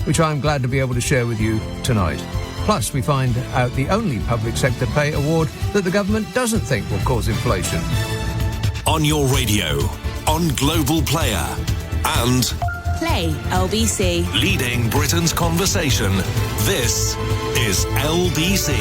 which I'm glad to be able to share with you tonight. Plus, we find out the only public sector pay award that the government doesn't think will cause inflation. On your radio, on Global Player, and Play LBC. leading Britain's conversation. This is LBC.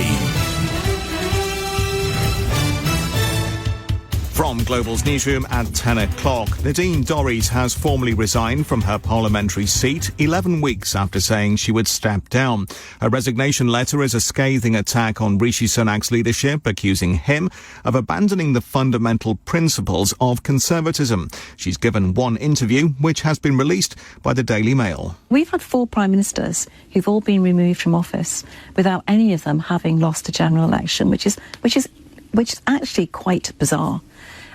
From Global's newsroom at 10 o'clock, Nadine Dorries has formally resigned from her parliamentary seat 11 weeks after saying she would step down. Her resignation letter is a scathing attack on Rishi Sunak's leadership, accusing him of abandoning the fundamental principles of conservatism. She's given one interview, which has been released by the Daily Mail. We've had 4 prime ministers who've all been removed from office without any of them having lost a general election, which is actually quite bizarre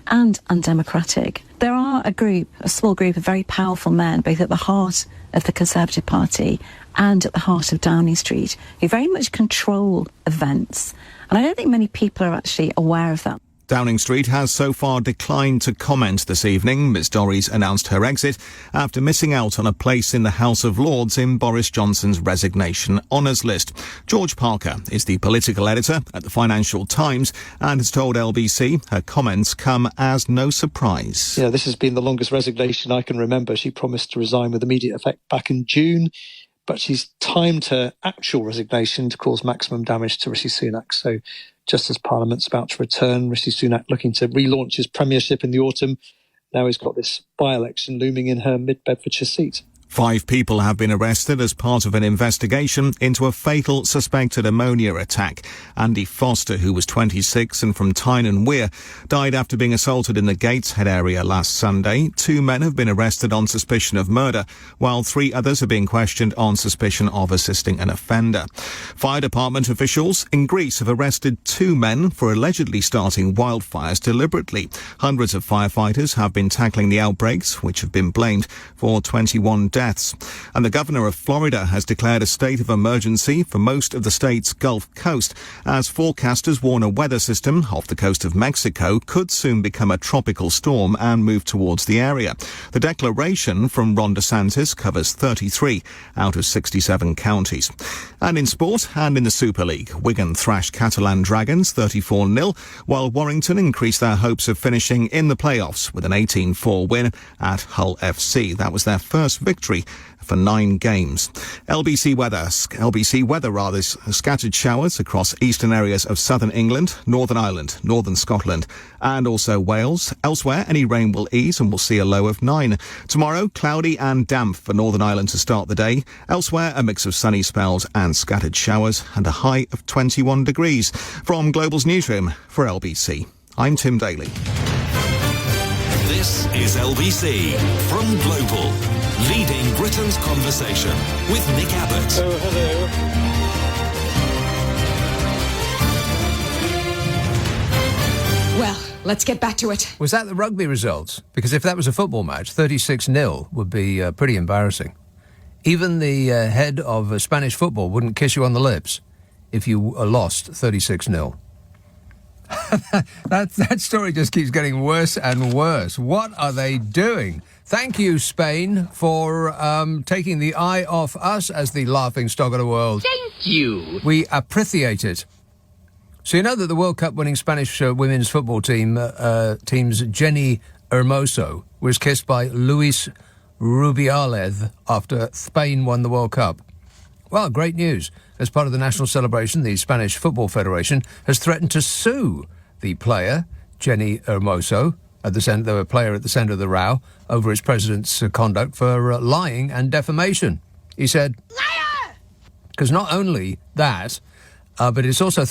and undemocratic. There are a small group of very powerful men, both at the heart of the Conservative Party and at the heart of Downing Street, who very much control events. And I don't think many people are actually aware of that. Downing Street has so far declined to comment this evening. Ms Dorries announced her exit after missing out on a place in the House of Lords in Boris Johnson's resignation honours list. George Parker is the political editor at the Financial Times and has told LBC her comments come as no surprise. Yeah, this has been the longest resignation I can remember. She promised to resign with immediate effect back in June, but she's timed her actual resignation to cause maximum damage to Rishi Sunak. So just as Parliament's about to return, Rishi Sunak looking to relaunch his premiership in the autumn. Now he's got this by-election looming in her mid-Bedfordshire seat. 5 people have been arrested as part of an investigation into a fatal suspected ammonia attack. Andy Foster, who was 26 and from Tyne and Wear, died after being assaulted in the Gateshead area last Sunday. 2 men have been arrested on suspicion of murder, while 3 others are being questioned on suspicion of assisting an offender. Fire department officials in Greece have arrested 2 men for allegedly starting wildfires deliberately. Hundreds of firefighters have been tackling the outbreaks, which have been blamed for 21 deaths. And the governor of Florida has declared a state of emergency for most of the state's Gulf Coast, as forecasters warn a weather system off the coast of Mexico could soon become a tropical storm and move towards the area. The declaration from Ron DeSantis covers 33 out of 67 counties. And in sport and in the Super League, Wigan thrashed Catalan Dragons 34-0, while Warrington increased their hopes of finishing in the playoffs with an 18-4 win at Hull FC. That was their first victory for 9 games. LBC weather, scattered showers across eastern areas of southern England, Northern Ireland, northern Scotland, and also Wales. Elsewhere, any rain will ease and we'll see a low of 9. Tomorrow, cloudy and damp for Northern Ireland to start the day. Elsewhere, a mix of sunny spells and scattered showers and a high of 21 degrees. From Global's newsroom for LBC, I'm Tim Daly. This is LBC from Global, leading Britain's conversation with Nick Abbott. Oh, hello. Well, let's get back to it. Was that the rugby results? Because if that was a football match, 36-0 would be pretty embarrassing. Even the head of Spanish football wouldn't kiss you on the lips if you lost 36-0. That story just keeps getting worse and worse. What are they doing? Thank you, Spain, for taking the eye off us as the laughing stock of the world. Thank you. We appreciate it. So you know that the World Cup winning Spanish women's football team's Jenny Hermoso was kissed by Luis Rubiales after Spain won the World Cup. Well, great news. As part of the national celebration, the Spanish Football Federation has threatened to sue the player, Jenny Hermoso, the player at the centre of the row, over his president's conduct for lying and defamation. He said, "Liar!" Because not only that, but it's also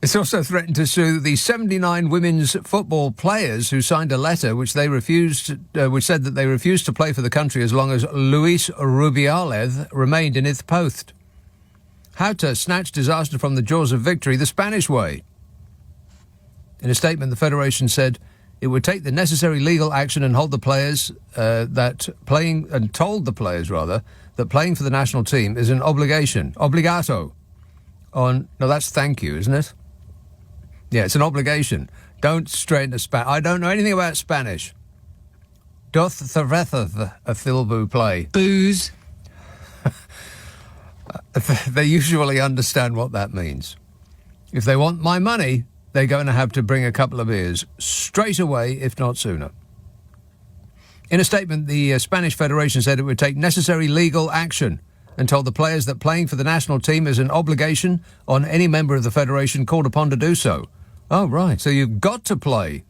it's also threatened to sue the 79 women's football players who signed a letter which said that they refused to play for the country as long as Luis Rubiales remained in its post. How to snatch disaster from the jaws of victory the Spanish way. In a statement, the Federation said it would take the necessary legal action and told the players that playing for the national team is an obligation. Obligato. No, that's thank you, isn't it? Yeah, it's an obligation. Don't straighten a I don't know anything about Spanish. Doth thyretheth a thilbu play? Booze. They usually understand what that means. If they want my money, they're going to have to bring a couple of beers straight away, if not sooner. In a statement, the Spanish Federation said it would take necessary legal action and told the players that playing for the national team is an obligation on any member of the Federation called upon to do so. Oh, right, so you've got to play.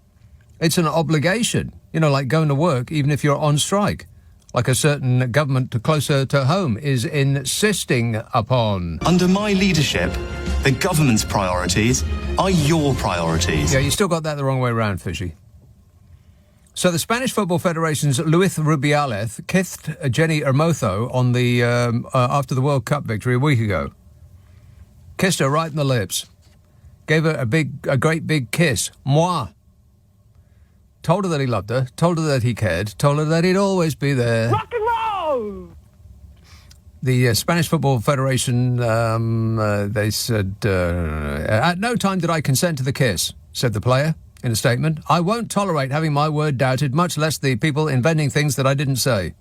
It's an obligation, like going to work even if you're on strike, like a certain government closer to home is insisting upon. Under my leadership, the government's priorities are your priorities. Yeah, you still got that the wrong way round, Fishy. So the Spanish Football Federation's Luis Rubiales kissed Jenny Hermoso on the after the World Cup victory a week ago. Kissed her right in the lips. Gave her a great big kiss. Moi. Told her that he loved her. Told her that he cared. Told her that he'd always be there. Rock and roll! The Spanish Football Federation, they said, at no time did I consent to the kiss, said the player in a statement. I won't tolerate having my word doubted, much less the people inventing things that I didn't say.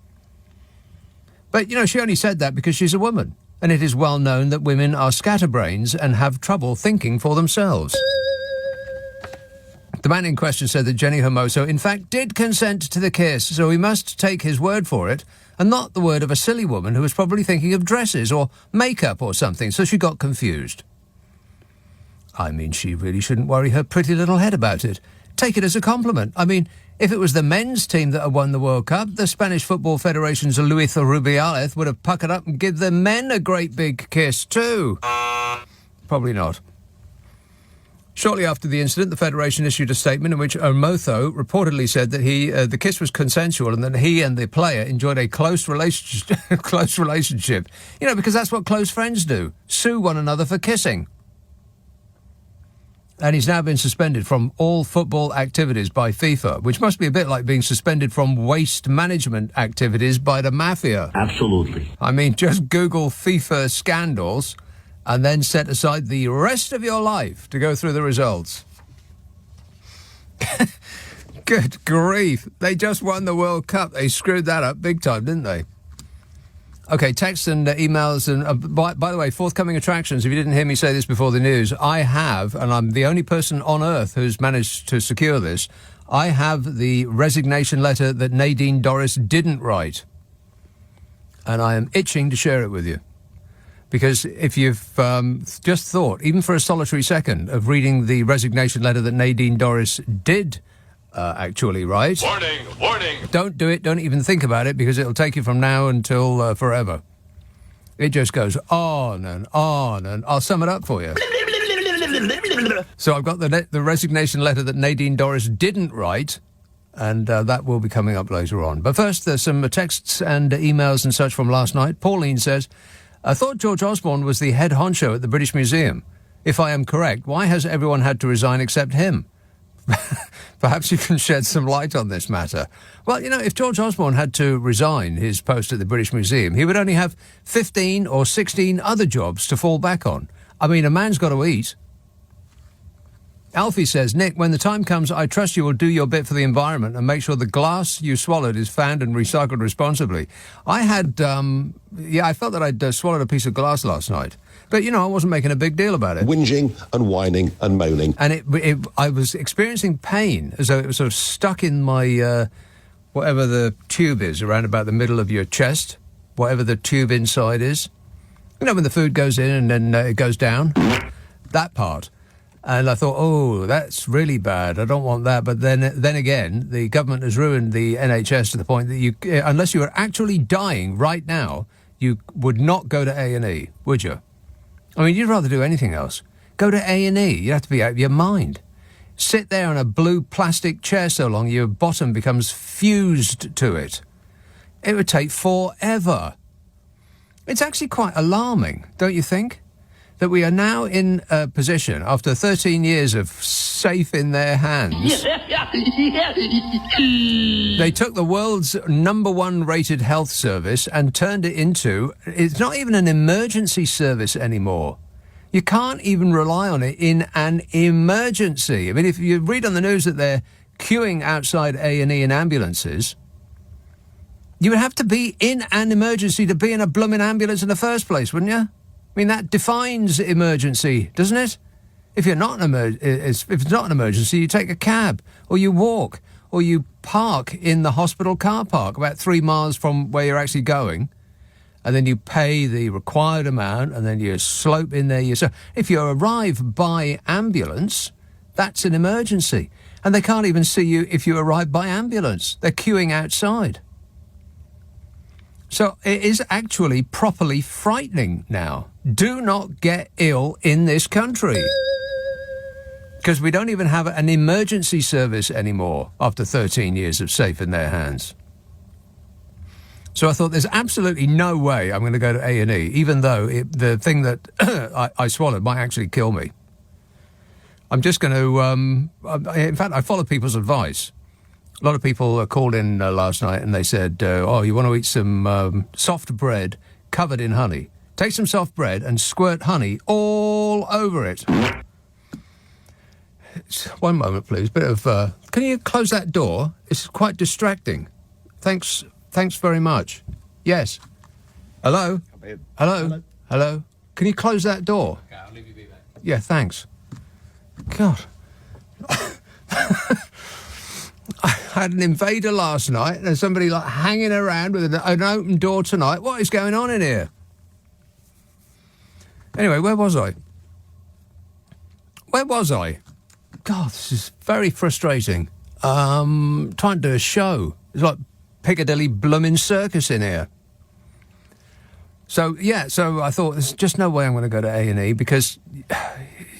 But, she only said that because she's a woman, and it is well known that women are scatterbrains and have trouble thinking for themselves. The man in question said that Jenny Hermoso, in fact, did consent to the kiss, so we must take his word for it, and not the word of a silly woman who was probably thinking of dresses or makeup or something, so she got confused. I mean, she really shouldn't worry her pretty little head about it. Take it as a compliment. I mean, if it was the men's team that had won the World Cup, the Spanish Football Federation's Luis Rubiales would have puckered up and give the men a great big kiss too. Probably not. Shortly after the incident, the Federation issued a statement in which Hermoso reportedly said that the kiss was consensual and that he and the player enjoyed a close relationship. Because that's what close friends do. Sue one another for kissing. And he's now been suspended from all football activities by FIFA, which must be a bit like being suspended from waste management activities by the mafia. Absolutely. I mean, just Google FIFA scandals and then set aside the rest of your life to go through the results. Good grief. They just won the World Cup. They screwed that up big time, didn't they? OK, texts and emails. And by the way, forthcoming attractions, if you didn't hear me say this before the news, I have, and I'm the only person on earth who's managed to secure this, I have the resignation letter that Nadine Dorries didn't write. And I am itching to share it with you. Because if you've just thought, even for a solitary second, of reading the resignation letter that Nadine Dorries did actually write... Warning, warning! Don't do it, don't even think about it, because it'll take you from now until forever. It just goes on and on, and I'll sum it up for you. So I've got the resignation letter that Nadine Dorries didn't write, and that will be coming up later on. But first, there's some texts and emails and such from last night. Pauline says... I thought George Osborne was the head honcho at the British Museum. If I am correct, why has everyone had to resign except him? Perhaps you can shed some light on this matter. Well, if George Osborne had to resign his post at the British Museum, he would only have 15 or 16 other jobs to fall back on. I mean, a man's got to eat. Alfie says, Nick, when the time comes, I trust you will do your bit for the environment and make sure the glass you swallowed is found and recycled responsibly. I had, I felt that I'd swallowed a piece of glass last night. But, I wasn't making a big deal about it. Whinging and whining and moaning. And I was experiencing pain as though it was sort of stuck in my, whatever the tube is, around about the middle of your chest, whatever the tube inside is. When the food goes in and then it goes down, that part. And I thought, oh, that's really bad. I don't want that. But then again, the government has ruined the NHS to the point that unless you are actually dying right now, you would not go to A&E, would you? I mean, you'd rather do anything else. Go to A&E. You'd have to be out of your mind. Sit there on a blue plastic chair so long your bottom becomes fused to it. It would take forever. It's actually quite alarming, don't you think? That we are now in a position, after 13 years of safe in their hands, they took the world's #1 rated health service and turned it into, it's not even an emergency service anymore. You can't even rely on it in an emergency. I mean, if you read on the news that they're queuing outside A&E in ambulances, You would have to be in an emergency to be in a blooming ambulance in the first place, wouldn't you? I mean, that defines emergency, doesn't it? If you're not if it's not an emergency, you take a cab, or you walk, or you park in the hospital car park about 3 miles from where you're actually going, and then you pay the required amount, and then you slope in there yourself. If you arrive by ambulance, that's an emergency. And they can't even see you if you arrive by ambulance. They're queuing outside. So it is actually properly frightening now. Do not get ill in this country. Because we don't even have an emergency service anymore after 13 years of safe in their hands. So I thought there's absolutely no way I'm going to go to A&E, even though the thing that I swallowed might actually kill me. I'm just going to... in fact, I follow people's advice. A lot of people called in last night and they said, you want to eat some soft bread covered in honey. Take some soft bread and squirt honey all over it. One moment, please. Bit of... can you close that door? It's quite distracting. Thanks very much. Yes. Hello? Hello? Hello? Can you close that door? Okay, I'll leave you be back. Yeah, thanks. God. I had an invader last night and somebody hanging around with an open door tonight. What is going on in here? Anyway, where was I? God, this is very frustrating. Trying to do a show. It's like Piccadilly Bloomin' Circus in here. So I thought there's just no way I'm going to go to A&E because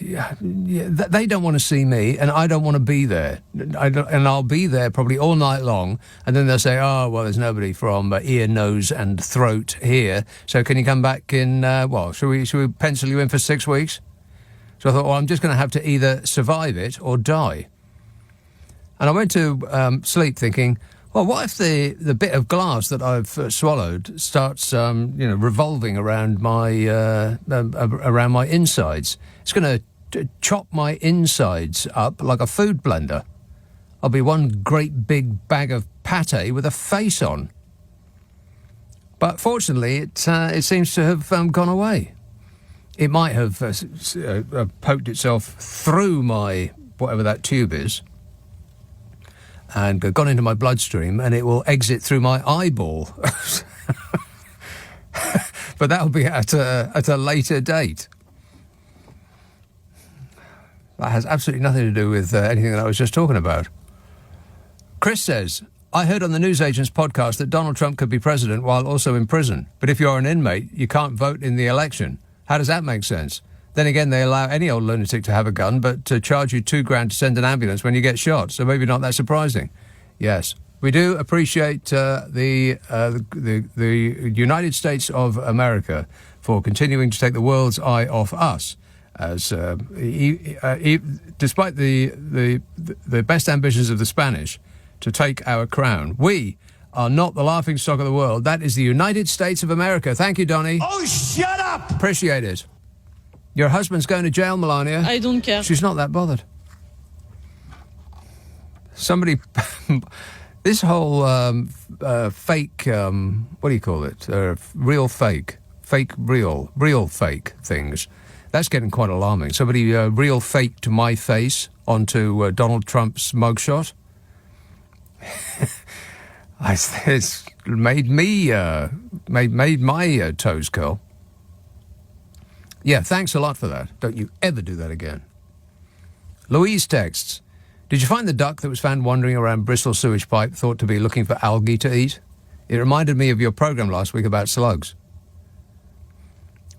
they don't want to see me and I don't want to be there. And I'll be there probably all night long. And then they'll say, there's nobody from ear, nose and throat here. So can you come back in, should we pencil you in for 6 weeks? So I thought, I'm just going to have to either survive it or die. And I went to sleep thinking, what if the bit of glass that I've swallowed starts, revolving around my insides? It's going to chop my insides up like a food blender. I'll be one great big bag of pate with a face on. But fortunately, it seems to have gone away. It might have poked itself through my, whatever that tube is, and gone into my bloodstream, and it will exit through my eyeball. But that'll be at a later date. That has absolutely nothing to do with anything that I was just talking about. Chris says, I heard on the newsagent's podcast that Donald Trump could be president while also in prison. But if you're an inmate, you can't vote in the election. How does that make sense? Then again, they allow any old lunatic to have a gun, but to charge you $2,000 to send an ambulance when you get shot. So maybe not that surprising. Yes, we do appreciate the United States of America for continuing to take the world's eye off us, as despite the best ambitions of the Spanish to take our crown. We are not the laughingstock of the world. That is the United States of America. Thank you, Donnie. Oh, shut up! Appreciate it. Your husband's going to jail, Melania. I don't care. She's not that bothered. Somebody... this whole fake... what do you call it? Real fake. Fake real. Real fake things. That's getting quite alarming. Somebody real faked my face onto Donald Trump's mugshot. It's made me... made my toes curl. Yeah, thanks a lot for that. Don't you ever do that again. Louise texts, did you find the duck that was found wandering around Bristol sewage pipe thought to be looking for algae to eat? It reminded me of your programme last week about slugs.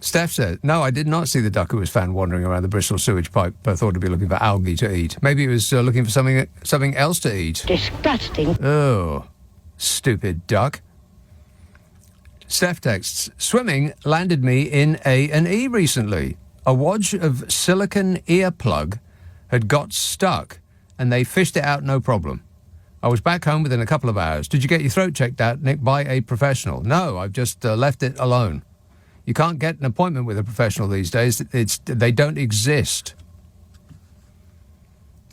Steph said, no, I did not see the duck who was found wandering around the Bristol sewage pipe thought to be looking for algae to eat. Maybe it was looking for something else to eat. Disgusting. Oh, stupid duck. Steph texts, swimming landed me in A&E recently. A wadge of silicone earplug had got stuck and they fished it out no problem. I was back home within a couple of hours. Did you get your throat checked out, Nick, by a professional? No, I've just left it alone. You can't get an appointment with a professional these days. They don't exist.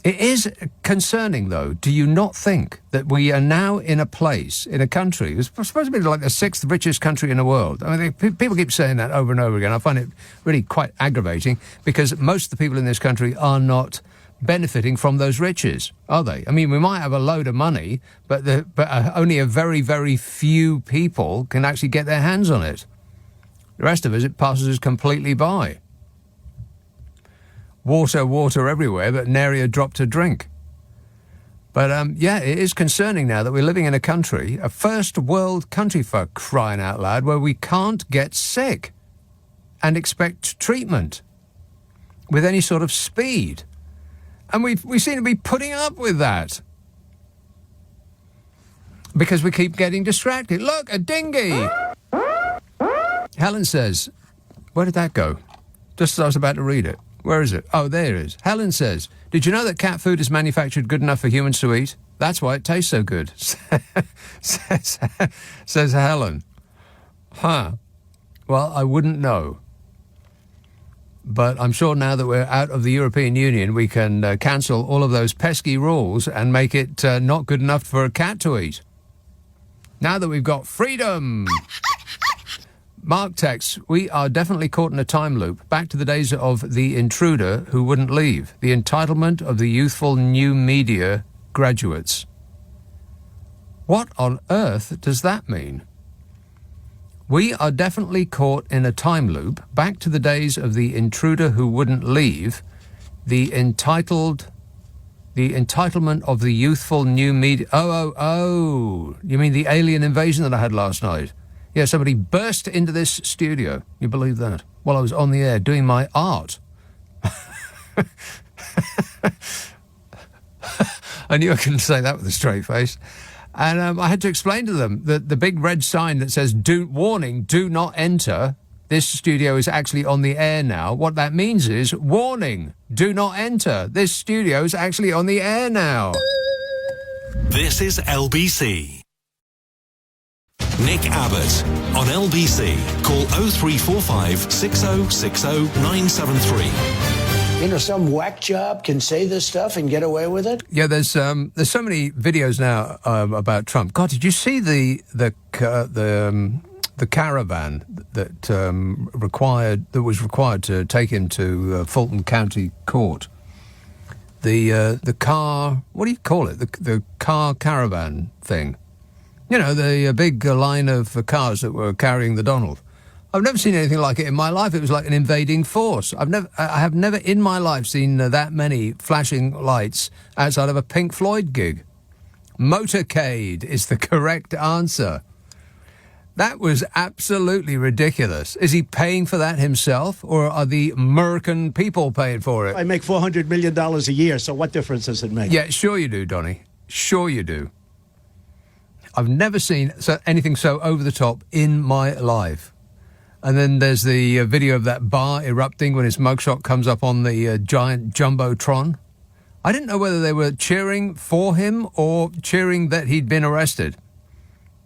It is concerning, though, do you not think that we are now in a place, in a country, it's supposed to be like the sixth richest country in the world. I mean, people keep saying that over and over again. I find it really quite aggravating because most of the people in this country are not benefiting from those riches, are they? I mean, we might have a load of money, but only a very, very few people can actually get their hands on it. The rest of us, it passes us completely by. Water everywhere, but nary a drop to drink. But, it is concerning now that we're living in a country, a first world country for crying out loud, where we can't get sick and expect treatment with any sort of speed. And we seem to be putting up with that because we keep getting distracted. Look, a dinghy! Helen says, where did that go? Just as I was about to read it. Where is it? Oh, there it is. Helen says, did you know that cat food is manufactured good enough for humans to eat? That's why it tastes so good, says Helen. Huh. Well, I wouldn't know. But I'm sure now that we're out of the European Union, we can cancel all of those pesky rules and make it not good enough for a cat to eat. Now that we've got freedom. Mark texts, we are definitely caught in a time loop, back to the days of the intruder who wouldn't leave, the entitlement of the youthful new media graduates. What on earth does that mean? We are definitely caught in a time loop, back to the days of the intruder who wouldn't leave, the entitlement of the youthful new media... Oh, you mean the alien invasion that I had last night? Yeah, somebody burst into this studio. You believe that? While I was on the air doing my art. I knew I couldn't say that with a straight face. And I had to explain to them that the big red sign that says, warning, do not enter. This studio is actually on the air now. What that means is, warning, do not enter. This studio is actually on the air now. This is LBC. Nick Abbott on LBC. Call 0345 6060 973. You know, some whack job can say this stuff and get away with it? Yeah, there's so many videos now about Trump. God, did you see the caravan that was required to take him to Fulton County Court? The car, what do you call it? The car caravan thing. You know, the big line of cars that were carrying the Donald. I've never seen anything like it in my life. It was like an invading force. I have never in my life seen that many flashing lights outside of a Pink Floyd gig. Motorcade is the correct answer. That was absolutely ridiculous. Is he paying for that himself, or are the American people paying for it? I make $400 million a year, so what difference does it make? Yeah, sure you do, Donny. Sure you do. I've never seen anything so over the top in my life. And then there's the video of that bar erupting when his mugshot comes up on the giant jumbotron. I didn't know whether they were cheering for him or cheering that he'd been arrested.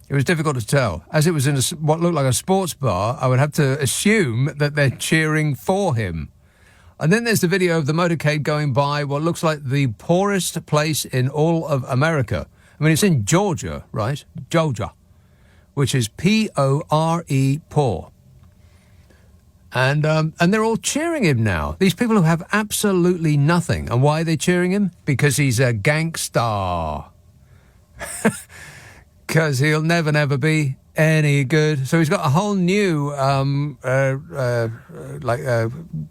It was difficult to tell. As it was in what looked like a sports bar, I would have to assume that they're cheering for him. And then there's the video of the motorcade going by what looks like the poorest place in all of America. I mean, it's in Georgia, right? Georgia, which is P-O-R-E, poor. And they're all cheering him now. These people who have absolutely nothing. And why are they cheering him? Because he's a gangster. Because he'll never be any good. So he's got a whole new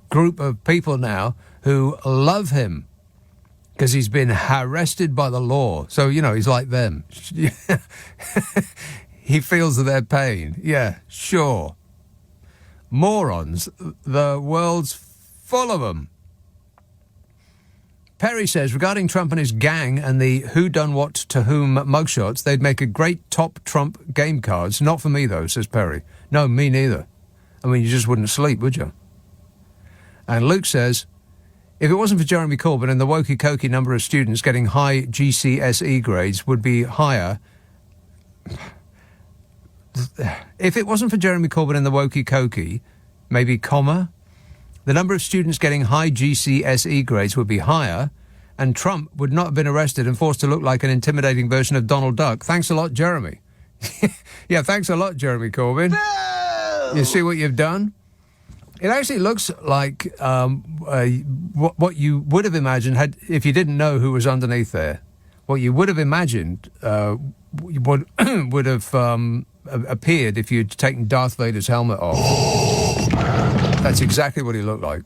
group of people now who love him because he's been arrested by the law. So, you know, he's like them. He feels their pain. Yeah, sure. Morons. The world's full of them. Perry says, regarding Trump and his gang and the who done what to whom mugshots, they'd make a great top Trump game cards. Not for me, though, says Perry. No, me neither. I mean, you just wouldn't sleep, would you? And Luke says, if it wasn't for Jeremy Corbyn and the wokey-cokey number of students getting high GCSE grades would be higher... If it wasn't for Jeremy Corbyn and the wokey-cokey, maybe comma, the number of students getting high GCSE grades would be higher and Trump would not have been arrested and forced to look like an intimidating version of Donald Duck. Thanks a lot, Jeremy. Yeah, thanks a lot, Jeremy Corbyn. No! You see what you've done? It actually looks like what you would have imagined if you didn't know who was underneath there. What you would have imagined would have appeared if you'd taken Darth Vader's helmet off. That's exactly what he looked like.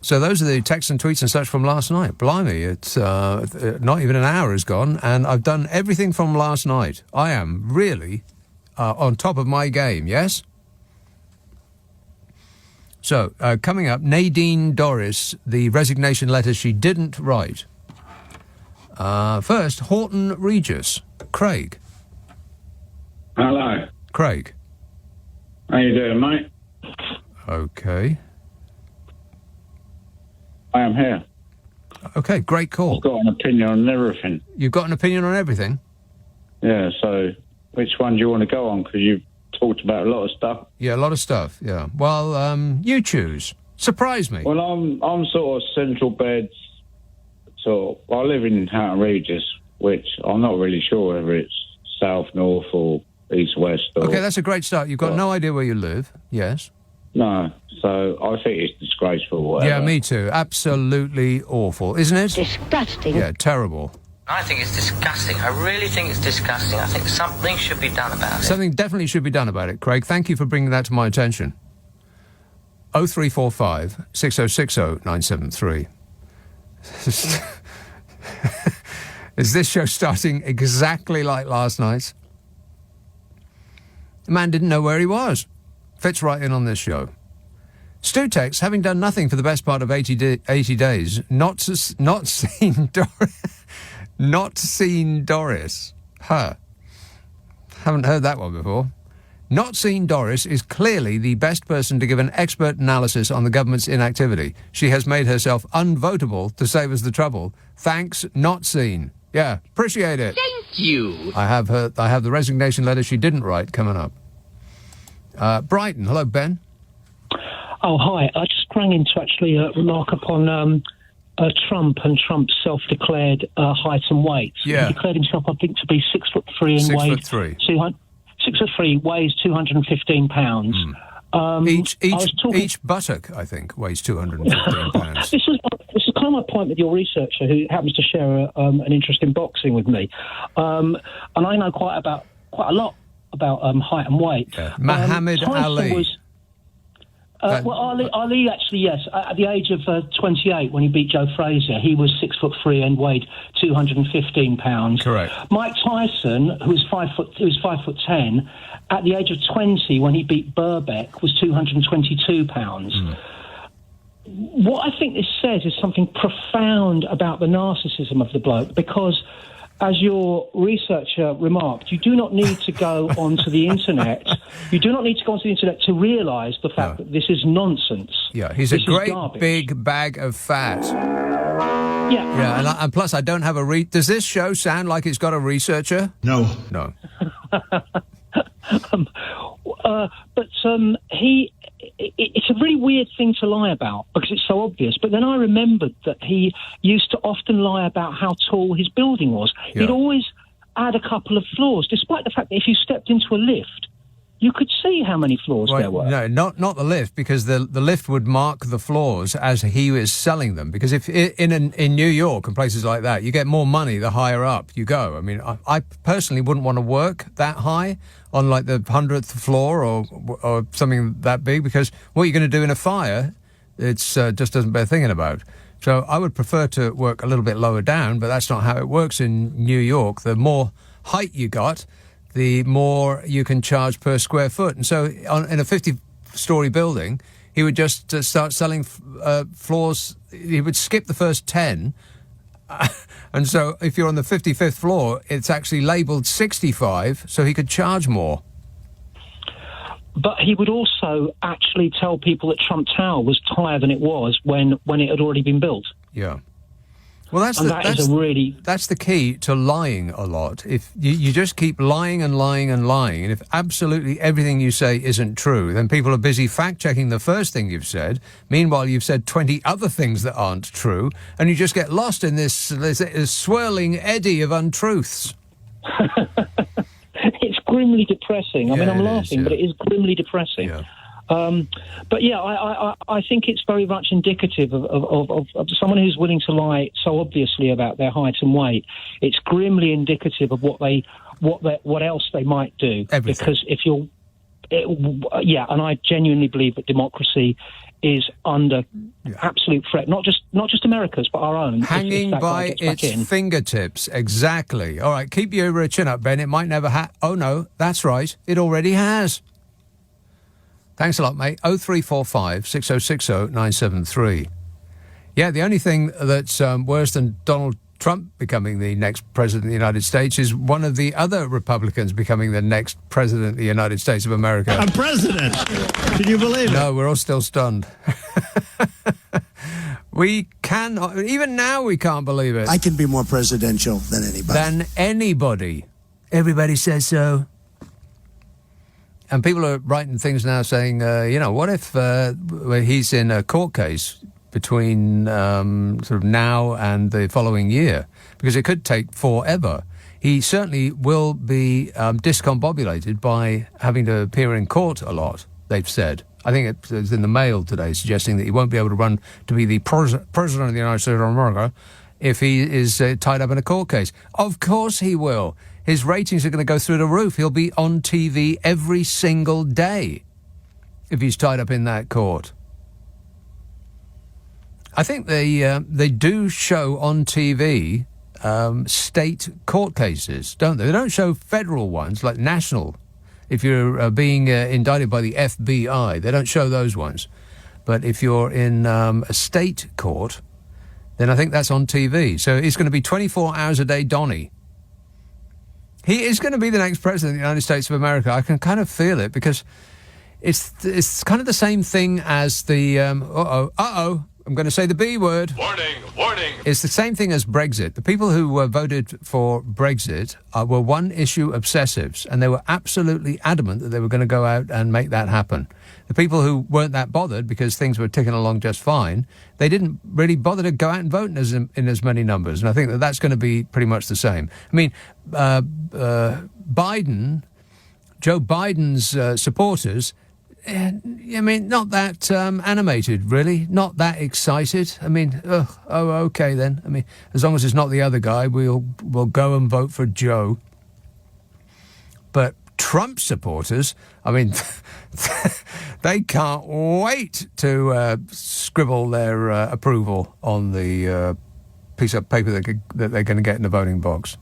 So those are the texts and tweets and such from last night. Blimey, it's not even an hour has gone, and I've done everything from last night. I am really on top of my game, yes? So, coming up, Nadine Dorries, the resignation letter she didn't write. First, Horton Regis, Craig. Hello. Craig. How you doing, mate? Okay. I am here. Okay, great call. I've got an opinion on everything. You've got an opinion on everything? Yeah, so which one do you want to go on? Because you've talked about a lot of stuff. Yeah, a lot of stuff, yeah. Well, you choose. Surprise me. Well, I'm sort of central beds. So I live in Horton Regis, which I'm not really sure whether it's south, north or east, west. Or, okay, that's a great start. You've got no idea where you live, yes? No, so I think it's disgraceful. Whatever. Yeah, me too. Absolutely awful, isn't it? Disgusting. Yeah, terrible. I think it's disgusting. I really think it's disgusting. I think something should be done about it. Something definitely should be done about it, Craig. Thank you for bringing that to my attention. 0345 6060 973. Is this show starting exactly like last night's? The man didn't know where he was. Fits right in on this show. Stu Tex, having done nothing for the best part of 80 days, not seen Doris. Haven't heard that one before. Not seen Doris is clearly the best person to give an expert analysis on the government's inactivity. She has made herself unvotable to save us the trouble. Thanks, not seen. Yeah, appreciate it. Thank you. I have the resignation letter she didn't write coming up. Brighton, hello, Ben. Oh, hi. I just rang in to actually remark upon Trump and Trump's self-declared height and weight. Yeah. He declared himself, I think, to be 6'3" and weighed 6'3", weighs 215 pounds. Each buttock, I think, weighs 215 pounds. This is kind of my point with your researcher, who happens to share an interest in boxing with me, and I know quite a lot about height and weight. Yeah. Muhammad Ali. Ali actually, yes. At the age of 28, when he beat Joe Frazier, he was 6'3" and weighed 215 pounds. Correct. Mike Tyson, who was 5'10", at the age of 20, when he beat Burbeck, was 222 pounds. What I think this says is something profound about the narcissism of the bloke, because, as your researcher remarked, you do not need to go onto the internet. You do not need to go onto the internet to realise the fact that this is nonsense. Yeah, he's a great big bag of fat. Yeah. Yeah, and plus I don't have a Does this show sound like it's got a researcher? No. No. It's a really weird thing to lie about because it's so obvious. But then I remembered that he used to often lie about how tall his building was. Yeah. He'd always add a couple of floors, despite the fact that if you stepped into a lift, you could see how many floors there were. No, not the lift, because the lift would mark the floors as he was selling them. Because if in New York and places like that, you get more money the higher up you go. I mean, I personally wouldn't want to work that high on like the 100th floor or something that big, because what you're going to do in a fire, it's just doesn't bear thinking about. So I would prefer to work a little bit lower down, but that's not how it works in New York. The more height you got, the more you can charge per square foot. And so in a 50-storey building, he would just start selling floors. He would skip the first 10. And so if you're on the 55th floor, it's actually labelled 65, so he could charge more. But he would also actually tell people that Trump Tower was higher than it was when it had already been built. Yeah. Well, that's the key to lying a lot. If you just keep lying and lying and lying, and if absolutely everything you say isn't true, then people are busy fact-checking the first thing you've said. Meanwhile, you've said 20 other things that aren't true, and you just get lost in this swirling eddy of untruths. It's grimly depressing. I mean, I'm laughing, but it is grimly depressing. Yeah. But yeah, I think it's very much indicative of someone who's willing to lie so obviously about their height and weight. It's grimly indicative of what else they might do. Everything. Because if you're, and I genuinely believe that democracy is under absolute threat. Not just America's, but our own. Hanging by its fingertips. Exactly. All right, keep your chin up, Ben. It might never Oh no, that's right. It already has. Thanks a lot, mate. 0345 6060 973. Yeah, the only thing that's worse than Donald Trump becoming the next president of the United States is one of the other Republicans becoming the next president of the United States of America. I'm president. Can you believe it? No, we're all still stunned. We cannot, even now we can't believe it. I can be more presidential than anybody. Everybody says so. And people are writing things now saying, what if he's in a court case between sort of now and the following year? Because it could take forever. He certainly will be discombobulated by having to appear in court a lot, they've said. I think it was in the Mail today suggesting that he won't be able to run to be the president of the United States of America if he is tied up in a court case. Of course he will. His ratings are going to go through the roof. He'll be on TV every single day if he's tied up in that court. I think they do show on TV state court cases, don't they? They don't show federal ones, like national. If you're being indicted by the FBI, they don't show those ones. But if you're in a state court, then I think that's on TV. So it's going to be 24 hours a day, Donnie. He is going to be the next president of the United States of America. I can kind of feel it because it's kind of the same thing as the I'm going to say the B word. Warning. It's the same thing as Brexit. The people who voted for Brexit were one-issue obsessives, and they were absolutely adamant that they were going to go out and make that happen. The people who weren't that bothered because things were ticking along just fine, they didn't really bother to go out and vote in as many numbers. And I think that that's going to be pretty much the same. I mean, Joe Biden's supporters, not that animated, really. Not that excited. I mean, okay then. I mean, as long as it's not the other guy, we'll go and vote for Joe. But Trump supporters, I mean, they can't wait to scribble their approval on the piece of paper that they're going to get in the voting box.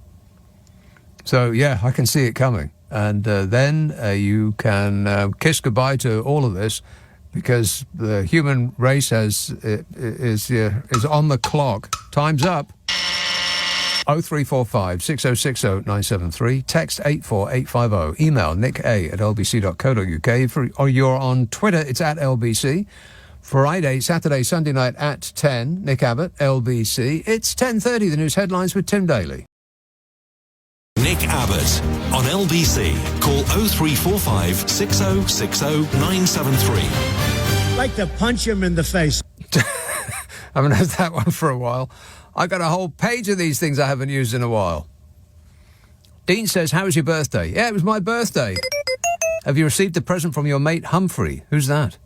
So, yeah, I can see it coming. And then you can kiss goodbye to all of this because the human race is on the clock. Time's up. 0345 6060 973. Text 84850. Email nick@lbc.co.uk. Or you're on Twitter, it's @LBC. Friday, Saturday, Sunday night at 10. Nick Abbott, LBC. It's 10:30, the news headlines with Tim Daly. Nick Abbott on LBC. Call 0345 6060 973. Like to punch him in the face. I haven't had that one for a while. I got a whole page of these things I haven't used in a while. Dean says, how was your birthday? Yeah, it was my birthday. Have you received a present from your mate Humphrey? Who's that?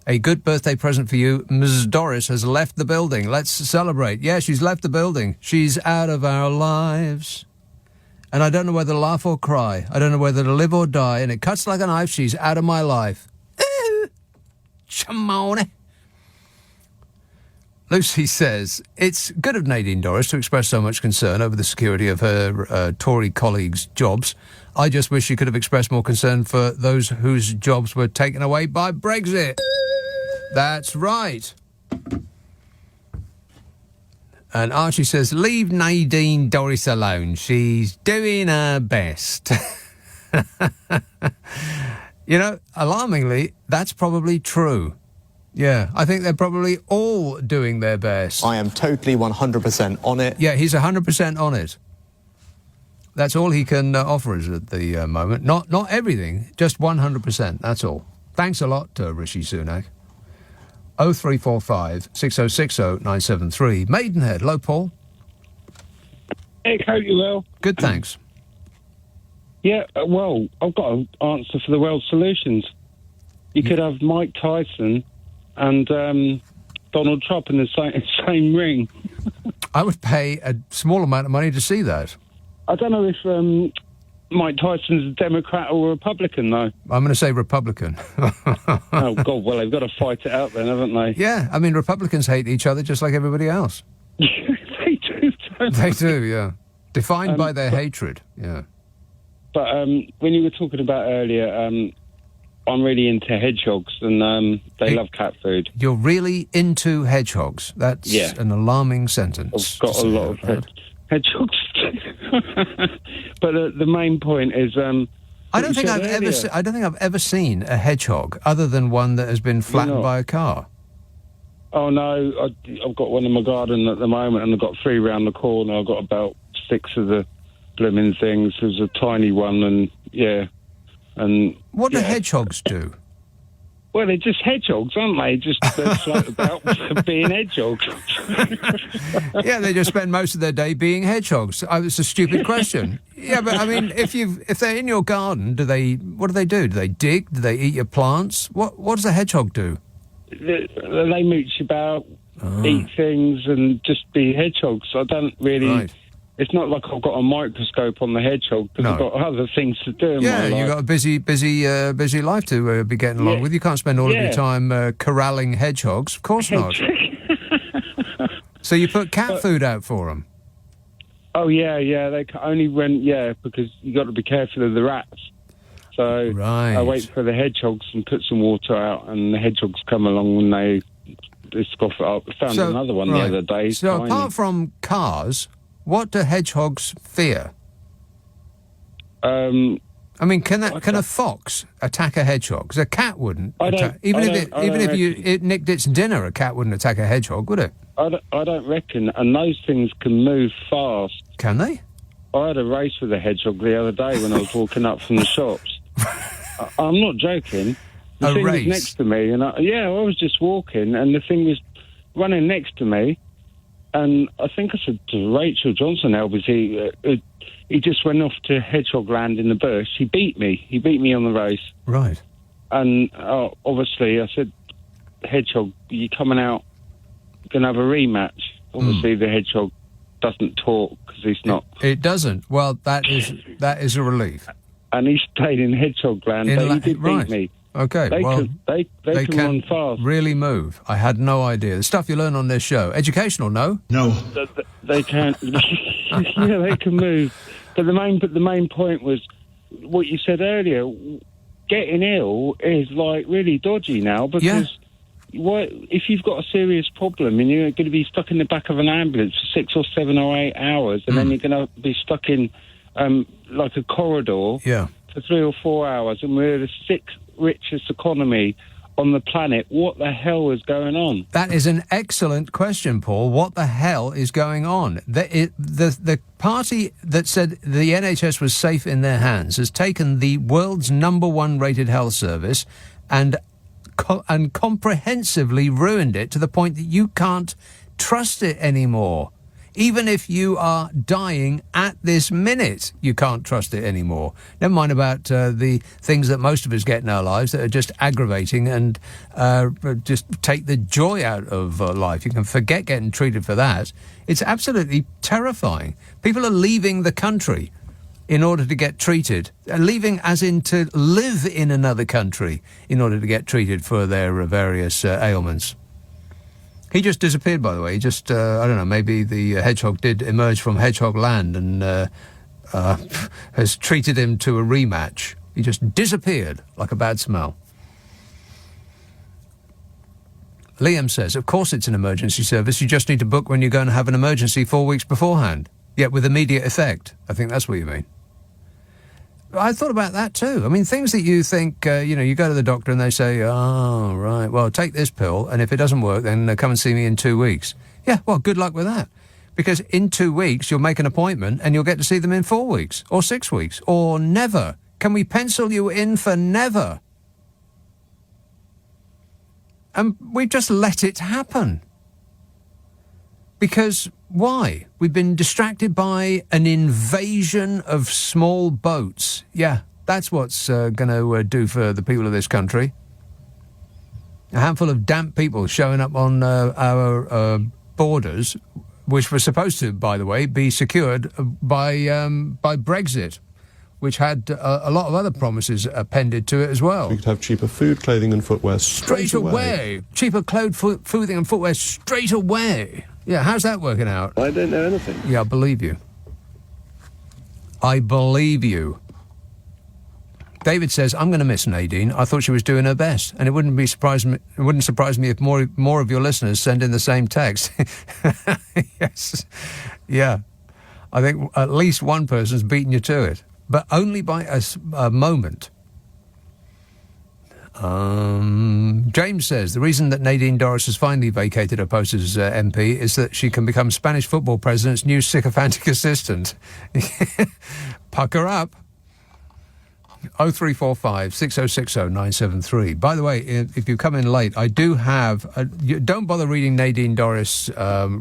A good birthday present for you. Mrs. Dorries has left the building. Let's celebrate. Yeah, she's left the building. She's out of our lives. And I don't know whether to laugh or cry. I don't know whether to live or die. And it cuts like a knife. She's out of my life. Chamone. Lucy says, it's good of Nadine Dorries to express so much concern over the security of her Tory colleagues' jobs. I just wish she could have expressed more concern for those whose jobs were taken away by Brexit. That's right. And Archie says, leave Nadine Dorries alone. She's doing her best. You know, alarmingly, that's probably true. Yeah, I think they're probably all doing their best. I am totally 100% on it. Yeah, he's 100% on it. That's all he can offer us at the moment. Not everything, just 100%, that's all. Thanks a lot, Rishi Sunak. 0345 6060 973. Maidenhead. Hello, Paul. Hey, hope you're well. Good, thanks. Yeah, well, I've got an answer for the world's solutions. You could have Mike Tyson and Donald Trump in the same ring. I would pay a small amount of money to see that. I don't know if Mike Tyson's a Democrat or a Republican, though. I'm going to say Republican. Oh, God, well, they've got to fight it out then, haven't they? Yeah, I mean, Republicans hate each other just like everybody else. They do, don't they? They do, yeah. Defined by their hatred, yeah. But when you were talking about earlier, I'm really into hedgehogs, and they love cat food. You're really into hedgehogs? That's an alarming sentence. I've got a lot of hedgehogs. But the main point is, I don't think I've ever seen a hedgehog other than one that has been flattened by a car. Oh no, I've got one in my garden at the moment, and I've got 3 round the corner. I've got about 6 of the blooming things. There's a tiny one, and what do hedgehogs do? Well, they're just hedgehogs, aren't they? Just they're float about being hedgehogs. Yeah, they just spend most of their day being hedgehogs. It's a stupid question. Yeah, but I mean, if they're in your garden, what do they do? Do they dig? Do they eat your plants? What does a hedgehog do? They mooch about, eat things, and just be hedgehogs. I don't really. Right. It's not like I've got a microscope on the hedgehog, because I've got other things to do in my life. You've got a busy life to be getting along with. You can't spend all of your time corralling hedgehogs. Of course not. So you put cat food out for them? Oh, yeah. They only because you got to be careful of the rats. So I wait for the hedgehogs and put some water out, and the hedgehogs come along and they scoff it up. I found another one the other day. So tiny. Apart from cars, what do hedgehogs fear? I mean, can a fox attack a hedgehog? Because a cat wouldn't. Even if it nicked its dinner, a cat wouldn't attack a hedgehog, would it? I don't reckon. And those things can move fast. Can they? I had a race with a hedgehog the other day when I was walking up from the shops. I'm not joking. The thing was next to me, and I was just walking, and the thing was running next to me. And I think I said to Rachel Johnson, he just went off to hedgehog land in the bush. He beat me on the race. Right. And obviously I said, hedgehog, you coming out, going to have a rematch. Obviously the hedgehog doesn't talk because he's not. It doesn't. Well, that is a relief. And he stayed in hedgehog land, but he did beat me. Okay, they can run fast. Really move. I had no idea. The stuff you learn on this show. Educational, no? No. They can. Yeah, they can move. But the main point was what you said earlier. Getting ill is like really dodgy now, because if you've got a serious problem and you're going to be stuck in the back of an ambulance for 6 or 7 or 8 hours, and then you're going to be stuck in like a corridor for 3 or 4 hours, and we're the 6th richest economy on the planet. What the hell is going on? That is an excellent question, Paul. What the hell is going on? The party that said the NHS was safe in their hands has taken the world's #1 rated health service and comprehensively ruined it to the point that you can't trust it anymore. Even if you are dying at this minute, you can't trust it anymore. Never mind about the things that most of us get in our lives that are just aggravating and just take the joy out of life. You can forget getting treated for that. It's absolutely terrifying. People are leaving the country in order to get treated. Leaving as in to live in another country in order to get treated for their various ailments. He just disappeared, by the way. He just, I don't know, maybe the hedgehog did emerge from hedgehog land and has treated him to a rematch. He just disappeared like a bad smell. Liam says, of course it's an emergency service. You just need to book when you're going to have an emergency 4 weeks beforehand, yet with immediate effect. I think that's what you mean. I thought about that too. I mean, things that you think, you go to the doctor and they say, oh, right, well, take this pill, and if it doesn't work, then come and see me in 2 weeks. Yeah, well, good luck with that. Because in 2 weeks, you'll make an appointment and you'll get to see them in 4 weeks or 6 weeks or never. Can we pencil you in for never? And we've just let it happen. Because why? We've been distracted by an invasion of small boats. Yeah, that's what's going to do for the people of this country. A handful of damp people showing up on our borders, which were supposed to, by the way, be secured by Brexit, which had a lot of other promises appended to it as well. We could have cheaper food, clothing and footwear straight away. Cheaper clothing and footwear straight away. Yeah, how's that working out? I don't know anything. Yeah, I believe you. I believe you. David says, I'm going to miss Nadine. I thought she was doing her best, and it wouldn't surprise me if more of your listeners send in the same text. Yes. Yeah. I think at least one person's beaten you to it, but only by a moment. James says the reason that Nadine Dorries has finally vacated her post as MP is that she can become Spanish football president's new sycophantic assistant. Pucker up. 0345 6060 973. By the way, if you come in late, I do have... don't bother reading Nadine Dorries'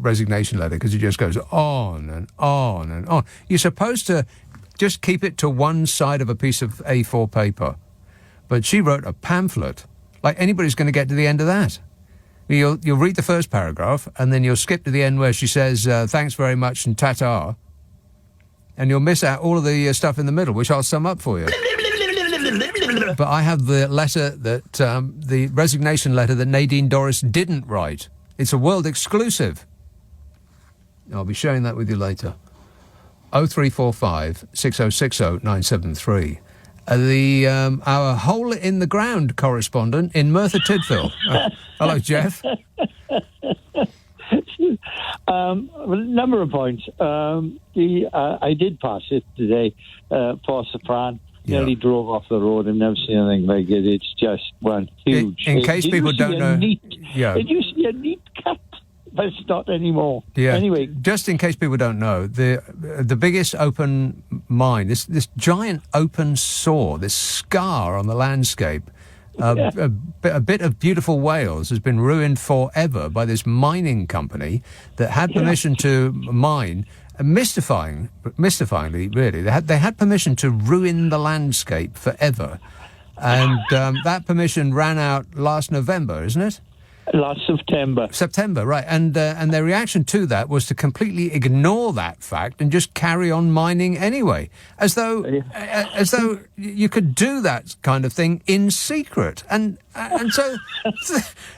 resignation letter, because it just goes on and on and on. You're supposed to just keep it to one side of a piece of A4 paper. But she wrote a pamphlet. Like, anybody's going to get to the end of that. You'll read the first paragraph, and then you'll skip to the end where she says, thanks very much and ta-ta. And you'll miss out all of the stuff in the middle, which I'll sum up for you. But I have the letter that, the resignation letter that Nadine Dorries didn't write. It's a world exclusive. I'll be sharing that with you later. 0345 6060 973. Our hole in the ground correspondent in Merthyr Tydfil. Hello, Jeff. Number of points. I did pass it today for Safran. Nearly drove off the road. I've never seen anything like it. It's just one huge. In case people don't know, it used to be a neat cut, but it's not anymore. Yeah. Anyway, just in case people don't know, the biggest open mine, this giant open sore, this scar on the landscape, a bit of beautiful Wales has been ruined forever by this mining company that had permission to mine. Mystifyingly, really, they had permission to ruin the landscape forever, and that permission ran out last November, isn't it? Last September. September, right. And their reaction to that was to completely ignore that fact and just carry on mining anyway, as though you could do that kind of thing in secret. And so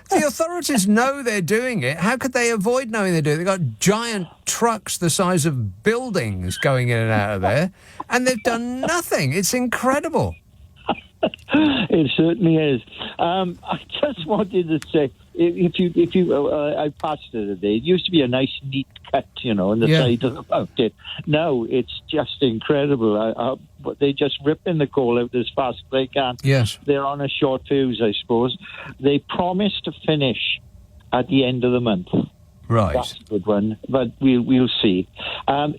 the authorities know they're doing it. How could they avoid knowing they're doing it? They've got giant trucks the size of buildings going in and out of there, and they've done nothing. It's incredible. It certainly is. I just wanted to say, if you, I passed it today. It used to be a nice, neat cut, on the side of the mountain. Now it's just incredible. They just ripping the coal out as fast as they can. Yes, they're on a short fuse, I suppose. They promised to finish at the end of the month. Right, that's a good one, but we'll see.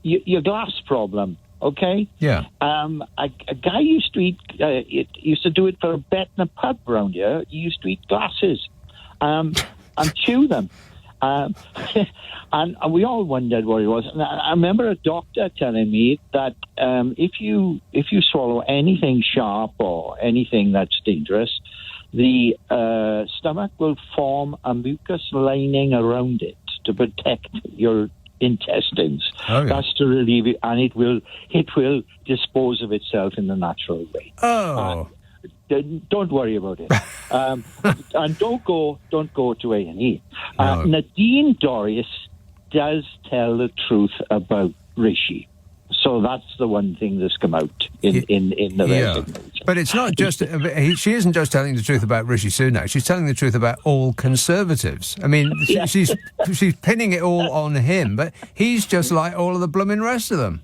Your glass problem. Okay. Yeah. A guy used to do it for a bet in a pub around here. He used to eat glasses, and chew them, and we all wondered what it was. And I remember a doctor telling me that if you swallow anything sharp or anything that's dangerous, the stomach will form a mucus lining around it to protect your intestines. Oh, yeah. That's to relieve it, and it will dispose of itself in the natural way. Oh, don't worry about it, and don't go to A&E. No. Nadine Dorries does tell the truth about Rishi. So that's the one thing that's come out in the resignation. But it's not just... she isn't just telling the truth about Rishi Sunak. She's telling the truth about all Conservatives. I mean, she's pinning it all on him, but he's just like all of the blooming rest of them.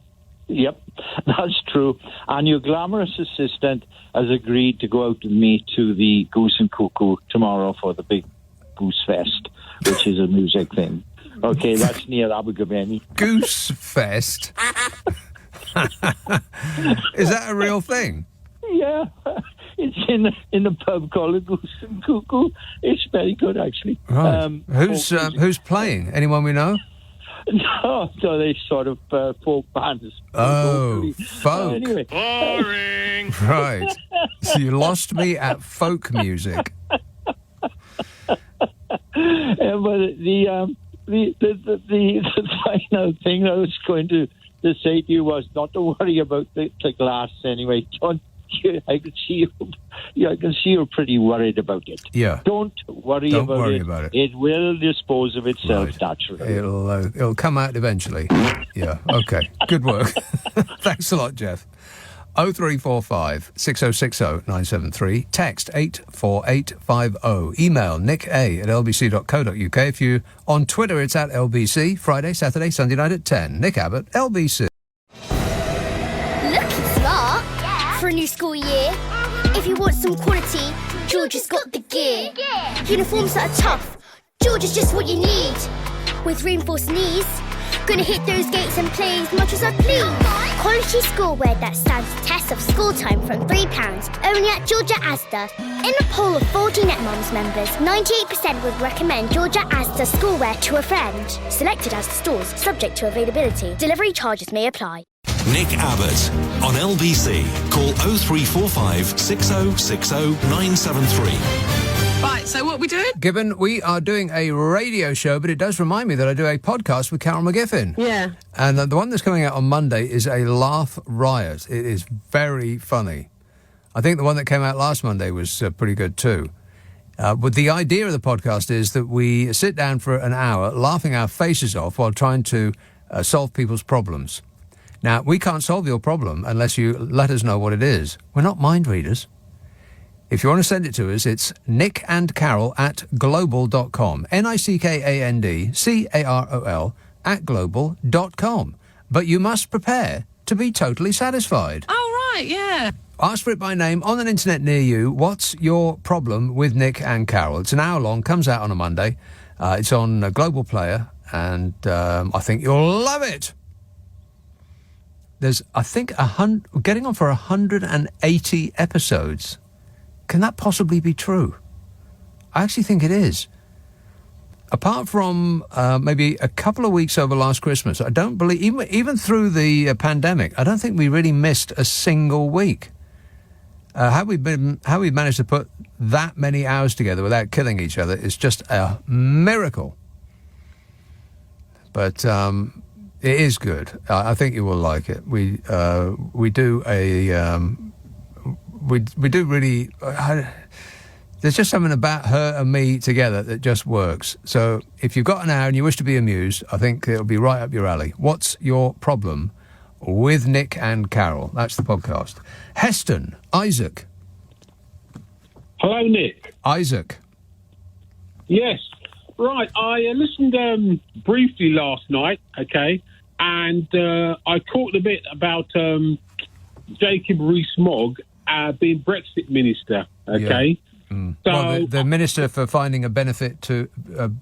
Yep, that's true. And your glamorous assistant has agreed to go out with me to the Goose and Cuckoo tomorrow for the big Goose Fest, which is a music thing. Okay, that's near Abergavenny. Goose Fest? Is that a real thing? Yeah, it's in a pub called the Goose and Cuckoo. It's very good, actually. Right. Who's playing? Anyone we know? No, they sort of folk bands. Oh, folk. Anyway. Boring. Right. So you lost me at folk music. But the final thing I was going to say to you was not to worry about the glass anyway. I can see you're pretty worried about it. Yeah. Don't worry about it. It will dispose of itself naturally. It'll come out eventually. Yeah. Okay. Good work. Thanks a lot, Jeff. 0345 6060 973. Text 84850. Email nicka@lbc.co.uk. If you on Twitter, it's at LBC. Friday, Saturday, Sunday night at 10. Nick Abbott, LBC. Looking smart for a new school year. If you want some quality, George has got the gear. Uniforms that are tough, George is just what you need. With reinforced knees, gonna hit those gates and play as much as I please. Quality schoolwear that stands the test of school time from £3, only at Georgia Asda. In a poll of 40 NetMoms members, 98% would recommend Georgia Asda schoolwear to a friend. Selected as the stores, subject to availability. Delivery charges may apply. Nick Abbott on LBC. Call 0345 6060 973. Right, so what are we doing? Gibbon, we are doing a radio show, but it does remind me that I do a podcast with Carol McGiffin. Yeah. And the one that's coming out on Monday is a laugh riot. It is very funny. I think the one that came out last Monday was pretty good too. But the idea of the podcast is that we sit down for an hour laughing our faces off while trying to solve people's problems. Now, we can't solve your problem unless you let us know what it is. We're not mind readers. If you want to send it to us, it's nickandcarol@global.com. NICKANDCAROL @global.com. But you must prepare to be totally satisfied. Oh, right, yeah. Ask for it by name on an internet near you. What's your problem with Nick and Carol? It's an hour long, comes out on a Monday. It's on Global Player, and I think you'll love it. There's, I think, getting on for 180 episodes. Can that possibly be true? I actually think it is. Apart from maybe a couple of weeks over last Christmas, I don't believe, even through the pandemic, I don't think we really missed a single week. How we've managed to put that many hours together without killing each other is just a miracle. But it is good. I think you will like it. We do really. There's just something about her and me together that just works. So if you've got an hour and you wish to be amused, I think it'll be right up your alley. What's your problem with Nick and Carol? That's the podcast. Heston, Isaac. Hello, Nick. Isaac. Yes. Right. I listened briefly last night, okay, and I caught a bit about Jacob Rees-Mogg being Brexit minister, okay? Yeah. Mm. So, well, the minister for finding a benefit to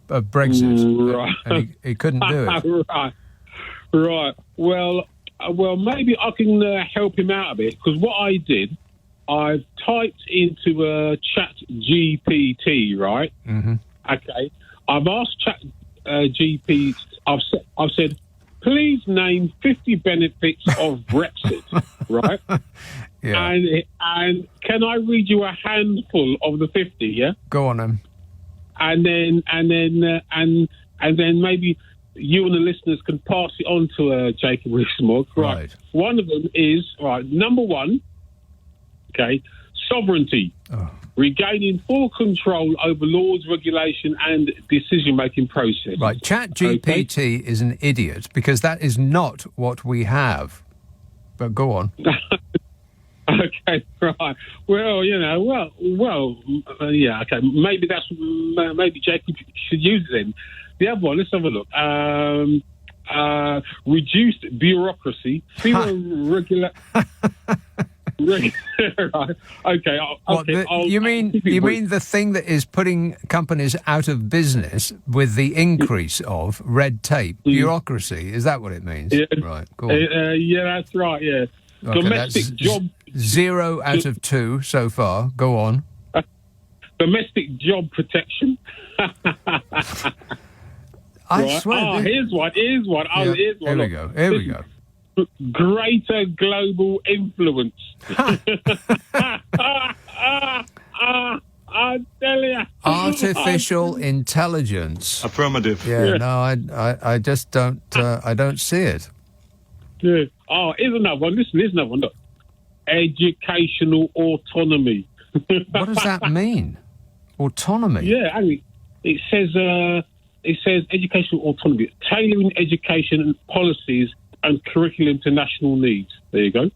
Brexit, right. And he couldn't do it. Right. Well, maybe I can help him out a bit, because what I did, I've typed into Chat GPT, right? Mm-hmm. Okay. I've asked Chat GPT. I've said, please name 50 benefits of Brexit, right? Yeah. And can I read you a handful of the 50? Yeah. Go on then. And then maybe you and the listeners can pass it on to Jacob Rees-Mogg. Right. One of them is number one. Okay, sovereignty. Oh. Regaining full control over laws, regulation, and decision-making process. Right, ChatGPT is an idiot because that is not what we have. But go on. Okay, right. Well, yeah. Okay. Maybe Jacob should use it then. The other one. Let's have a look. reduced bureaucracy, fewer regular. Right. Okay. You mean the thing that is putting companies out of business with the increase of red tape, bureaucracy? Is that what it means? Yeah. Right. Cool. Yeah, that's right. Yeah. Okay, Domestic job. 0 out of 2 so far. Go on. Domestic job protection. I swear. Here's one. Here's one. Yeah, Here's one. Here we go. Greater global influence. I tell you. Artificial intelligence. Affirmative. Yeah. No, I just don't. I don't see it. Yeah. Oh, here's another one. Listen, here's another one. Look. Educational autonomy. What does that mean? Autonomy. Yeah, I mean, it says educational autonomy, tailoring education and policies and curriculum to national needs. There you go.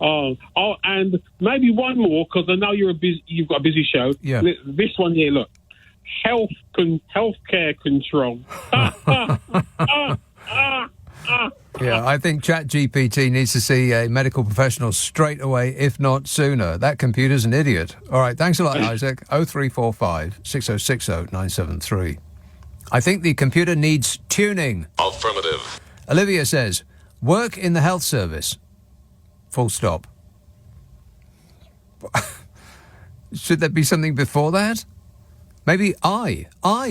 And maybe one more, because I know you've got a busy show. Yeah. This one here, look. Healthcare control. Yeah, I think ChatGPT needs to see a medical professional straight away, if not sooner. That computer's an idiot. All right, thanks a lot, Isaac. 0345 6060 973. I think the computer needs tuning. Affirmative. Olivia says, work in the health service. Full stop. Should there be something before that? Maybe I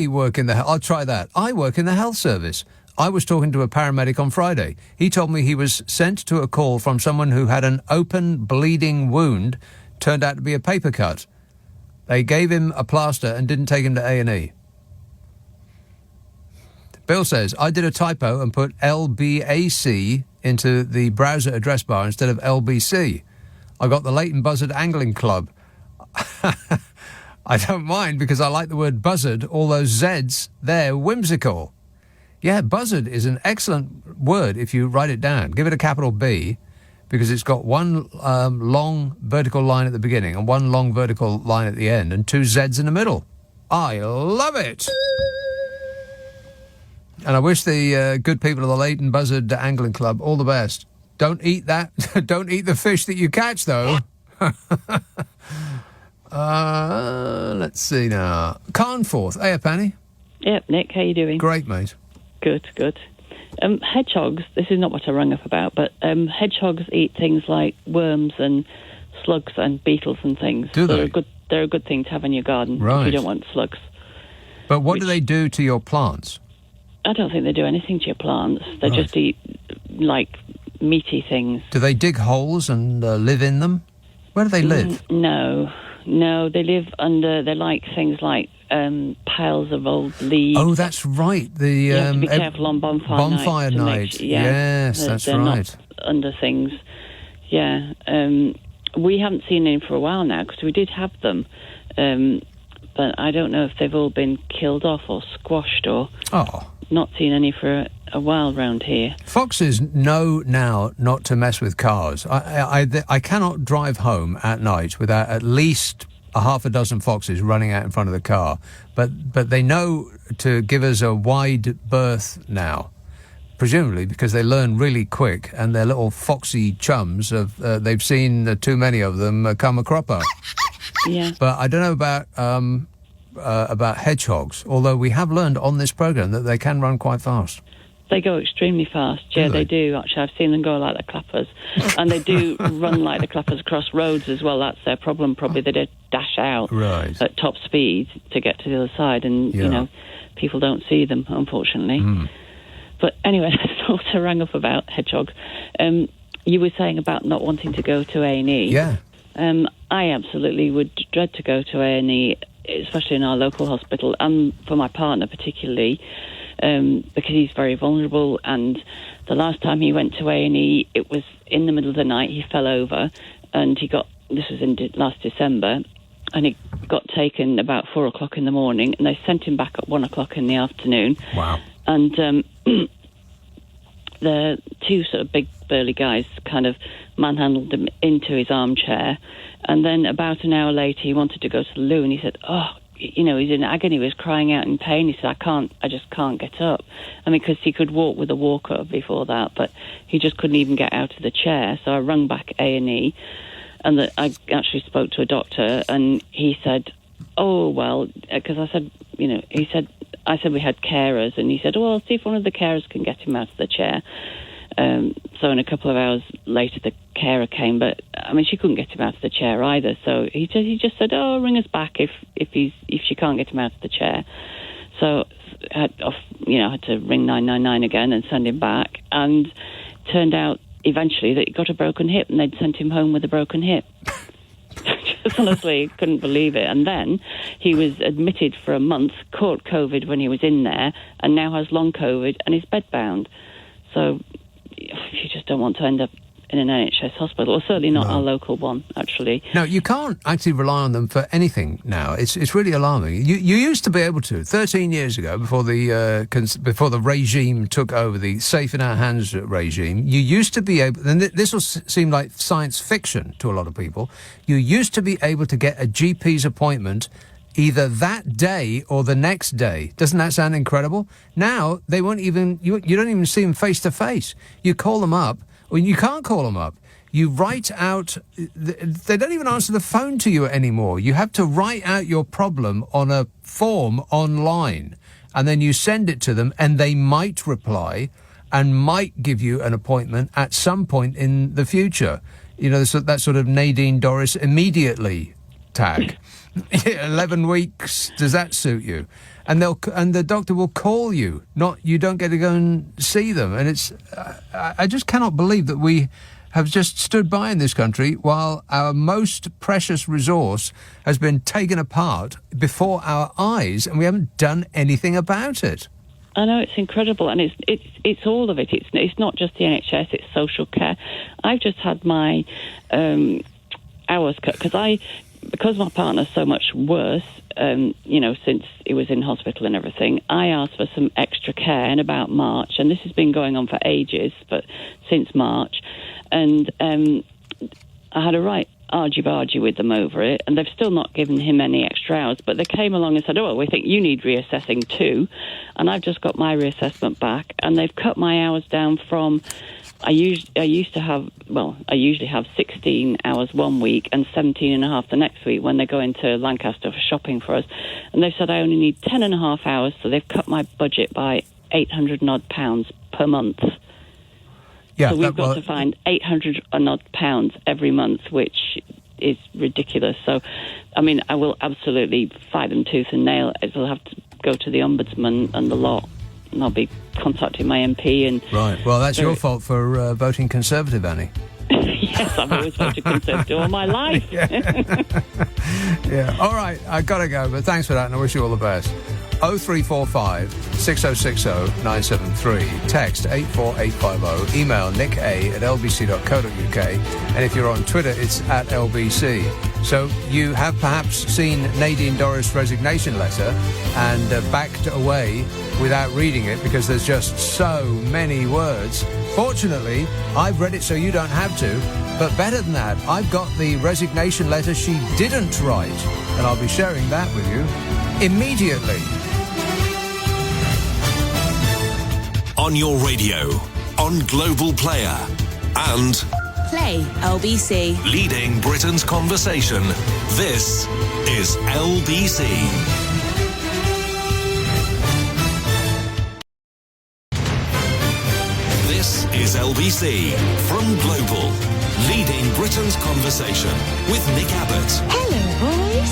work in the... I'll try that. I work in the health service. I was talking to a paramedic on Friday. He told me he was sent to a call from someone who had an open, bleeding wound. Turned out to be a paper cut. They gave him a plaster and didn't take him to A&E. Bill says, I did a typo and put LBAC into the browser address bar instead of LBC. I got the Leighton Buzzard Angling Club. I don't mind because I like the word buzzard. All those Zs, they're whimsical. Yeah, buzzard is an excellent word if you write it down. Give it a capital B because it's got one long vertical line at the beginning and one long vertical line at the end and 2 Zs in the middle. I love it. And I wish the good people of the Leighton Buzzard Angling Club all the best. Don't eat that. Don't eat the fish that you catch, though. Let's see now. Carnforth. Hey, Penny. Yep, Nick, how you doing? Great, mate. Good. Hedgehogs, this is not what I rang up about, but hedgehogs eat things like worms and slugs and beetles and things. Do they? They're a good thing to have in your garden right. if you don't want slugs. But what do they do to your plants? I don't think they do anything to your plants. They just eat, like, meaty things. Do they dig holes and live in them? Where do they live? No, they live under... They're like things like piles of old leaves. Oh, that's right. You have to be careful on bonfire night. Yes, that's they're right. Not under things. Yeah. We haven't seen any for a while now because we did have them. But I don't know if they've all been killed off or squashed or... Not seen any for a while round here. Foxes know now not to mess with cars. I cannot drive home at night without at least a half a dozen foxes running out in front of the car. But they know to give us a wide berth now, presumably because they learn really quick and their little foxy chums, they've seen too many of them come a cropper. Yeah. But I don't know about hedgehogs, although we have learned on this programme that they can run quite fast. They go extremely fast. Yeah, they do. Actually, I've seen them go like the clappers. And they do run like the clappers across roads as well. That's their problem, probably. They dash out at top speed to get to the other side. And, you know, people don't see them, unfortunately. But anyway, that's what I rang up about hedgehogs. You were saying about not wanting to go to A&E. Yeah. I absolutely would dread to go to A&E, especially in our local hospital, and for my partner particularly, because he's very vulnerable. And the last time he went to A&E, it was in the middle of the night. He fell over, and this was in last December, and he got taken about 4 o'clock in the morning, and they sent him back at 1 o'clock in the afternoon. Wow. And the 2 sort of big burly guys kind of manhandled him into his armchair. And then about an hour later, he wanted to go to the loo, and he said, he's in agony. He was crying out in pain. He said, I just can't get up. I mean, because he could walk with a walker before that, but he just couldn't even get out of the chair. So I rung back A&E, and I actually spoke to a doctor, and he said, oh, well, because I said, I said we had carers, and he said, oh, I'll see if one of the carers can get him out of the chair. So in a couple of hours later, the carer came, but I mean, she couldn't get him out of the chair either. So he just said, "Oh, ring us back if she can't get him out of the chair." So I had to ring 999 again and send him back, and turned out eventually that he got a broken hip, and they'd sent him home with a broken hip. Just honestly couldn't believe it. And then he was admitted for a month, caught COVID when he was in there, and now has long COVID and is bedbound. So you just don't want to end up in an NHS hospital, or certainly not our local one, actually. No, you can't actually rely on them for anything now. It's really alarming. You used to be able to 13 years ago, before the regime took over, the safe in our hands regime. You used to be able, and this will seem like science fiction to a lot of people. You used to be able to get a GP's appointment either that day or the next day. Doesn't that sound incredible? Now they won't even. You don't even see them face to face. You call them up. Well, you can't call them up. You write out... They don't even answer the phone to you anymore. You have to write out your problem on a form online, and then you send it to them, and they might reply and might give you an appointment at some point in the future. That sort of Nadine Dorries immediately tag. 11 weeks, does that suit you? And the doctor will call you. You don't get to go and see them. And it's, I just cannot believe that we have just stood by in this country while our most precious resource has been taken apart before our eyes, and we haven't done anything about it. I know, it's incredible, and it's all of it. It's not just the NHS; it's social care. I've just had my hours cut because my partner's so much worse, since he was in hospital and everything. I asked for some extra care in about March, and this has been going on for ages, but since March, and I had a right argy-bargy with them over it, and they've still not given him any extra hours, but they came along and said, oh, well, we think you need reassessing too, and I've just got my reassessment back, and they've cut my hours down from... I usually have 16 hours one week and 17 and a half the next week when they go into Lancaster for shopping for us. And they said I only need 10 and a half hours, so they've cut my budget by £800 and odd per month. Yeah, so we've got to find £800 and odd every month, which is ridiculous. So, I mean, I will absolutely fight them tooth and nail. It'll have to go to the Ombudsman and the lot. And I'll be contacting my MP. And right. Well, that's your fault for voting Conservative, Annie. Yes, I've always voted Conservative all my life. Yeah. All right, I've got to go, but thanks for that, and I wish you all the best. 0345 6060 973. Text 84850. Email nick@lbc.co.uk. And if you're on Twitter, it's @LBC. So you have perhaps seen Nadine Dorries' resignation letter and backed away without reading it because there's just so many words. Fortunately, I've read it so you don't have to. But better than that, I've got the resignation letter she didn't write, and I'll be sharing that with you immediately. On your radio, on Global Player, and Play LBC. Leading Britain's conversation. This is LBC. This is LBC from Global, leading Britain's conversation with Nick Abbot. Hello, boys.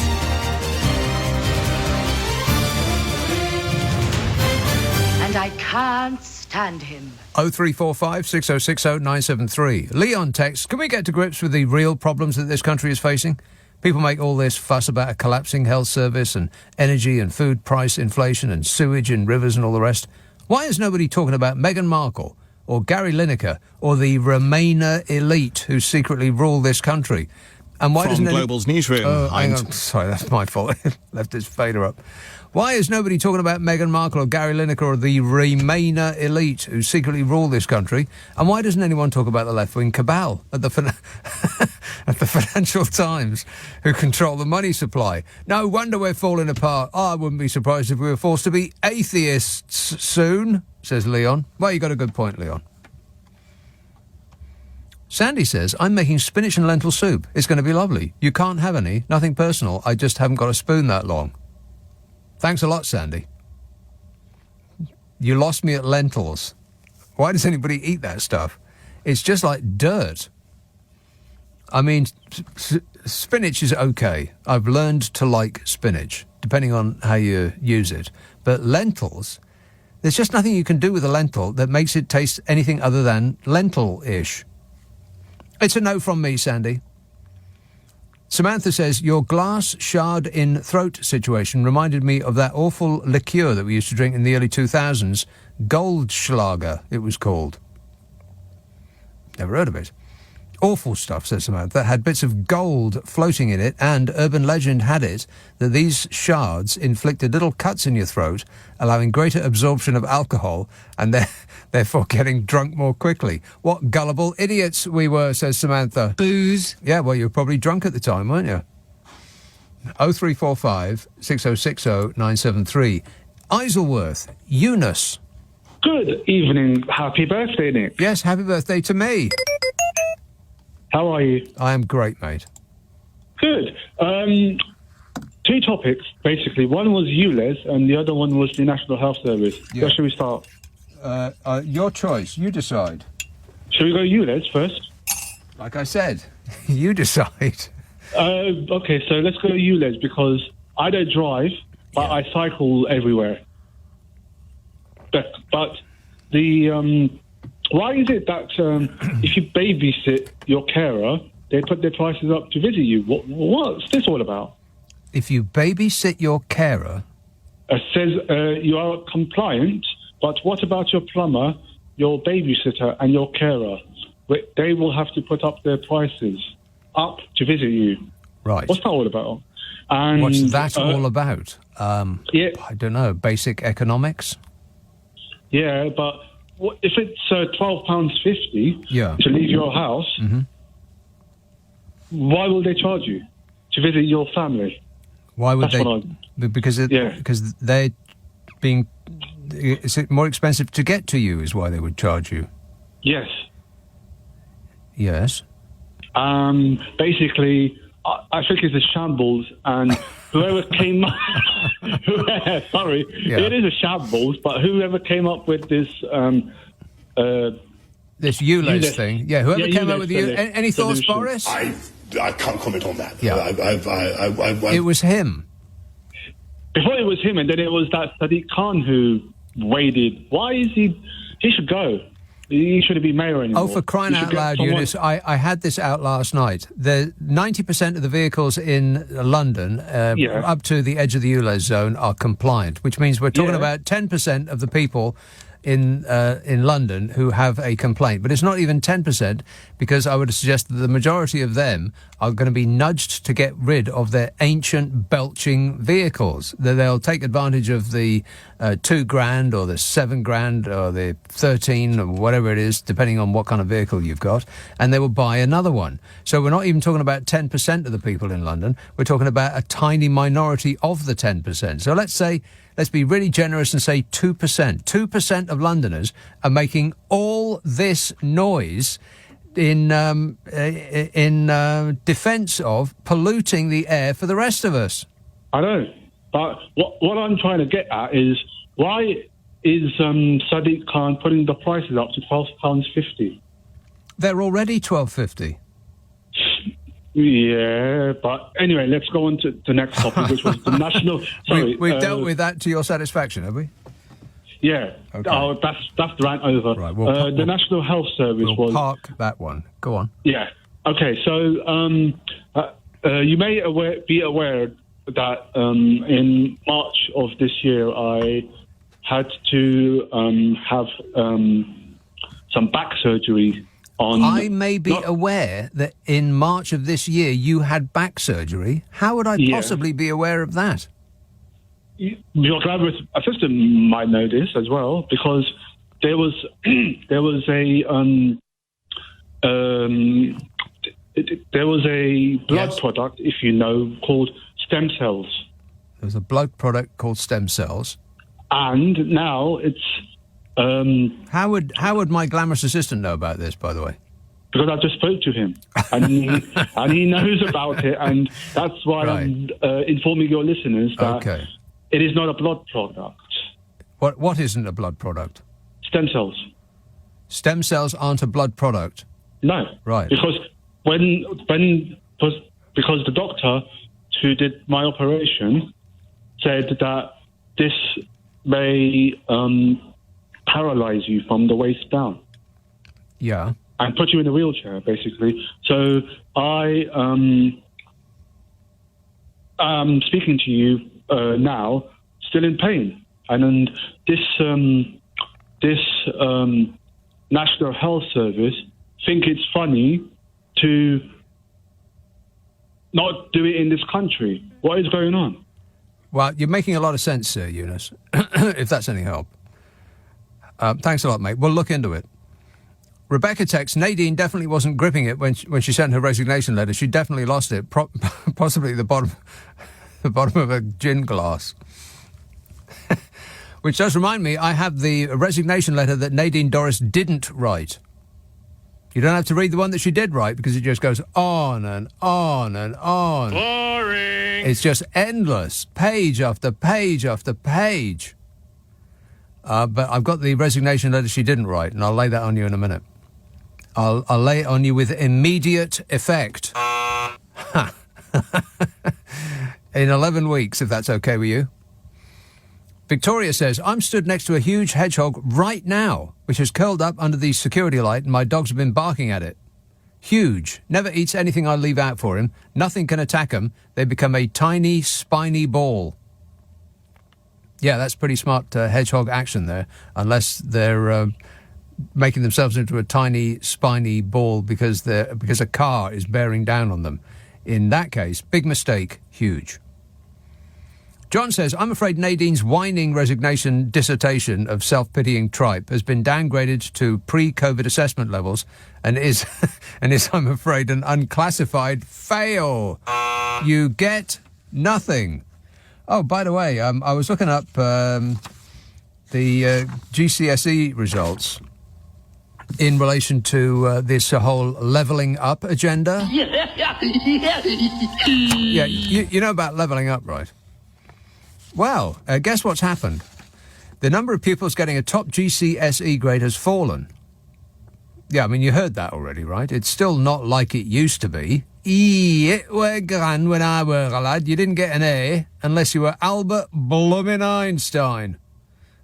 And I can't stand him. 0345 6060 973. Leon texts, can we get to grips with the real problems that this country is facing? People make all this fuss about a collapsing health service and energy and food price inflation and sewage in rivers and all the rest. Why is nobody talking about Meghan Markle or Gary Lineker or the Remainer elite who secretly rule this country? And why From doesn't Global's newsroom. Oh, hang on. Sorry, that's my fault. Left its fader up. Why is nobody talking about Meghan Markle or Gary Lineker or the Remainer elite who secretly rule this country? And why doesn't anyone talk about the left-wing cabal at the at the Financial Times who control the money supply? No wonder we're falling apart. I wouldn't be surprised if we were forced to be atheists soon, says Leon. Well, you got a good point, Leon. Sandy says, I'm making spinach and lentil soup. It's going to be lovely. You can't have any. Nothing personal. I just haven't got a spoon that long. Thanks a lot, Sandy. You lost me at lentils. Why does anybody eat that stuff? It's just like dirt. I mean, spinach is okay. I've learned to like spinach, depending on how you use it. But lentils, there's just nothing you can do with a lentil that makes it taste anything other than lentil-ish. It's a no from me, Sandy. Samantha says, your glass shard in throat situation reminded me of that awful liqueur that we used to drink in the early 2000s. Goldschlager, it was called. Never heard of it. Awful stuff, says Samantha. Had bits of gold floating in it, and urban legend had it that these shards inflicted little cuts in your throat, allowing greater absorption of alcohol, and therefore getting drunk more quickly. What gullible idiots we were, says Samantha. Booze. Yeah, well, you were probably drunk at the time, weren't you? 0345 6060 973. Isleworth, Eunice. Good evening. Happy birthday, Nick. Yes, happy birthday to me. How are you? I am great, mate. Good. Two topics, basically. One was ULEZ and the other one was the National Health Service. Yeah. Where should we start? Your choice. You decide. Should we go ULEZ first? Like I said, you decide. Okay, so let's go ULEZ because I don't drive, but I cycle everywhere. But the... why is it that if you babysit your carer, they put their prices up to visit you? What's this all about? If you babysit your carer... It says you are compliant, but what about your plumber, your babysitter and your carer? They will have to put up their prices up to visit you. Right. What's that all about? And, what's that all about? Yeah. I don't know. Basic economics? Yeah, but... if it's £12.50 to leave your house, why will they charge you to visit your family? Why would Because they're being... Is it more expensive to get to you is why they would charge you? Yes. Yes. Basically, I think it's a shambles, and whoever came up... Sorry, it is a shambles, but whoever came up with this... this ULEZ thing. Yeah, whoever came up with the... Any thoughts, Boris? I can't comment on that. Yeah. It was him. Before it was him, and then it was that Sadiq Khan who waded. Why is he... He should go. He shouldn't be mayor anymore. Oh, for crying out loud, Eunice, I had this out last night. 90% of the vehicles in London, up to the edge of the ULEZ zone, are compliant, which means we're talking about 10% of the people in London who have a complaint. But it's not even 10%, because I would suggest that the majority of them are going to be nudged to get rid of their ancient belching vehicles. They'll take advantage of the $2,000 or the $7,000 or the 13 or whatever it is, depending on what kind of vehicle you've got, and they will buy another one. So we're not even talking about 10% of the people in London. We're talking about a tiny minority of the 10%. So let's be really generous and say 2%. 2% of Londoners are making all this noise in defence of polluting the air for the rest of us. I know, but what I'm trying to get at is why is Sadiq Khan putting the prices up to £12.50? They're already $12.50. Yeah, but anyway, let's go on to the next topic, which was the national... Sorry, we've dealt with that to your satisfaction, have we? Yeah. Okay. Oh, that's the rant over. Right, the National Health Service was... park that one. Go on. Yeah. Okay, so you may be aware that in March of this year I had to have some back surgery. on... I may be aware that in March of this year you had back surgery. How would I possibly be aware of that? Your driver's assistant might know this as well, because there was a blood product, if you know, called stem cells. There's a blood product called stem cells. And now it's... How would my glamorous assistant know about this, by the way? Because I just spoke to him, and he knows about it, and that's why I'm informing your listeners that it is not a blood product. What isn't a blood product? Stem cells. Stem cells aren't a blood product? No. Right. Because because the doctor who did my operation said that this may paralyze you from the waist down. Yeah. And put you in a wheelchair, basically. So I am speaking to you now, still in pain. And then this National Health Service think it's funny to not do it in this country. What is going on? Well, you're making a lot of sense, Sir Eunice, if that's any help. Thanks a lot, mate. We'll look into it. Rebecca texts, Nadine definitely wasn't gripping it when she sent her resignation letter. She definitely lost it, possibly the bottom of a gin glass. Which does remind me, I have the resignation letter that Nadine Dorries didn't write. You don't have to read the one that she did write, because it just goes on and on and on. Boring! It's just endless, page after page after page. But I've got the resignation letter she didn't write, and I'll lay that on you in a minute. I'll lay it on you with immediate effect. In 11 weeks, if that's okay with you. Victoria says, I'm stood next to a huge hedgehog right now, which has curled up under the security light, and my dogs have been barking at it. Huge. Never eats anything I leave out for him. Nothing can attack him. They become a tiny, spiny ball. Yeah, that's pretty smart hedgehog action there, unless they're making themselves into a tiny, spiny ball because a car is bearing down on them. In that case, big mistake, huge. John says, I'm afraid Nadine's whining resignation dissertation of self-pitying tripe has been downgraded to pre-COVID assessment levels and is, I'm afraid, an unclassified fail. You get nothing. Oh, by the way, I was looking up the GCSE results in relation to this whole levelling up agenda. Yeah, you know about levelling up, right? Well, guess what's happened? The number of pupils getting a top GCSE grade has fallen. Yeah, I mean, you heard that already, right? It's still not like it used to be. It were grand when I were a lad. You didn't get an A unless you were Albert Bloomin' Einstein.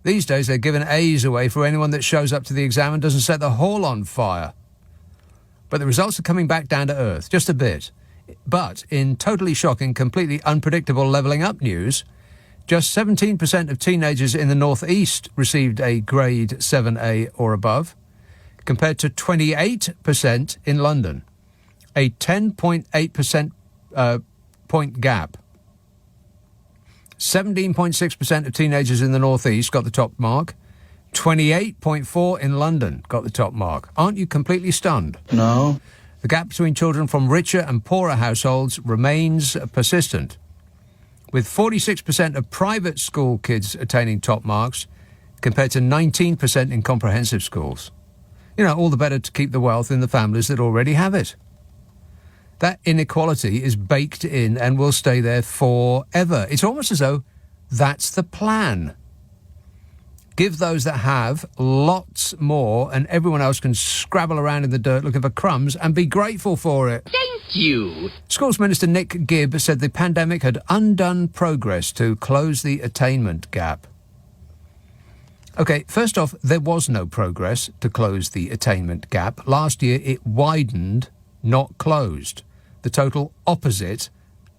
These days, they're giving A's away for anyone that shows up to the exam and doesn't set the hall on fire. But the results are coming back down to earth, just a bit. But in totally shocking, completely unpredictable levelling up news, just 17% of teenagers in the North East received a grade 7A or above, compared to 28% in London. A 10.8% point gap. 17.6% of teenagers in the North East got the top mark. 28.4% in London got the top mark. Aren't you completely stunned? No. The gap between children from richer and poorer households remains persistent, with 46% of private school kids attaining top marks compared to 19% in comprehensive schools. You know, all the better to keep the wealth in the families that already have it. That inequality is baked in and will stay there forever. It's almost as though that's the plan. Give those that have lots more, and everyone else can scrabble around in the dirt looking for crumbs and be grateful for it. Thank you. Schools Minister Nick Gibb said the pandemic had undone progress to close the attainment gap. OK, first off, there was no progress to close the attainment gap. Last year it widened, not closed. The total opposite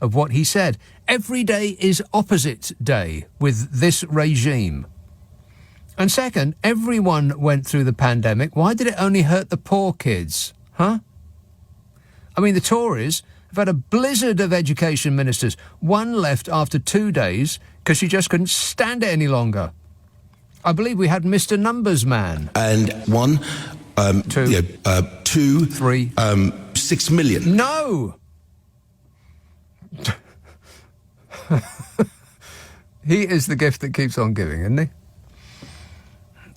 of what he said. Every day is opposite day with this regime. And second, everyone went through the pandemic. Why did it only hurt the poor kids? Huh? I mean, the Tories have had a blizzard of education ministers. One left after 2 days because she just couldn't stand it any longer. I believe we had Mr. Numbers Man. And one, two, 3, 6 million. No! He is the gift that keeps on giving, isn't he?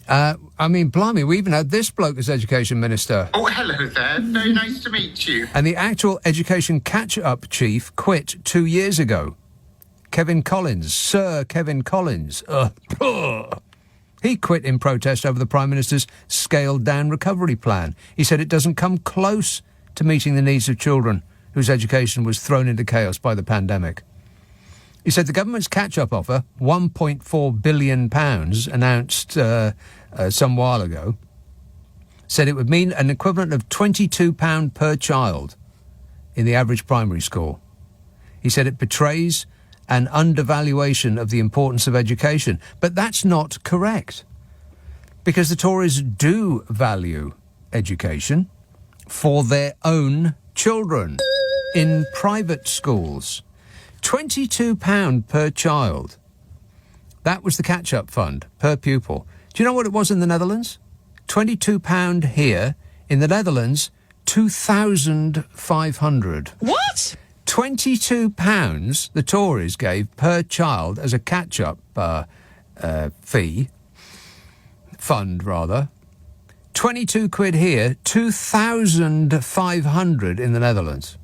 I mean, blimey, we even had this bloke as education minister. Oh, hello there. Very nice to meet you. And the actual education catch-up chief quit 2 years ago. Kevin Collins, Sir Kevin Collins. He quit in protest over the Prime Minister's scaled-down recovery plan. He said it doesn't come close to meeting the needs of children whose education was thrown into chaos by the pandemic. He said the government's catch-up offer, £1.4 billion, announced some while ago, said it would mean an equivalent of £22 per child in the average primary school. He said it betrays an undervaluation of the importance of education. But that's not correct, because the Tories do value education for their own children in private schools. £22 per child. That was the catch-up fund per pupil. Do you know what it was in the Netherlands? £22 here. In the Netherlands, 2,500. What? £22 the Tories gave per child as a catch-up fund, rather. 22 quid here, 2,500 in the Netherlands.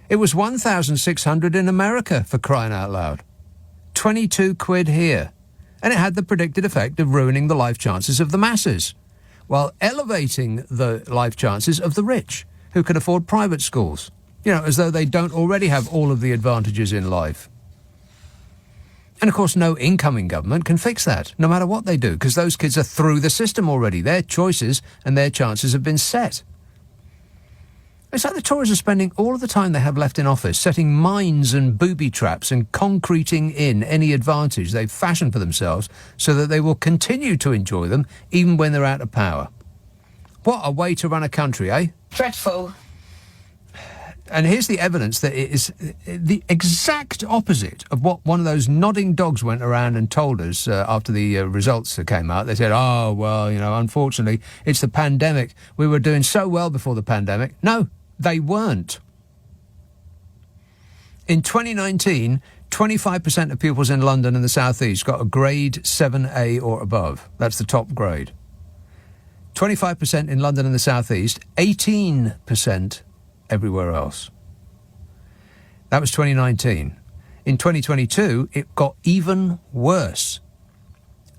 It was 1,600 in America, for crying out loud. 22 quid here. And it had the predicted effect of ruining the life chances of the masses, while elevating the life chances of the rich, who can afford private schools. You know, as though they don't already have all of the advantages in life. And, of course, no incoming government can fix that, no matter what they do, because those kids are through the system already. Their choices and their chances have been set. It's like the Tories are spending all of the time they have left in office setting mines and booby traps and concreting in any advantage they've fashioned for themselves so that they will continue to enjoy them even when they're out of power. What a way to run a country, eh? Dreadful. And here's the evidence that it is the exact opposite of what one of those nodding dogs went around and told us after the results came out. They said, oh, well, you know, unfortunately, it's the pandemic. We were doing so well before the pandemic. No, they weren't. In 2019, 25% of pupils in London and the South East got a grade 7A or above. That's the top grade. 25% in London and the South East, 18% everywhere else. That was 2019. In 2022, it got even worse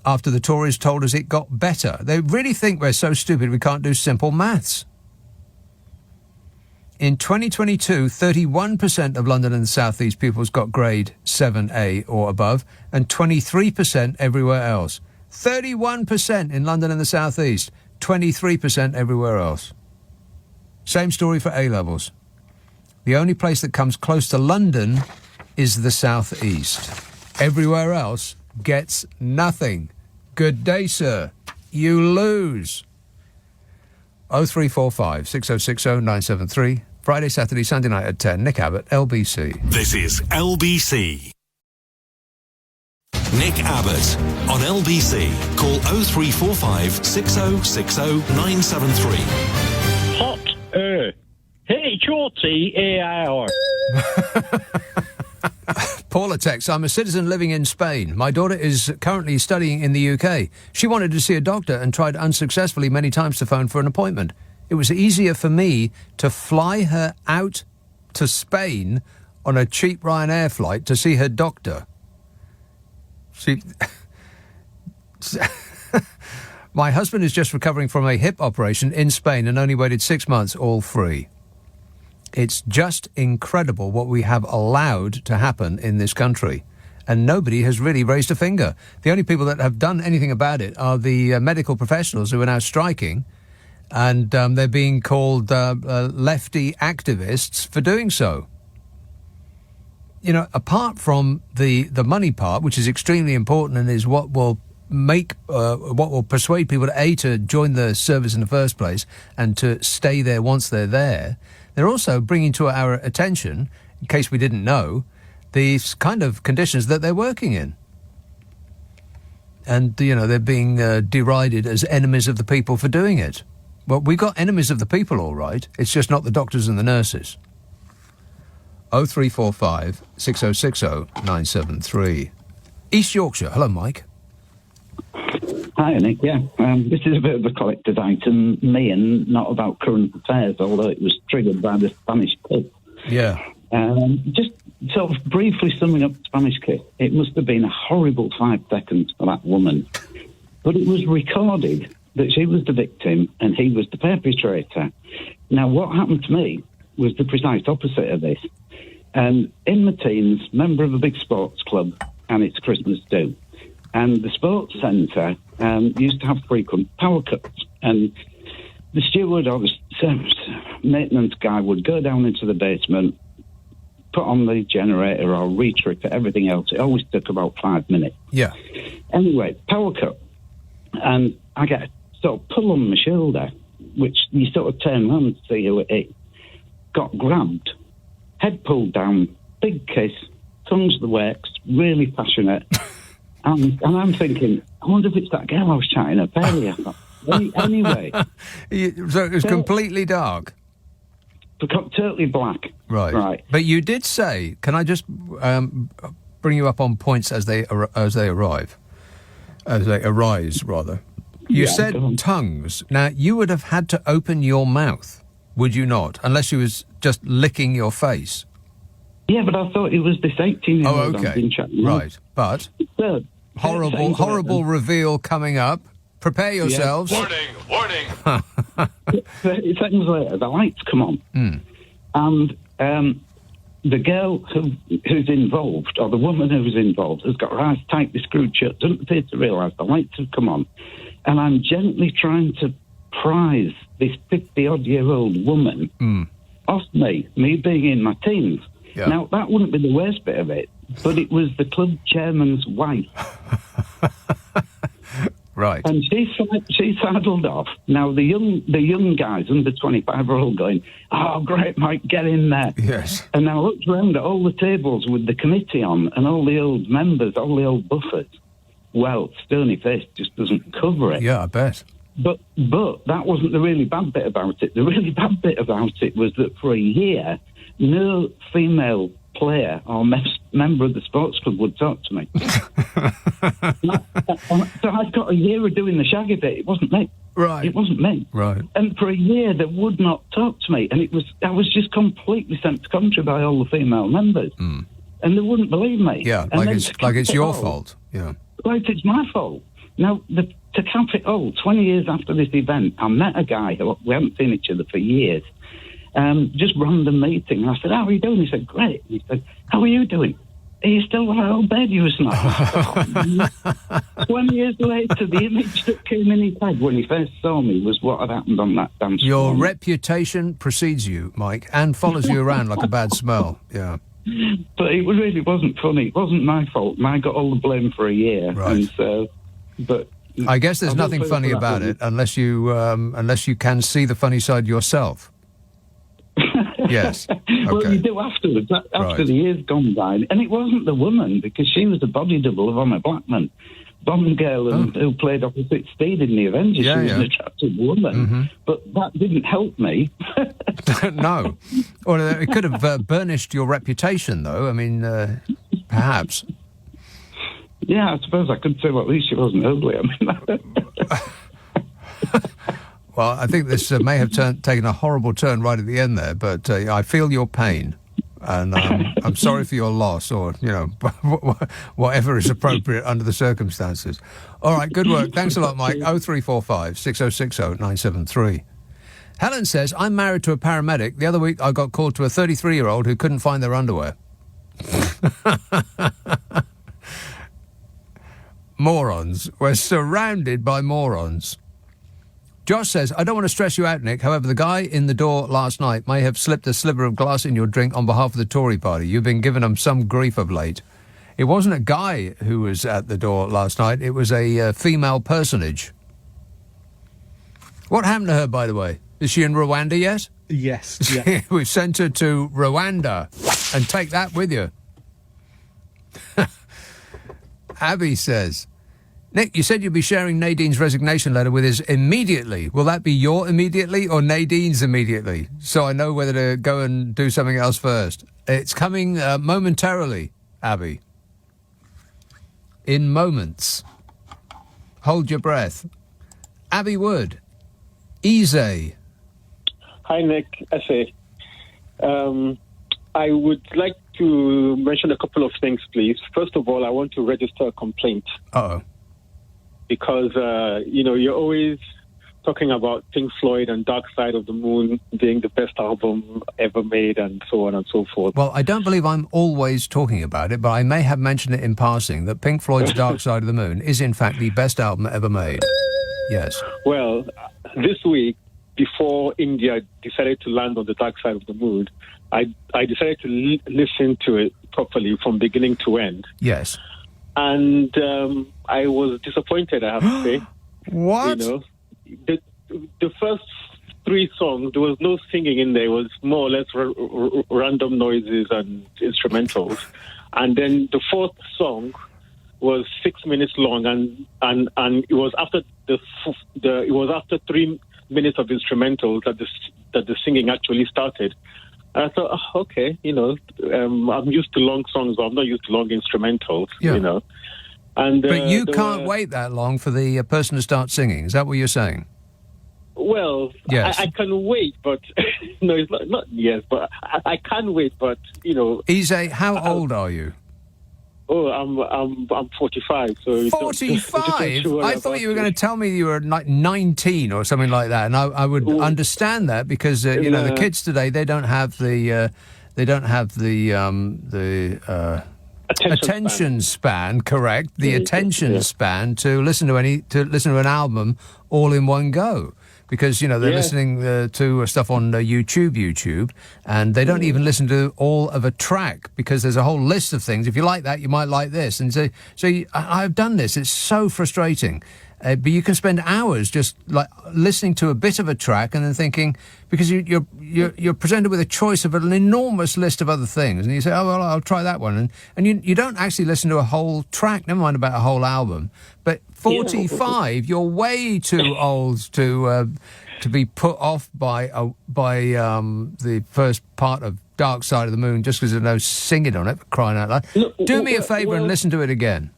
after the Tories told us it got better. They really think we're so stupid we can't do simple maths. In 2022, 31% of London and the South East pupils got grade 7A or above, and 23% everywhere else. 31% in London and the South East, 23% everywhere else. Same story for A-levels. The only place that comes close to London is the South East. Everywhere else gets nothing. Good day, sir. You lose. 0345 6060 973. Friday, Saturday, Sunday night at 10. Nick Abbott, LBC. This is LBC. Nick Abbott on LBC. Call 0345 6060 973. Hot H-O-T-A-I-R. Paula texts, I'm a citizen living in Spain. My daughter is currently studying in the UK. She wanted to see a doctor and tried unsuccessfully many times to phone for an appointment. It was easier for me to fly her out to Spain on a cheap Ryanair flight to see her doctor. My husband is just recovering from a hip operation in Spain and only waited 6 months, all free. It's just incredible what we have allowed to happen in this country. And nobody has really raised a finger. The only people that have done anything about it are the medical professionals who are now striking. And they're being called lefty activists for doing so. You know, apart from the money part, which is extremely important and is what will what will persuade people to join the service in the first place and to stay there once they're there, they're also bringing to our attention, in case we didn't know, these kind of conditions that they're working in. And, they're being derided as enemies of the people for doing it. Well, we've got enemies of the people, all right. It's just not the doctors and the nurses. 0345 6060 973. East Yorkshire. Hello, Mike. Hi, Nick. Yeah, this is a bit of a collected item, me, and not about current affairs, although it was triggered by the Spanish kiss. Yeah. Just sort of briefly summing up the Spanish kiss, it must have been a horrible 5 seconds for that woman. But it was recorded that she was the victim and he was the perpetrator. Now, what happened to me was the precise opposite of this. In my teens, member of a big sports club, and it's Christmas do. And the sports centre used to have frequent power cuts. And the steward or the maintenance guy would go down into the basement, put on the generator or retrip it, everything else. It always took about 5 minutes. Yeah. Anyway, power cut. And I get a sort of pull on my shoulder, which you sort of turn around to see who it is. Got grabbed, head pulled down, big kiss, tongue to the works, really passionate. And I'm thinking, I wonder if it's that girl I was chatting up earlier. Anyway. So it was completely dark? Totally black. Right. But you did say, can I just bring you up on points as they arise, rather. You said tongues. Now, you would have had to open your mouth, would you not? Unless she was just licking your face. Yeah, but I thought it was this 18-year-old. Oh, okay. Right. But horrible reveal coming up. Prepare yourselves. Yeah. Warning! 30 seconds later, the lights come on. And the girl who's involved, or the woman who's involved, has got her eyes tightly screwed shut, doesn't appear to realise the lights have come on. And I'm gently trying to prise this 50-odd-year-old woman off me being in my teens. Yeah. Now, that wouldn't be the worst bit of it, but it was the club chairman's wife. Right. And she saddled off. Now, the young guys under 25 are all going, oh, great, Mike, get in there. Yes. And I looked round at all the tables with the committee on and all the old members, all the old buffers. Well, Stony Face just doesn't cover it. Yeah, I bet. But that wasn't the really bad bit about it. The really bad bit about it was that for a year, no female player or member of the sports club would talk to me. So I'd got a year of doing the shaggy bit. It wasn't me. Right. It wasn't me. Right. And for a year, they would not talk to me. And I was just completely sent to country by all the female members. And they wouldn't believe me. Yeah, and like it's your fault. Yeah. Like it's my fault. Now, to cap it all, 20 years after this event, I met a guy who we haven't seen each other for years. Just random meeting. And I said, how are you doing? He said, great. And he said, how are you doing? Are you still on that old bed you was not? 20 years later, the image that came in his head when he first saw me was what had happened on that dance floor. Your reputation precedes you, Mike, and follows you around like a bad smell. Yeah. But it really wasn't funny. It wasn't my fault. I got all the blame for a year. Right. And so, but I guess there's nothing funny about it unless you can see the funny side yourself. Yes. Well, Okay. you do afterwards, after the years gone by. And it wasn't the woman, because she was the body double of Honor Blackman, Bond girl who played opposite Steed in the Avengers. She was an attractive woman. But that didn't help me. No. Well, it could have burnished your reputation, though. I mean, perhaps. Yeah, I suppose I could say, well, at least she wasn't ugly. I mean, well, I think this may have taken a horrible turn right at the end there, but I feel your pain, and I'm sorry for your loss, or, whatever is appropriate under the circumstances. All right, good work. Thanks a lot, Mike. 0345 6060 973. Helen says, I'm married to a paramedic. The other week I got called to a 33-year-old who couldn't find their underwear. Morons. We're surrounded by morons. Josh says, I don't want to stress you out, Nick. However, the guy in the door last night may have slipped a sliver of glass in your drink on behalf of the Tory party. You've been giving them some grief of late. It wasn't a guy who was at the door last night. It was a female personage. What happened to her, by the way? Is she in Rwanda yet? Yes. Yeah. We've sent her to Rwanda. And take that with you. Abby says, Nick, you said you'd be sharing Nadine's resignation letter with us immediately. Will that be your immediately or Nadine's immediately? So I know whether to go and do something else first. It's coming momentarily, Abby. In moments. Hold your breath. Abby Wood. Easy. Hi, Nick. Essay. I would like to mention a couple of things, please. First of all, I want to register a complaint. Uh-oh. Because, you're always talking about Pink Floyd and Dark Side of the Moon being the best album ever made and so on and so forth. Well, I don't believe I'm always talking about it, but I may have mentioned it in passing that Pink Floyd's Dark Side of the Moon is, in fact, the best album ever made. Yes. Well, this week, before India decided to land on the dark side of the moon, I decided to listen to it properly from beginning to end. Yes. And I was disappointed, I have to say. What? The first three songs, there was no singing in there. It was more or less random noises and instrumentals. And then the fourth song was 6 minutes long, and it was after it was after 3 minutes of instrumentals that the singing actually started. And I thought, okay, I'm used to long songs, but I'm not used to long instrumentals, And but you can't wait that long for the person to start singing. Is that what you're saying? Well, yes. I can wait, but no, it's not yes, but I can wait, but Ise, how old are you? Oh, I'm 45. So 45? I thought you were going to tell me you were like 19 or something like that, and I would understand that because the kids today they don't have the attention span. Correct, the attention span to listen to an album all in one go. Because, they're listening to stuff on YouTube, and they don't even listen to all of a track because there's a whole list of things. If you like that, you might like this. And so I've done this. It's so frustrating. But you can spend hours just like listening to a bit of a track and then thinking, because you're presented with a choice of an enormous list of other things, and you say, oh well, I'll try that one, and you don't actually listen to a whole track, never mind about a whole album. But 45, you're way too old to be put off by the first part of Dark Side of the Moon just because there's no singing on it. For crying out loud! Do me a favour and listen to it again.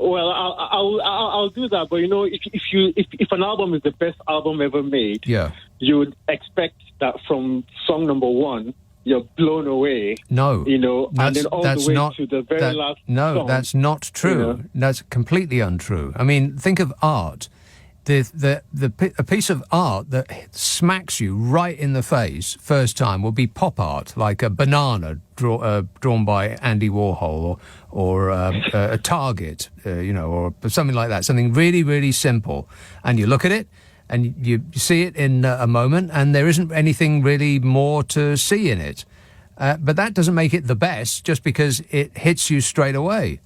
Well, I'll do that. But if an album is the best album ever made, you would expect that from song number one, you're blown away. No, and then all the way to the very last song. No, that's not true. That's completely untrue. I mean, think of art. A piece of art that smacks you right in the face first time will be pop art, like a banana drawn by Andy Warhol, or a target, or something like that. Something really, really simple, and you look at it, and you see it in a moment, and there isn't anything really more to see in it. But that doesn't make it the best just because it hits you straight away.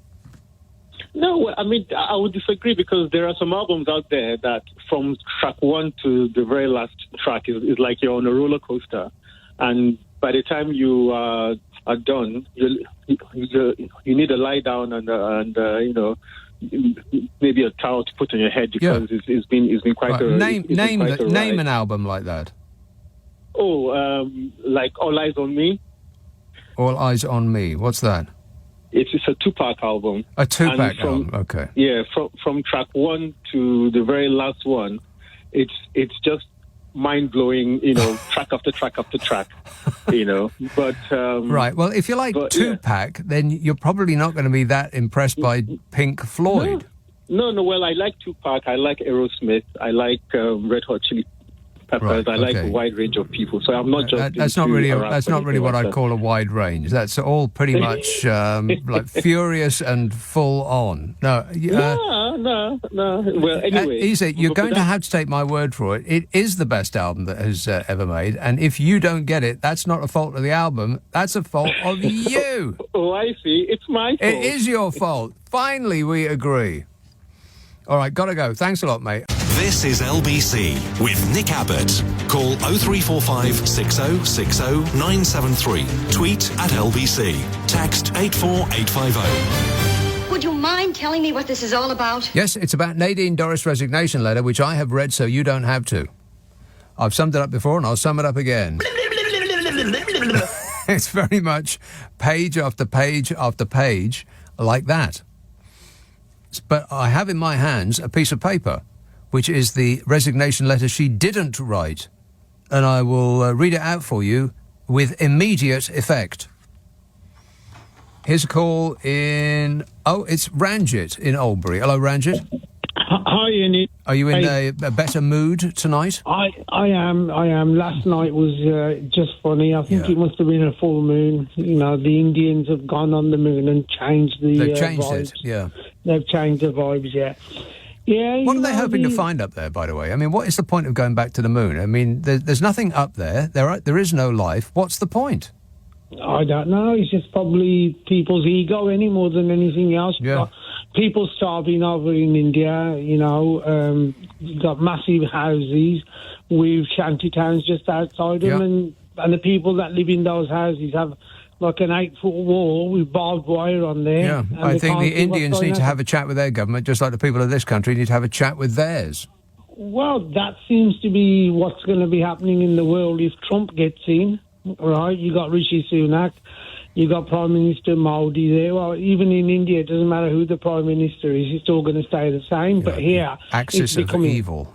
No, I mean, I would disagree because there are some albums out there that from track one to the very last track is like you're on a roller coaster. And by the time you are done, you need to lie down and maybe a towel to put on your head because it's been quite a... Name an album like that. Oh, like All Eyes on Me. All Eyes on Me. What's that? It's a two-pack album. A two-pack album, okay. Yeah, from track one to the very last one, it's just mind-blowing, track after track after track, But right, well, if you like two-pack, then you're probably not going to be that impressed by Pink Floyd. No, well, I like Tupac, I like Aerosmith, I like Red Hot Chili peppers. I like a wide range of people. So I'm not just. That's not really what I'd call a wide range. That's all pretty much like furious and full on. No. No. Well, anyway, Easy. You're going to have to take my word for it. It is the best album that has ever made, and if you don't get it, that's not a fault of the album. That's a fault of you. Oh, I see. It's my fault. It is your fault. Finally, we agree. All right, gotta go. Thanks a lot, mate. This is LBC with Nick Abbott. Call 0345 6060 973. Tweet at LBC. Text 84850. Would you mind telling me what this is all about? Yes, it's about Nadine Dorries' resignation letter, which I have read so you don't have to. I've summed it up before and I'll sum it up again. It's very much page after page after page like that. But I have in my hands a piece of paper, which is the resignation letter she didn't write. And I will read it out for you with immediate effect. Here's a call in... Oh, it's Ranjit in Albury. Hello, Ranjit. Hi, Ian. Are you in a better mood tonight? I am. Last night was just funny. I think it must have been a full moon. You know, the Indians have gone on the moon and changed the They've changed vibes. it, yeah. They've changed the vibes, yeah. Yeah. What are they hoping to find up there, by the way? I mean, what is the point of going back to the moon? I mean, there's nothing up there. There is no life. What's the point? I don't know. It's just probably people's ego any more than anything else. Yeah. People starving over in India, you know, you've got massive houses with shanty towns just outside them, and the people that live in those houses have like an 8-foot wall with barbed wire on there. Yeah, I think the Indians need to have a chat with their government, just like the people of this country need to have a chat with theirs. Well, that seems to be what's going to be happening in the world if Trump gets in, right? You got Rishi Sunak. You got Prime Minister Modi there. Well, even in India, it doesn't matter who the Prime Minister is; it's all going to stay the same. But here, axis of evil.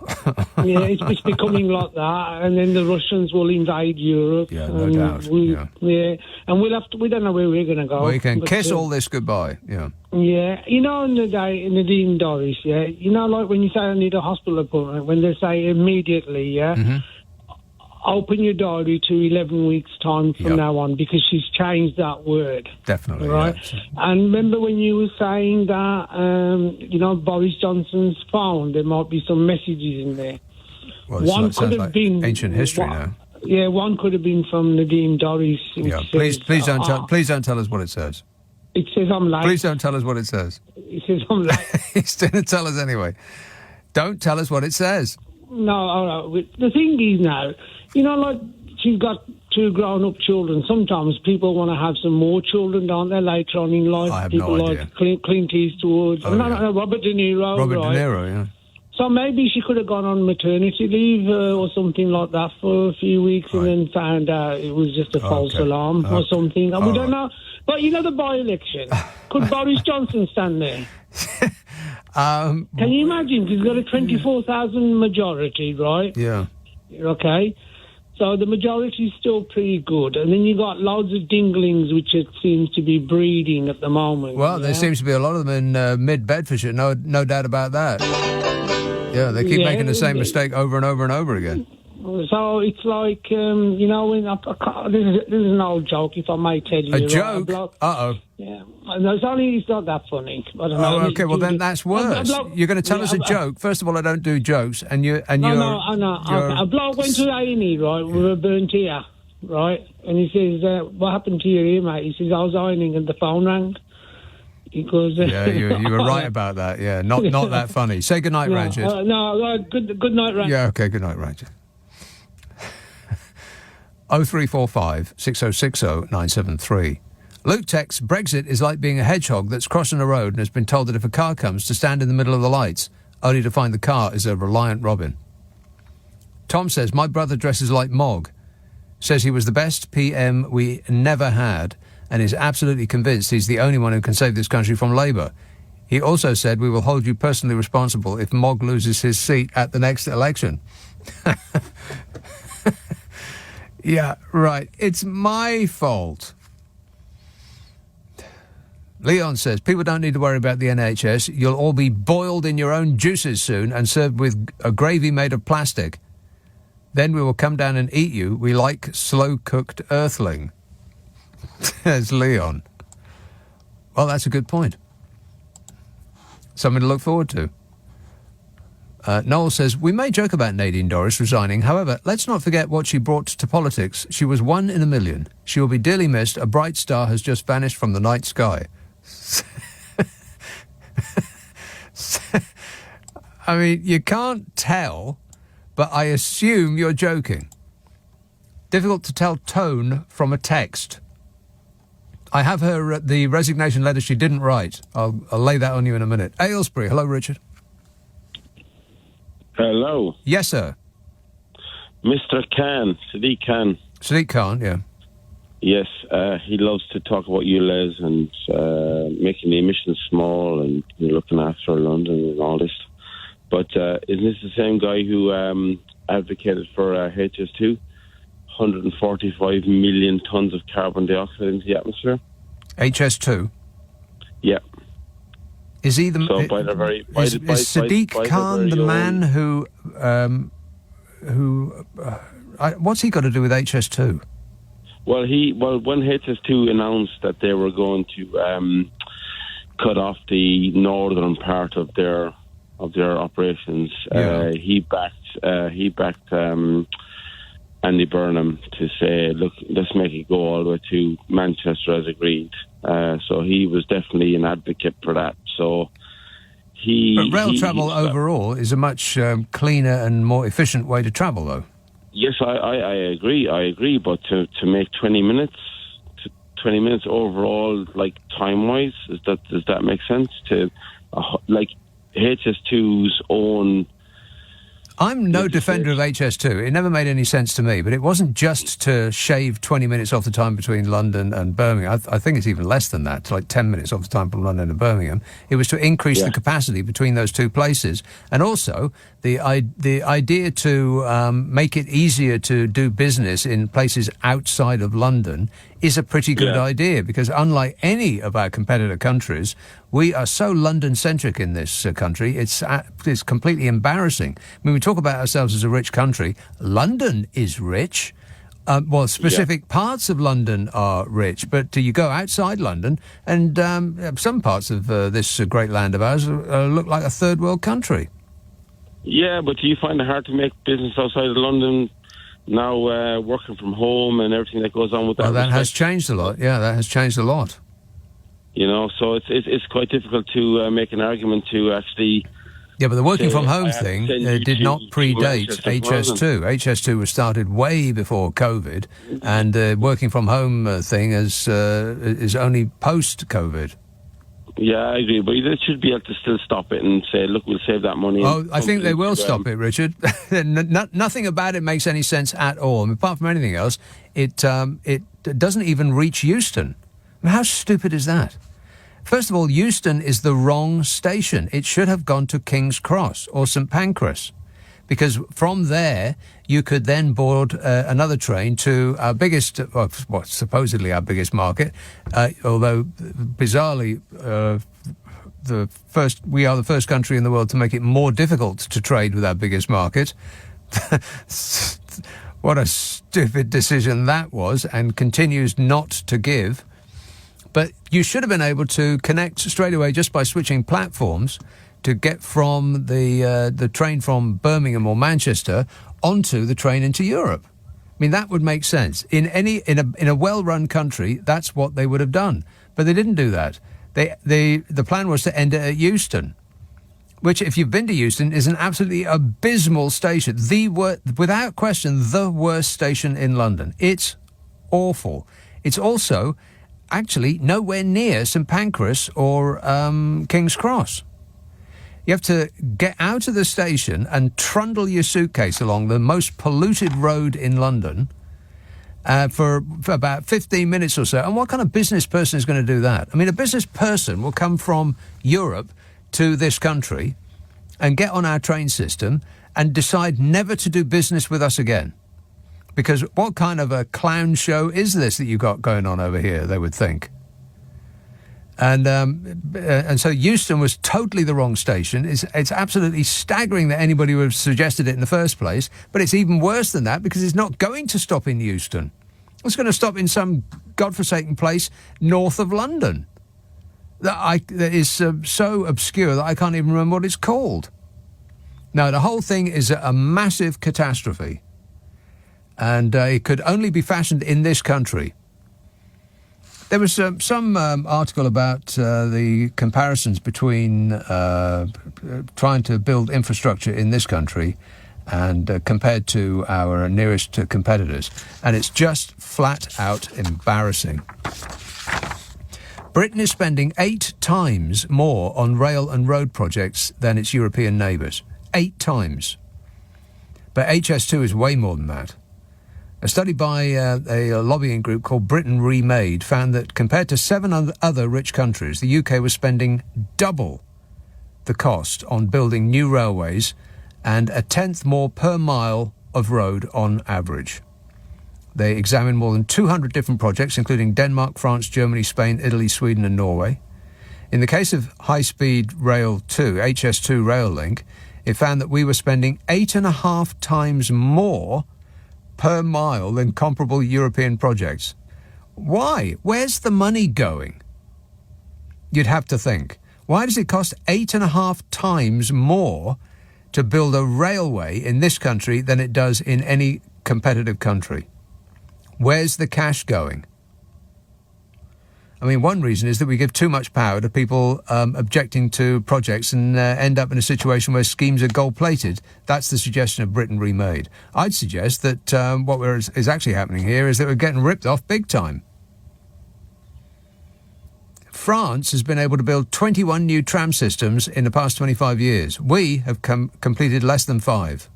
It's becoming like that, and then the Russians will invade Europe. Yeah, no doubt. And we'll have to. We don't know where we're going to go. We can kiss all this goodbye. Yeah. Yeah, you know, Nadine Dorries. Yeah, you know, like when you say I need a hospital appointment, when they say immediately, yeah. Mm-hmm. Open your diary to 11 weeks' time from now on, because she's changed that word. Definitely. Right? Yeah. And remember when you were saying that, you know, Boris Johnson's phone, there might be some messages in there. Well, one could have been ancient history now. Yeah, one could have been from Nadine Dorries. Yeah, please don't tell us what it says. It says I'm late. Please don't tell us what it says. It says I'm late. He's going to tell us anyway. Don't tell us what it says. No, all right. The thing is now, you know, like she's got 2 grown-up children. Sometimes people want to have some more children, don't they, later on in life? I have people no like Clint Eastwood. No, Robert De Niro. Robert right? De Niro, yeah. So maybe she could have gone on maternity leave or something like that for a few weeks and then found out it was just a false alarm or something. And we don't know. But, you know, the by-election, could Boris Johnson stand there? Can you imagine? He's got a 24,000 majority, right? Yeah. Okay. So the majority is still pretty good. And then you got loads of dinglings, which it seems to be breeding at the moment. Well, there seems to be a lot of them in mid-Bedfordshire, no doubt about that. Yeah, they keep making the same mistake over and over and over again. So it's like, you know, when this is an old joke, if I may tell you. A joke? Uh-oh. Yeah. No, it's not that funny. I don't know. Okay, well then that's worse. You're going to tell us a joke. First of all, I don't do jokes, and you're... I know. Okay. A bloke went to A&E, right, with a burnt ear, right? And he says, what happened to your ear, mate? He says, I was ironing and the phone rang. He goes... yeah, you were right about that, yeah. Not that funny. Say goodnight, Ranjit. Good night, Ranjit. Yeah, okay, good night, Ranjit. 0345 6060 973. Luke texts, Brexit is like being a hedgehog that's crossing a road and has been told that if a car comes to stand in the middle of the lights, only to find the car is a reliant robin. Tom says, my brother dresses like Mog, says he was the best PM we never had and is absolutely convinced he's the only one who can save this country from Labour. He also said, we will hold you personally responsible if Mog loses his seat at the next election. Yeah, right. It's my fault. Leon says, people don't need to worry about the NHS. You'll all be boiled in your own juices soon and served with a gravy made of plastic. Then we will come down and eat you. We like slow-cooked earthling. There's Leon. Well, that's a good point. Something to look forward to. Noel says, we may joke about Nadine Dorries resigning. However, let's not forget what she brought to politics. She was 1 in a million. She will be dearly missed. A bright star has just vanished from the night sky. I mean, you can't tell, but I assume you're joking. Difficult to tell tone from a text. I have her the resignation letter she didn't write. I'll lay that on you in a minute. Aylesbury. Hello, Richard. Hello. Yes, sir. Mr. Khan, Sadiq Khan. Sadiq Khan, yeah. Yes, he loves to talk about ULEZ and making the emissions small and looking after London and all this. But isn't this the same guy who advocated for HS2? 145 million tonnes of carbon dioxide into the atmosphere. HS2? Yeah. Is he the... So by the very... Is Sadiq Khan the man who... what's he got to do with HS2? Well, when HS2 announced that they were going to cut off the northern part of their operations, he backed Andy Burnham to say, look, let's make it go all the way to Manchester as agreed. So he was definitely an advocate for that. So But rail travel overall is a much cleaner and more efficient way to travel, though. Yes, I agree. But to make 20 minutes overall, like time-wise, does that make sense? To like HS2's own... I'm no defender of HS2. It never made any sense to me, but it wasn't just to shave 20 minutes off the time between London and Birmingham. I think it's even less than that, like 10 minutes off the time from London to Birmingham. It was to increase the capacity between those two places. And also, the idea to make it easier to do business in places outside of London is a pretty good idea, because unlike any of our competitor countries, we are so London-centric in this country, it's completely embarrassing. When we talk about ourselves as a rich country, London is rich. Specific parts of London are rich, but you go outside London, and some parts of this great land of ours look like a third world country. Yeah, but do you find it hard to make business outside of London now, working from home and everything that goes on with that? Well, that has changed a lot. Yeah, that has changed a lot. You know, so it's quite difficult to make an argument to actually... Yeah, but the working from home thing did not predate HS2. HS2 was started way before COVID, and the working from home thing is only post-COVID. Yeah, I agree, but they should be able to still stop it and say, look, we'll save that money. Oh, I think they will stop it, Richard. Nothing about it makes any sense at all. I mean, apart from anything else, it doesn't even reach Euston. I mean, how stupid is that? First of all, Euston is the wrong station. It should have gone to King's Cross or St Pancras, because from there you could then board another train to our biggest, supposedly our biggest market, although bizarrely we are the first country in the world to make it more difficult to trade with our biggest market. What a stupid decision that was, and continues not to give. But you should have been able to connect straight away just by switching platforms to get from the train from Birmingham or Manchester onto the train into Europe. I mean, that would make sense. In a well-run country, that's what they would have done. But they didn't do that. The plan was to end it at Euston, which, if you've been to Euston, is an absolutely abysmal station. Without question, the worst station in London. It's awful. It's also actually nowhere near St Pancras or King's Cross. You have to get out of the station and trundle your suitcase along the most polluted road in London for about 15 minutes or so. And what kind of business person is going to do that? I mean, a business person will come from Europe to this country and get on our train system and decide never to do business with us again. Because what kind of a clown show is this that you've got going on over here, they would think. And so Euston was totally the wrong station. It's absolutely staggering that anybody would have suggested it in the first place. But it's even worse than that because it's not going to stop in Euston. It's going to stop in some godforsaken place north of London that is so obscure that I can't even remember what it's called. Now, the whole thing is a massive catastrophe. And it could only be fashioned in this country. There was some article about the comparisons between trying to build infrastructure in this country and compared to our nearest competitors. And it's just flat out embarrassing. Britain is spending 8 times more on rail and road projects than its European neighbours. 8 times. But HS2 is way more than that. A study by a lobbying group called Britain Remade found that compared to 7 other rich countries, the UK was spending double the cost on building new railways and 1/10 more per mile of road on average. They examined more than 200 different projects, including Denmark, France, Germany, Spain, Italy, Sweden and Norway. In the case of High-Speed Rail 2, HS2 Rail Link, it found that we were spending 8.5 times more per mile than comparable European projects. Why? Where's the money going? You'd have to think. Why does it cost 8.5 times more to build a railway in this country than it does in any competitive country? Where's the cash going? I mean, one reason is that we give too much power to people objecting to projects and end up in a situation where schemes are gold-plated. That's the suggestion of Britain Remade. I'd suggest that what is actually happening here is that we're getting ripped off big time. France has been able to build 21 new tram systems in the past 25 years. We have completed less than 5.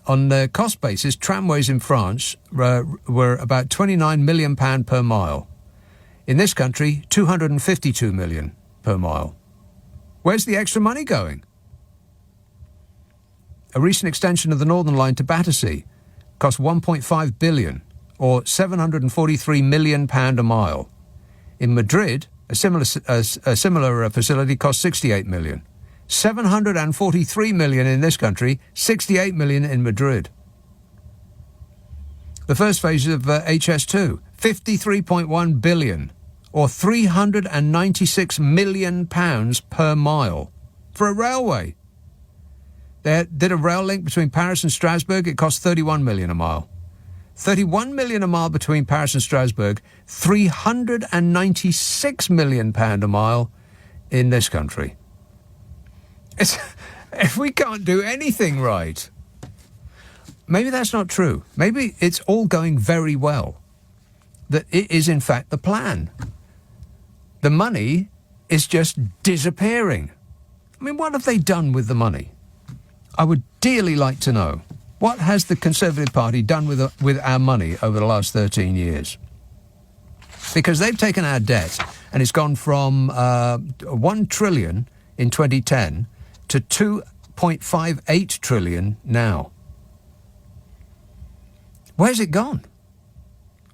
On the cost basis, tramways in France were about £29 million per mile. In this country, £252 million per mile. Where's the extra money going? A recent extension of the Northern Line to Battersea cost £1.5 billion, or £743 million a mile. In Madrid, a similar facility cost £68 million. 743 million in this country, 68 million in Madrid. The first phase of HS2, 53.1 billion, or £396 million per mile for a railway. They did a rail link between Paris and Strasbourg. It cost 31 million a mile. 31 million a mile between Paris and Strasbourg, 396 million pound a mile in this country. If we can't do anything right, maybe that's not true. Maybe it's all going very well. That it is, in fact, the plan. The money is just disappearing. I mean, what have they done with the money? I would dearly like to know. What has the Conservative Party done with our money over the last 13 years? Because they've taken our debt and it's gone from 1 trillion in 2010 to 2.58 trillion now. Where's it gone?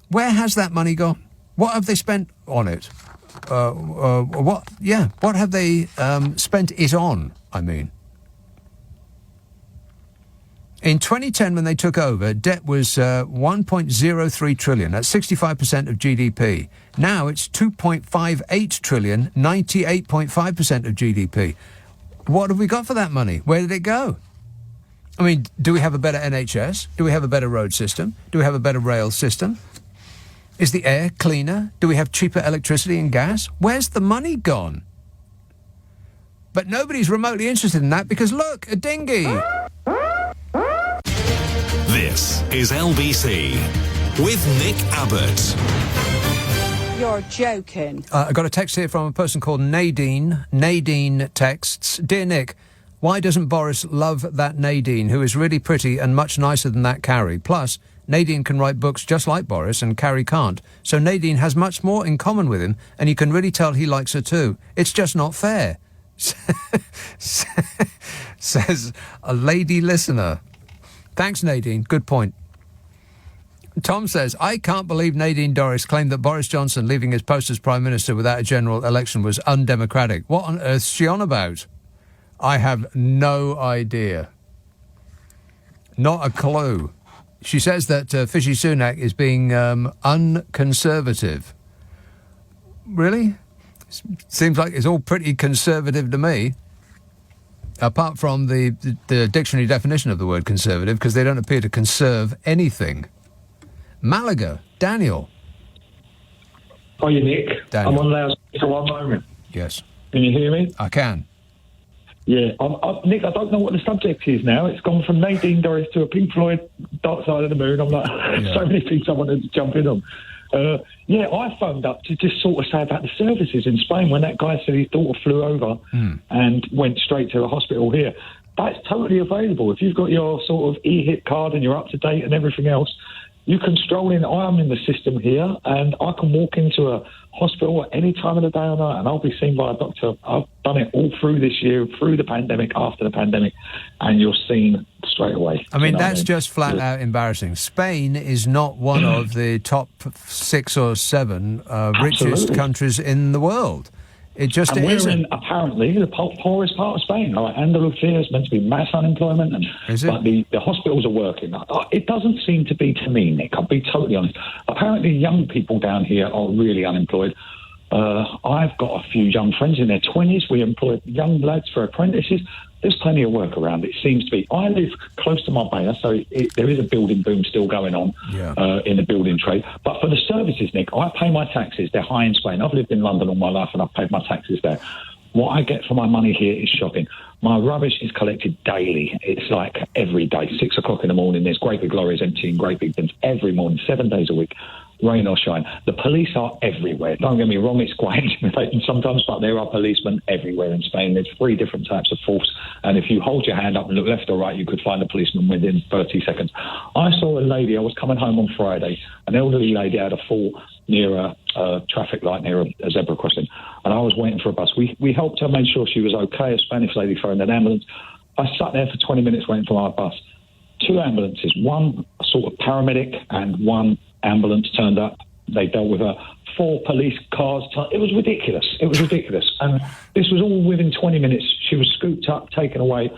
Where has that money gone? What have they spent on it? What have they spent it on, I mean? In 2010, when they took over, debt was 1.03 trillion. That's 65% of GDP. Now it's 2.58 trillion, 98.5% of GDP. What have we got for that money? Where did it go? I mean, do we have a better NHS? Do we have a better road system? Do we have a better rail system? Is the air cleaner? Do we have cheaper electricity and gas? Where's the money gone? But nobody's remotely interested in that because, look, a dinghy. This is LBC with Nick Abbott. You're joking. I got a text here from a person called Nadine. Nadine texts, "Dear Nick, why doesn't Boris love that Nadine, who is really pretty and much nicer than that Carrie? Plus, Nadine can write books just like Boris and Carrie can't. So Nadine has much more in common with him and you can really tell he likes her too. It's just not fair," says a lady listener. Thanks, Nadine. Good point. Tom says, I can't believe Nadine Dorries claimed that Boris Johnson leaving his post as Prime Minister without a general election was undemocratic. What on earth is she on about? I have no idea. Not a clue. She says that Fishy Sunak is being unconservative. Really? Seems like it's all pretty conservative to me. Apart from the dictionary definition of the word conservative, because they don't appear to conserve anything. Malaga, Daniel. Hiya, Nick. Daniel. I'm on loudspeaker for one moment. Yes. Can you hear me? I can. Yeah. Nick, I don't know what the subject is now. It's gone from Nadine Dorries to a Pink Floyd Dark Side of the Moon. I'm like, so many things I wanted to jump in on. I phoned up to just sort of say about the services in Spain when that guy said his daughter flew over and went straight to the hospital here. That's totally available. If you've got your sort of e-hit card and you're up to date and everything else, you can stroll in. I'm in the system here and I can walk into a hospital at any time of the day or night and I'll be seen by a doctor. I've done it all through this year, through the pandemic, after the pandemic, and you're seen straight away. I mean, that's just flat out embarrassing. Spain is not one of the top 6 or 7 richest countries in the world. It just and isn't. We're in, apparently, the poorest part of Spain. Like Andalusia is meant to be mass unemployment, but the hospitals are working. It doesn't seem to be to me, Nick. I'll be totally honest. Apparently, young people down here are really unemployed. I've got a few young friends in their 20s. We employ young lads for apprentices. There's plenty of work around. It seems to be. I live close to Marbella, so there is a building boom still going on in the building trade. But for the services, Nick, I pay my taxes. They're high in Spain. I've lived in London all my life and I've paid my taxes there. What I get for my money here is shopping. My rubbish is collected daily. It's like every day, 6 o'clock in the morning. There's great big lorries emptying great big bins every morning, 7 days a week. Rain or shine. The police are everywhere. Don't get me wrong, it's quite intimidating sometimes, but there are policemen everywhere in Spain. There's 3 different types of force, and if you hold your hand up and look left or right, you could find a policeman within 30 seconds. I saw a lady, I was coming home on Friday, an elderly lady had a fall near a traffic light near a zebra crossing, and I was waiting for a bus. We helped her, made sure she was okay. A Spanish lady phoned an ambulance. I sat there for 20 minutes waiting for my bus. 2 ambulances, one sort of paramedic and one ambulance turned up. They dealt with her. 4 police cars. It was ridiculous. And this was all within 20 minutes. She was scooped up, taken away.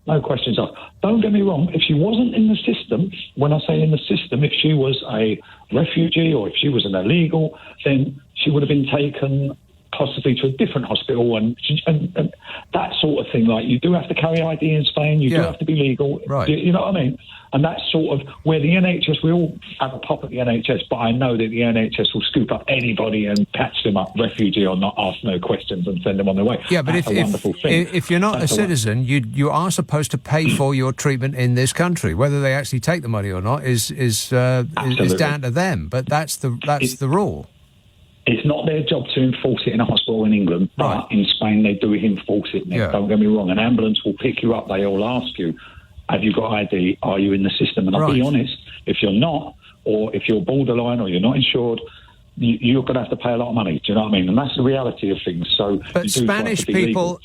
No questions asked. Don't get me wrong. If she wasn't in the system, when I say in the system, if she was a refugee or if she was an illegal, then she would have been taken possibly to a different hospital and that sort of thing. Like, you do have to carry ID in Spain. You do have to be legal. Right. You know what I mean? And that's sort of where the NHS, we all have a pop at the NHS, but I know that the NHS will scoop up anybody and patch them up, refugee or not, ask no questions and send them on their way. Yeah, but that's a wonderful thing. if you're not a citizen, you are supposed to pay for your treatment in this country. Whether they actually take the money or not is down to them. But that's the rule. It's not their job to enforce it in a hospital in England, but in Spain they do enforce it. Nick. Don't get me wrong. An ambulance will pick you up. They all ask you, have you got ID? Are you in the system? And I'll be honest, if you're not, or if you're borderline or you're not insured, you're going to have to pay a lot of money. Do you know what I mean? And that's the reality of things. So, but Spanish people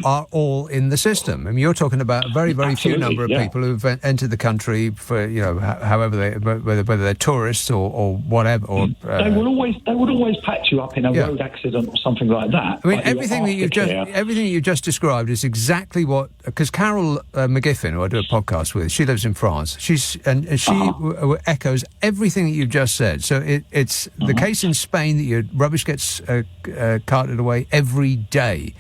are all in the system. I mean, you're talking about a very, very few number of people who've entered the country for, however whether they're tourists or whatever. Or they would always patch you up in a road accident or something like that. I mean, everything that you just described is exactly what, because Carol McGiffin, who I do a podcast with, she lives in France. She echoes everything that you've just said. So it's the case in Spain that your rubbish gets carted away every day.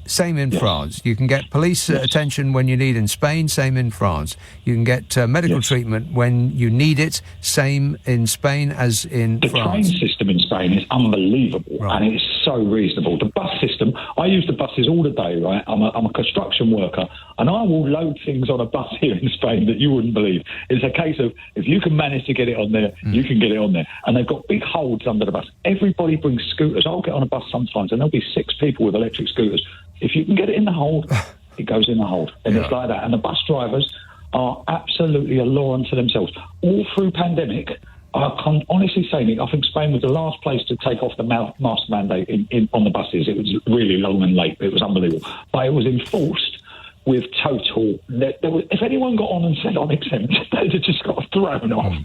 Same in France. You can get police attention when you need in Spain. Same in France. You can get medical treatment when you need it. Same in Spain as in France. The train system in Spain is unbelievable, and it's so reasonable. The bus system, I use the buses all the day, right? I'm a construction worker, and I will load things on a bus here in Spain that you wouldn't believe. It's a case of, if you can manage to get it on there, you can get it on there. And they've got big holds under the bus. Everybody brings scooters. I'll get on a bus sometimes, and there'll be 6 people with electric scooters. If you can get it in the hold, it goes in the hold. And it's like that. And the bus drivers are absolutely a law unto themselves. All through pandemic, I can honestly say, Nick, I think Spain was the last place to take off the mask mandate on the buses. It was really long and late. It was unbelievable. But it was enforced with total. If anyone got on and said I'm exempt, they'd have just got thrown off.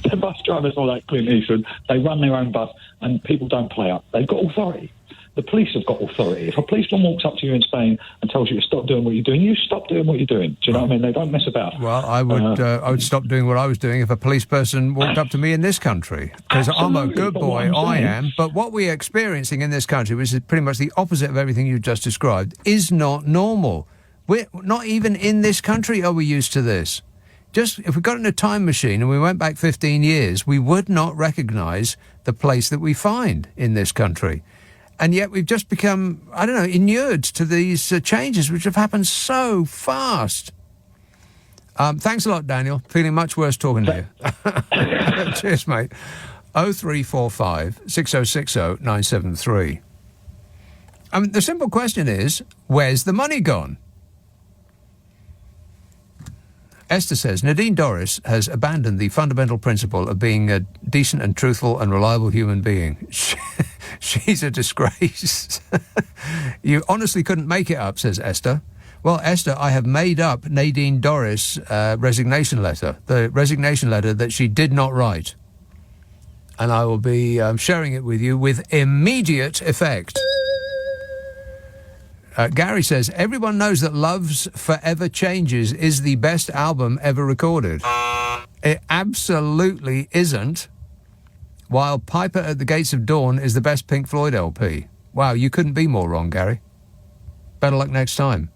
The bus drivers are like Clint Eastwood. They run their own bus, and people don't play up. They've got authority. The police have got authority. If a policeman walks up to you in Spain and tells you to stop doing what you're doing, you stop doing what you're doing. Do you know what I mean? They don't mess about. Well, I would stop doing what I was doing if a police person walked up to me in this country. Because I'm a good boy, I am. But what we're experiencing in this country, which is pretty much the opposite of everything you've just described, is not normal. We're not even in this country are we used to this. Just if we got in a time machine and we went back 15 years, we would not recognise the place that we find in this country. And yet we've just become, I don't know, inured to these changes which have happened so fast. Thanks a lot, Daniel. Feeling much worse talking to you. Cheers, mate. 0345 6060 973. I mean, the simple question is, where's the money gone? Esther says, Nadine Dorries has abandoned the fundamental principle of being a decent and truthful and reliable human being. She's a disgrace. You honestly couldn't make it up, says Esther. Well, Esther, I have made up Nadine Dorries' resignation letter, the resignation letter that she did not write. And I will be sharing it with you with immediate effect. Gary says, everyone knows that Love's Forever Changes is the best album ever recorded. It absolutely isn't. While Piper at the Gates of Dawn is the best Pink Floyd LP. Wow, you couldn't be more wrong, Gary. Better luck next time.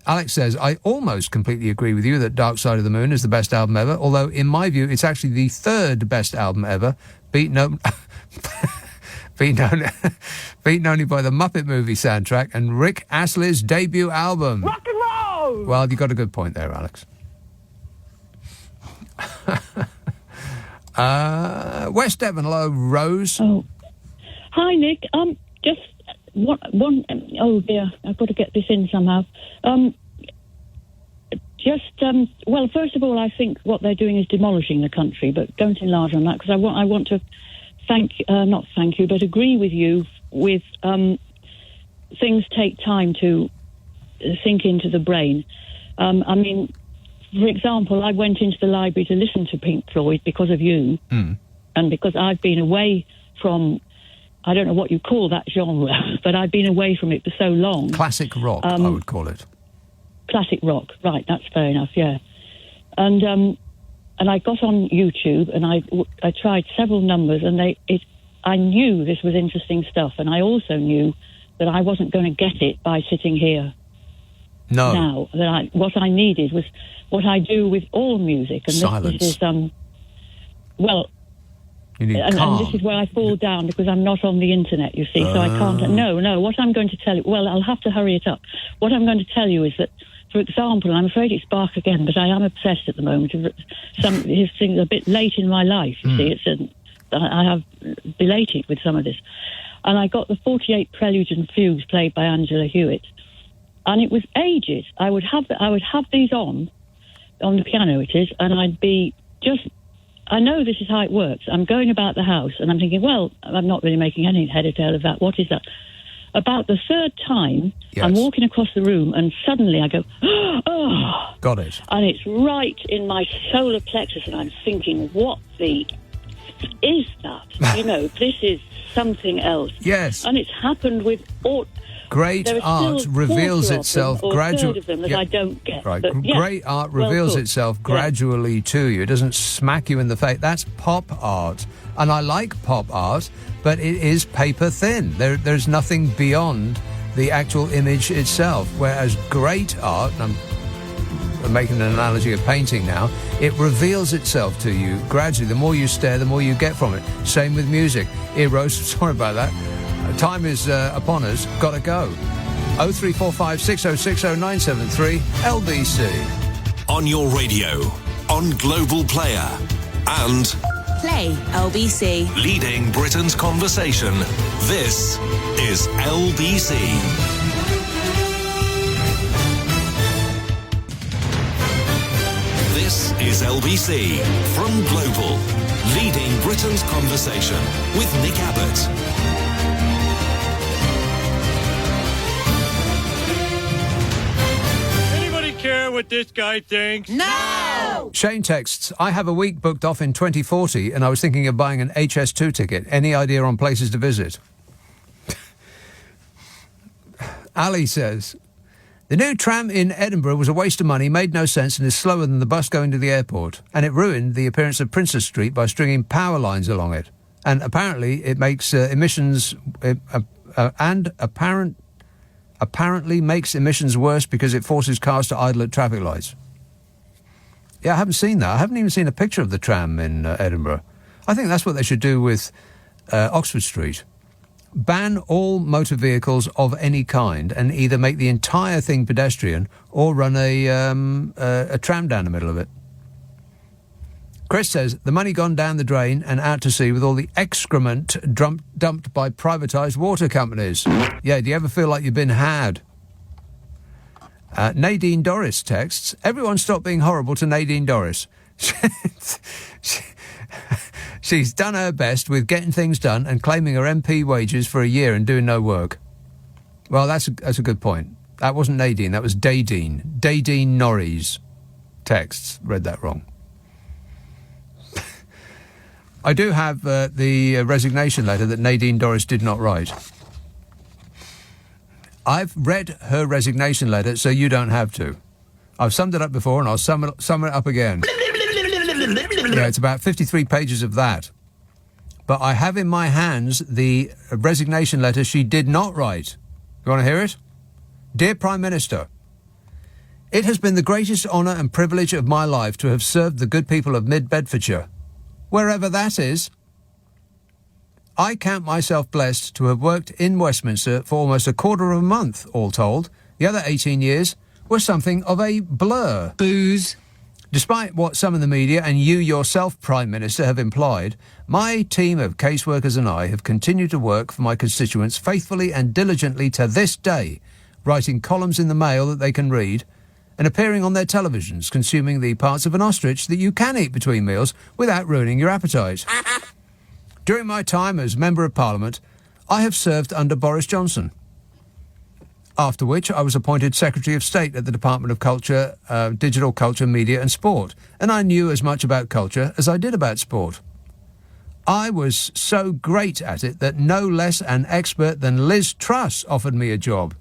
Alex says, I almost completely agree with you that Dark Side of the Moon is the best album ever, although in my view it's actually the third best album ever, beaten only by the Muppet Movie soundtrack and Rick Astley's debut album. Rock and roll! Well, you got a good point there, Alex. West Devon, hello, Rose. Oh, hi, Nick. Just one. Oh dear, I've got to get this in somehow. Well, first of all, I think what they're doing is demolishing the country, but don't enlarge on that because I want to not thank you, but agree with you with things take time to sink into the brain. I mean, for example, I went into the library to listen to Pink Floyd because of you, and because I've been away from, I don't know what you call that genre, but I've been away from it for so long. Classic rock, I would call it. Classic rock, right, that's fair enough, yeah. And I got on YouTube and I tried several numbers and I knew this was interesting stuff, and I also knew that I wasn't going to get it by sitting here. No. Now, that what I needed was what I do with all music. And silence. This is, well, you need and this is where I fall down because I'm not on the internet, you see, so I can't. No, what I'm going to tell you, well, I'll have to hurry it up. What I'm going to tell you is that, for example, I'm afraid it's Bach again, but I am obsessed at the moment. His things are a bit late in my life, you see. I have belated with some of this. And I got the 48 Prelude and Fugues played by Angela Hewitt. And it was ages. I would have these on the piano it is, and I'd be just, I know this is how it works. I'm going about the house and I'm thinking, well, I'm not really making any head or tail of that. What is that? About the third time, yes. I'm walking across the room and suddenly I go, oh. Got it. And it's right in my solar plexus and I'm thinking, what the is that? You know, this is something else. Yes. And it's happened with all... Great art reveals itself gradually. I don't get. Right. But, Great art reveals itself gradually to you. It doesn't smack you in the face. That's pop art. And I like pop art, but it is paper thin. There's nothing beyond the actual image itself. Whereas great art, and I'm making an analogy of painting now, it reveals itself to you gradually. The more you stare, the more you get from it. Same with music. Eros, sorry about that. Time is upon us. Got to go. 0345 6060 973 LBC. On your radio, on Global Player, and Play LBC. Leading Britain's conversation. This is LBC. This is LBC from Global. Leading Britain's conversation with Nick Abbot. what this guy thinks? No! Shane texts, I have a week booked off in 2040 and I was thinking of buying an HS2 ticket. Any idea on places to visit? Ali says, the new tram in Edinburgh was a waste of money, made no sense and is slower than the bus going to the airport. And it ruined the appearance of Princess Street by stringing power lines along it. And apparently it makes emissions... apparently makes emissions worse because it forces cars to idle at traffic lights. Yeah, I haven't seen that. I haven't even seen a picture of the tram in Edinburgh. I think that's what they should do with Oxford Street. Ban all motor vehicles of any kind and either make the entire thing pedestrian or run a tram down the middle of it. Chris says, the money gone down the drain and out to sea with all the excrement dumped by privatised water companies. Yeah, do you ever feel like you've been had? Nadine Dorries texts, everyone stop being horrible to Nadine Dorries. She's done her best with getting things done and claiming her MP wages for a year and doing no work. Well, that's a good point. That wasn't Nadine, that was Dadine. Nadine Dorries texts. Read that wrong. I do have the resignation letter that Nadine Dorries did not write. I've read her resignation letter, so you don't have to. I've summed it up before, and I'll sum it up again. Yeah, it's about 53 pages of that. But I have in my hands the resignation letter she did not write. You want to hear it? Dear Prime Minister, it has been the greatest honour and privilege of my life to have served the good people of Mid-Bedfordshire, wherever that is. I count myself blessed to have worked in Westminster for almost a quarter of a month, all told. The other 18 years were something of a blur. Booze. Despite what some in the media and you yourself, Prime Minister, have implied, my team of caseworkers and I have continued to work for my constituents faithfully and diligently to this day, writing columns in the Mail that they can read, and appearing on their televisions, consuming the parts of an ostrich that you can eat between meals without ruining your appetite. During my time as Member of Parliament, I have served under Boris Johnson, after which I was appointed Secretary of State at the Department of Culture, Digital Culture, Media and Sport, and I knew as much about culture as I did about sport. I was so great at it that no less an expert than Liz Truss offered me a job.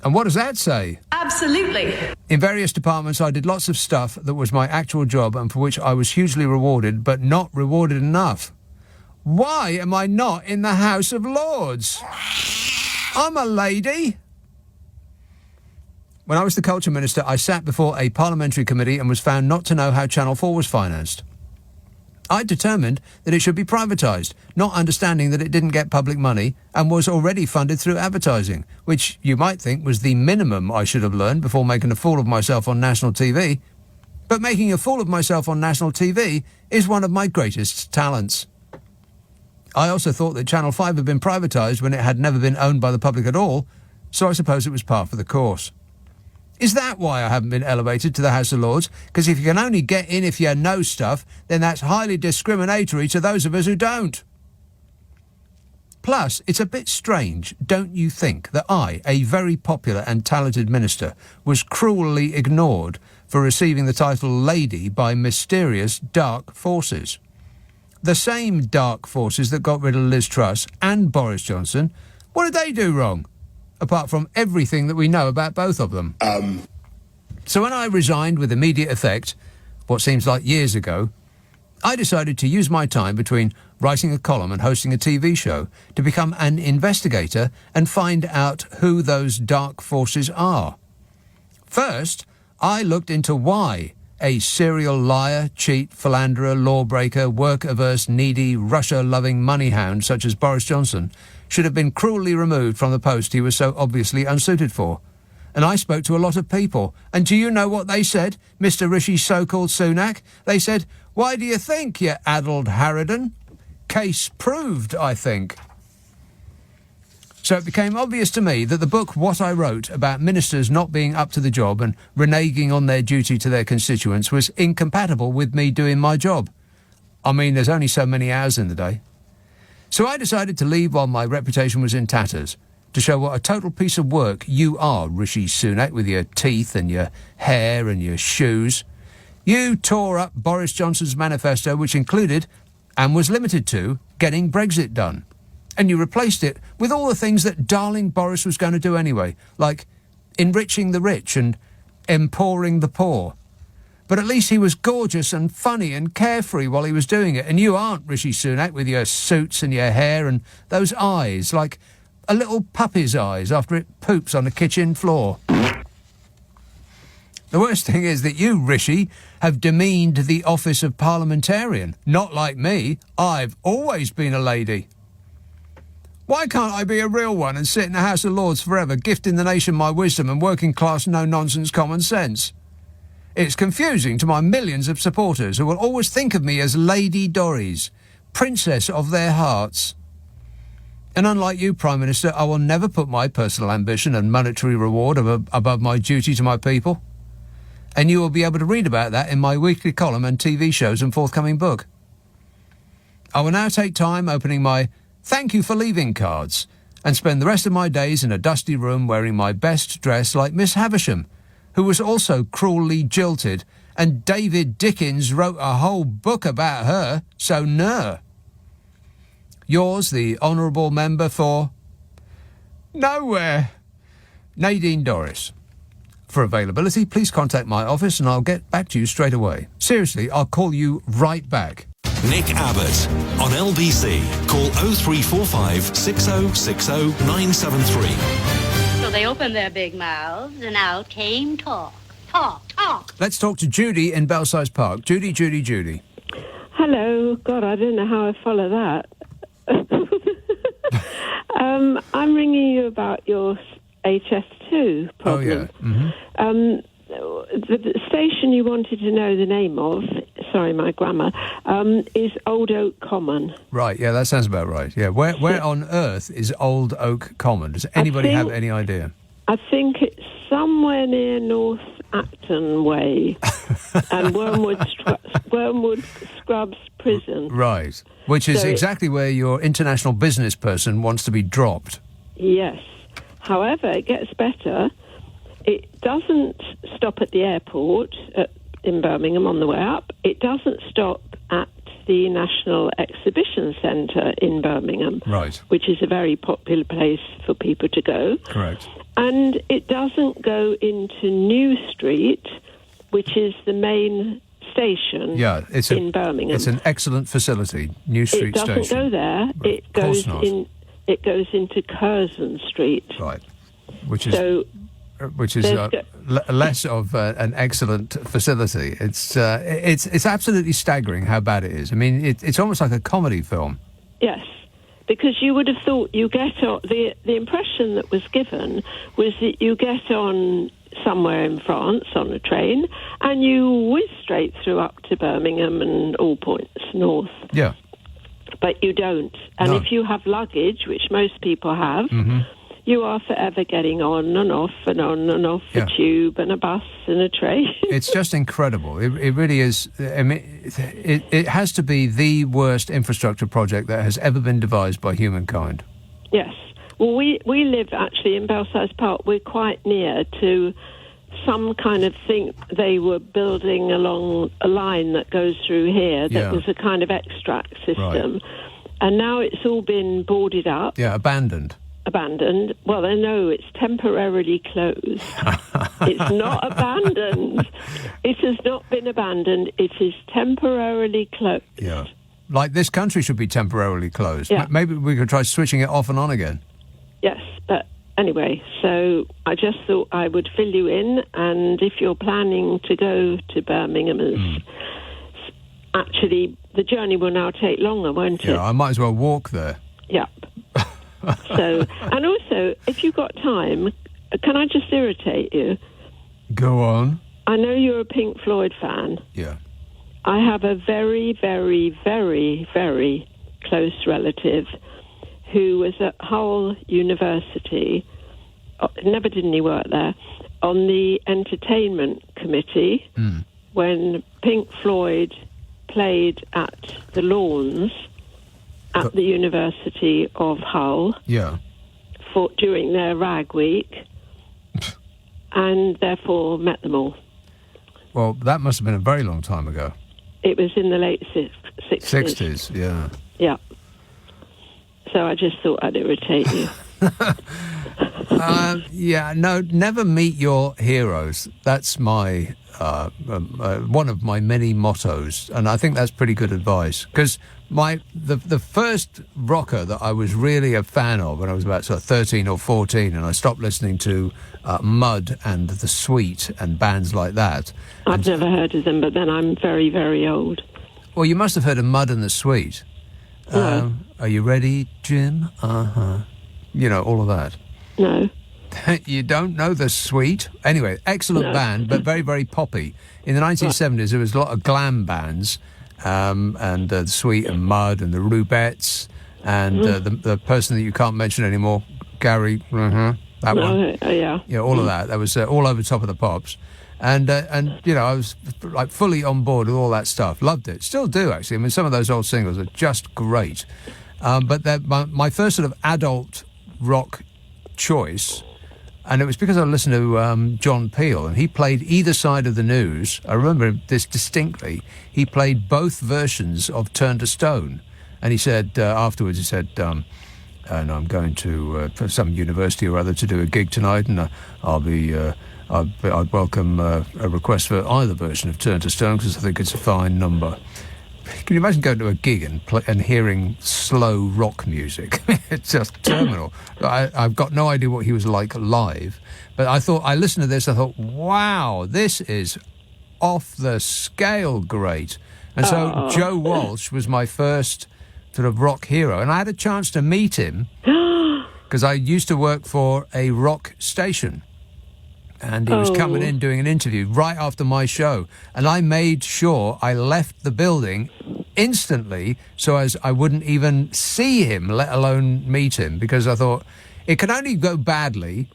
And what does that say? Absolutely. In various departments, I did lots of stuff that was my actual job and for which I was hugely rewarded, but not rewarded enough. Why am I not in the House of Lords? I'm a lady. When I was the Culture Minister, I sat before a parliamentary committee and was found not to know how Channel 4 was financed. I determined that it should be privatised, not understanding that it didn't get public money and was already funded through advertising, which you might think was the minimum I should have learned before making a fool of myself on national TV. But making a fool of myself on national TV is one of my greatest talents. I also thought that Channel 5 had been privatised when it had never been owned by the public at all, so I suppose it was par for the course. Is that why I haven't been elevated to the House of Lords? Because if you can only get in if you know stuff, then that's highly discriminatory to those of us who don't. Plus, it's a bit strange, don't you think, that I, a very popular and talented minister, was cruelly ignored for receiving the title Lady by mysterious dark forces? The same dark forces that got rid of Liz Truss and Boris Johnson. What did they do wrong? Apart from everything that we know about both of them. So when I resigned with immediate effect, what seems like years ago, I decided to use my time between writing a column and hosting a TV show to become an investigator and find out who those dark forces are. First, I looked into why a serial liar, cheat, philanderer, lawbreaker, work-averse, needy, Russia-loving money hound such as Boris Johnson should have been cruelly removed from the post he was so obviously unsuited for. And I spoke to a lot of people. And do you know what they said, Mr. Rishi so-called Sunak? They said, "Why do you think, you addled harridan?" Case proved, I think. So it became obvious to me that the book What I Wrote about ministers not being up to the job and reneging on their duty to their constituents was incompatible with me doing my job. I mean, there's only so many hours in the day. So I decided to leave while my reputation was in tatters, to show what a total piece of work you are, Rishi Sunak, with your teeth and your hair and your shoes. You tore up Boris Johnson's manifesto, which included, and was limited to, getting Brexit done. And you replaced it with all the things that darling Boris was going to do anyway, like enriching the rich and empowering the poor. But at least he was gorgeous and funny and carefree while he was doing it. And you aren't, Rishi Sunak, with your suits and your hair and those eyes, like a little puppy's eyes after it poops on a kitchen floor. The worst thing is that you, Rishi, have demeaned the office of parliamentarian. Not like me. I've always been a lady. Why can't I be a real one and sit in the House of Lords forever, gifting the nation my wisdom and working-class, no-nonsense common sense? It's confusing to my millions of supporters who will always think of me as Lady Dorries, princess of their hearts. And unlike you, Prime Minister, I will never put my personal ambition and monetary reward above my duty to my people. And you will be able to read about that in my weekly column and TV shows and forthcoming book. I will now take time opening my thank you for leaving cards and spend the rest of my days in a dusty room wearing my best dress like Miss Havisham, who was also cruelly jilted, and David Dickens wrote a whole book about her, so no. Yours, the honourable member for nowhere, Nadine Dorries. For availability, please contact my office and I'll get back to you straight away. Seriously, I'll call you right back. Nick Abbott on LBC. Call 0345 6060 973. So they opened their big mouths and out came talk. Talk. Let's talk to Judy in Belsize Park. Judy. Hello. God, I don't know how I follow that. I'm ringing you about your HS2 problem. Oh, yeah. The station you wanted to know the name of, sorry, my grammar, is Old Oak Common. Right, yeah, that sounds about right. Yeah, where on earth is Old Oak Common? Does anybody have any idea? I think it's somewhere near North Acton Way and Wormwood Scrubs Prison. Right, which is exactly where your international business person wants to be dropped. Yes. However, it gets better. It doesn't stop at the airport in Birmingham on the way up. It doesn't stop at the National Exhibition Centre in Birmingham, right, which is a very popular place for people to go. Correct. And it doesn't go into New Street, which is the main station in Birmingham. It's an excellent facility, New Street Station. It doesn't go there. It goes in. It goes into Curzon Street. Right. Which is less of an excellent facility. It's absolutely staggering how bad it is. I mean, it's almost like a comedy film. Yes, because you would have thought you get on... The impression that was given was that you get on somewhere in France on a train and you whiz straight through up to Birmingham and all points north. Yeah. But you don't. And if you have luggage, which most people have... Mm-hmm. You are forever getting on and off a tube and a bus and a train. It's just incredible. It really is. I mean, it has to be the worst infrastructure project that has ever been devised by humankind. Yes. Well, we live actually in Belsize Park. We're quite near to some kind of thing they were building along a line that goes through here that was a kind of extract system. Right. And now it's all been boarded up. Yeah, abandoned. Well, I know it's temporarily closed. It's not abandoned. It has not been abandoned. It is temporarily closed. Yeah. Like this country should be temporarily closed. Yeah. Maybe we could try switching it off and on again. Yes, but anyway, so I just thought I would fill you in, and if you're planning to go to Birmingham, actually the journey will now take longer, won't it? Yeah, I might as well walk there. Yep. So, and also, if you've got time, can I just irritate you? Go on. I know you're a Pink Floyd fan. Yeah. I have a very, very, very, very close relative who was at Hull University, never did any work there, on the entertainment committee when Pink Floyd played at the Lawns at the University of Hull during their rag week, and therefore met them all. Well, that must have been a very long time ago. It was in the late 60s. 60s, yeah. Yeah. So I just thought I'd irritate you. Yeah, no, never meet your heroes. That's my one of my many mottos, and I think that's pretty good advice. Because the first rocker that I was really a fan of when I was about sort of 13 or 14, and I stopped listening to Mud and The Sweet and bands like that. I've never heard of them, but then I'm very, very old. Well, you must have heard of Mud and The Sweet. No. Are you ready, Jim? Uh-huh. You know, all of that. No. You don't know The Sweet? Anyway, excellent band, but very, very poppy. In the 1970s, there was a lot of glam bands, and The Sweet and Mud and the Rubettes, and the person that you can't mention anymore, Gary, that one. Yeah. Yeah, all of that. That was all over Top of the Pops. And you know, I was like fully on board with all that stuff. Loved it. Still do, actually. I mean, some of those old singles are just great. But my first sort of adult rock choice, and it was because I listened to John Peel, and he played either side of the news. I remember this distinctly. He played both versions of Turn to Stone. And he said, afterwards, he said, no, I'm going to some university or other to do a gig tonight, and I'd welcome a request for either version of Turn to Stone because I think it's a fine number. Can you imagine going to a gig and hearing slow rock music? It's just terminal. I've got no idea what he was like live, but I listened to this, I thought, wow, this is off the scale great. And so Joe Walsh was my first sort of rock hero, and I had a chance to meet him because I used to work for a rock station. And he was coming in doing an interview right after my show. And I made sure I left the building instantly so as I wouldn't even see him, let alone meet him, because I thought it can only go badly.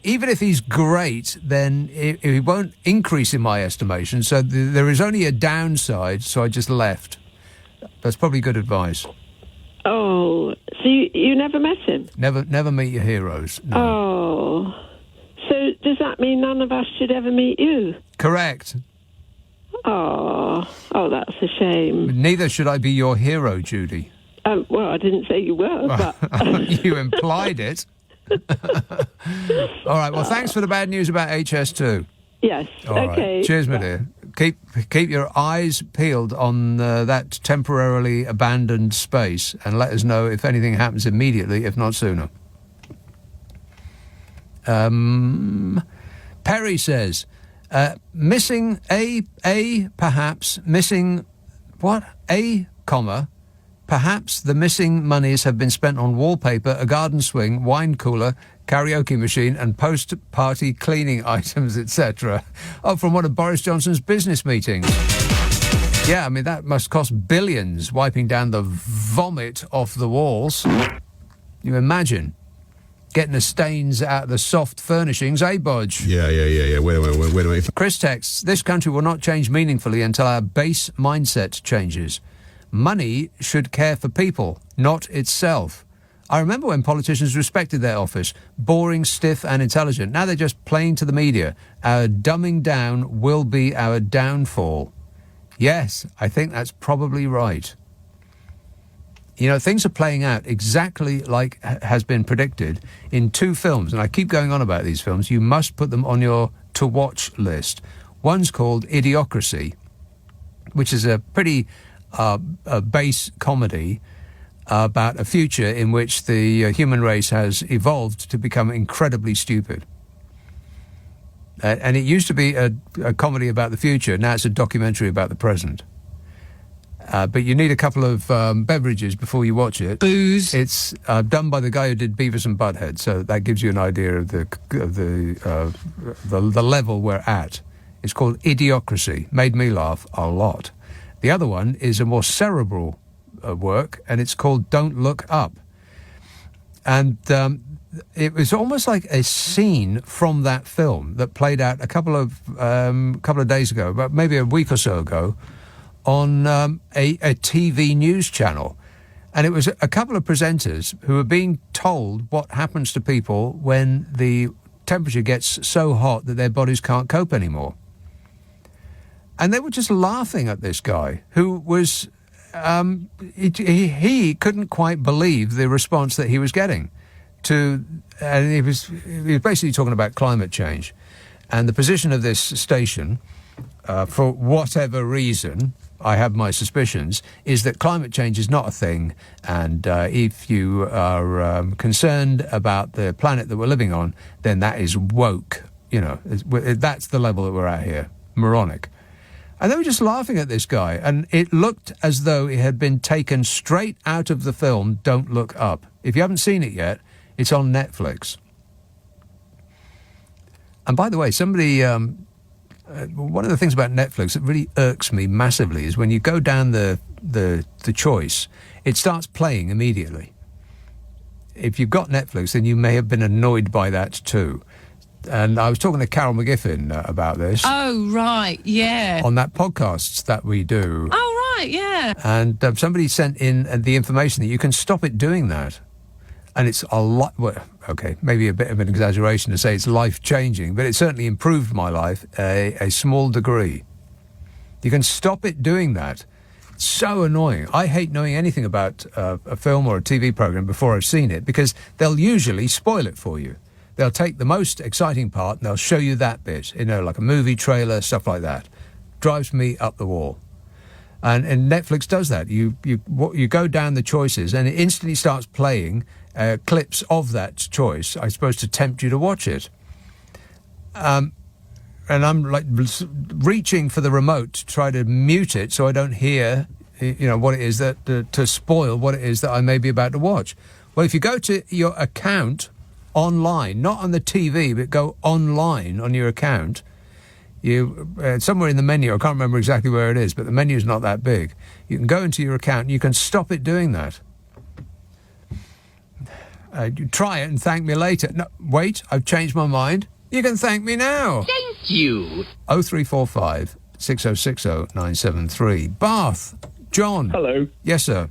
Even if he's great, then it won't increase in my estimation. So there is only a downside, so I just left. That's probably good advice. Oh, so you never met him? Never meet your heroes. No. Oh. So does that mean none of us should ever meet you? Correct. Oh, that's a shame. Neither should I be your hero, Judy. Well, I didn't say you were, but... You implied it. All right, well, thanks for the bad news about HS2. Yes, All okay. Right. Cheers, my dear. Keep your eyes peeled on that temporarily abandoned space and let us know if anything happens immediately, if not sooner. Perry says, missing perhaps missing perhaps the missing monies have been spent on wallpaper, a garden swing, wine cooler, karaoke machine and post-party cleaning items, etc. From one of Boris Johnson's business meetings. Yeah, I mean, that must cost billions, wiping down the vomit off the walls. You imagine getting the stains out of the soft furnishings, Bodge? Yeah. Wait a minute. Chris texts, this country will not change meaningfully until our base mindset changes. Money should care for people, not itself. I remember when politicians respected their office, boring, stiff and intelligent. Now they're just playing to the media. Our dumbing down will be our downfall. Yes, I think that's probably right. You know, things are playing out exactly like has been predicted in two films, and I keep going on about these films. You must put them on your to-watch list. One's called Idiocracy, which is a pretty base comedy about a future in which the human race has evolved to become incredibly stupid. And it used to be a comedy about the future. Now it's a documentary about the present. But you need a couple of beverages before you watch it. Booze. It's done by the guy who did Beavis and Butthead, so that gives you an idea of the level we're at. It's called Idiocracy. Made me laugh a lot. The other one is a more cerebral work, and it's called Don't Look Up. And it was almost like a scene from that film that played out a couple of days ago, but maybe a week or so ago, on a TV news channel. And it was a couple of presenters who were being told what happens to people when the temperature gets so hot that their bodies can't cope anymore. And they were just laughing at this guy who was... he couldn't quite believe the response that he was getting to... And he was basically talking about climate change. And the position of this station, for whatever reason... I have my suspicions, is that climate change is not a thing, and if you are concerned about the planet that we're living on, then that is woke. You know, that's the level that we're at here. Moronic. And they were just laughing at this guy, and it looked as though it had been taken straight out of the film Don't Look Up. If you haven't seen it yet, it's on Netflix. And by the way, somebody... one of the things about Netflix that really irks me massively is when you go down the choice, it starts playing immediately. If you've got Netflix, then you may have been annoyed by that too. And I was talking to Carol McGiffin about this. Oh, right, yeah. On that podcast that we do. Oh, right, yeah. And somebody sent in the information that you can stop it doing that. And it's a lot... Well, okay, maybe a bit of an exaggeration to say it's life-changing, but it certainly improved my life a small degree. You can stop it doing that. It's so annoying. I hate knowing anything about a film or a TV programme before I've seen it, because they'll usually spoil it for you. They'll take the most exciting part and they'll show you that bit, you know, like a movie trailer, stuff like that. Drives me up the wall. And Netflix does that. You go down the choices and it instantly starts playing clips of that choice, I suppose, to tempt you to watch it. And I'm like reaching for the remote to try to mute it so I don't hear, you know, what it is that to spoil what it is that I may be about to watch. Well, if you go to your account online, not on the TV, but go online on your account, you somewhere in the menu, I can't remember exactly where it is, but the menu's not that big. You can go into your account and you can stop it doing that. You try it and thank me later. No, wait, I've changed my mind. You can thank me now. Thank you. 0345 6060 973. Bath. John. Hello. Yes, sir.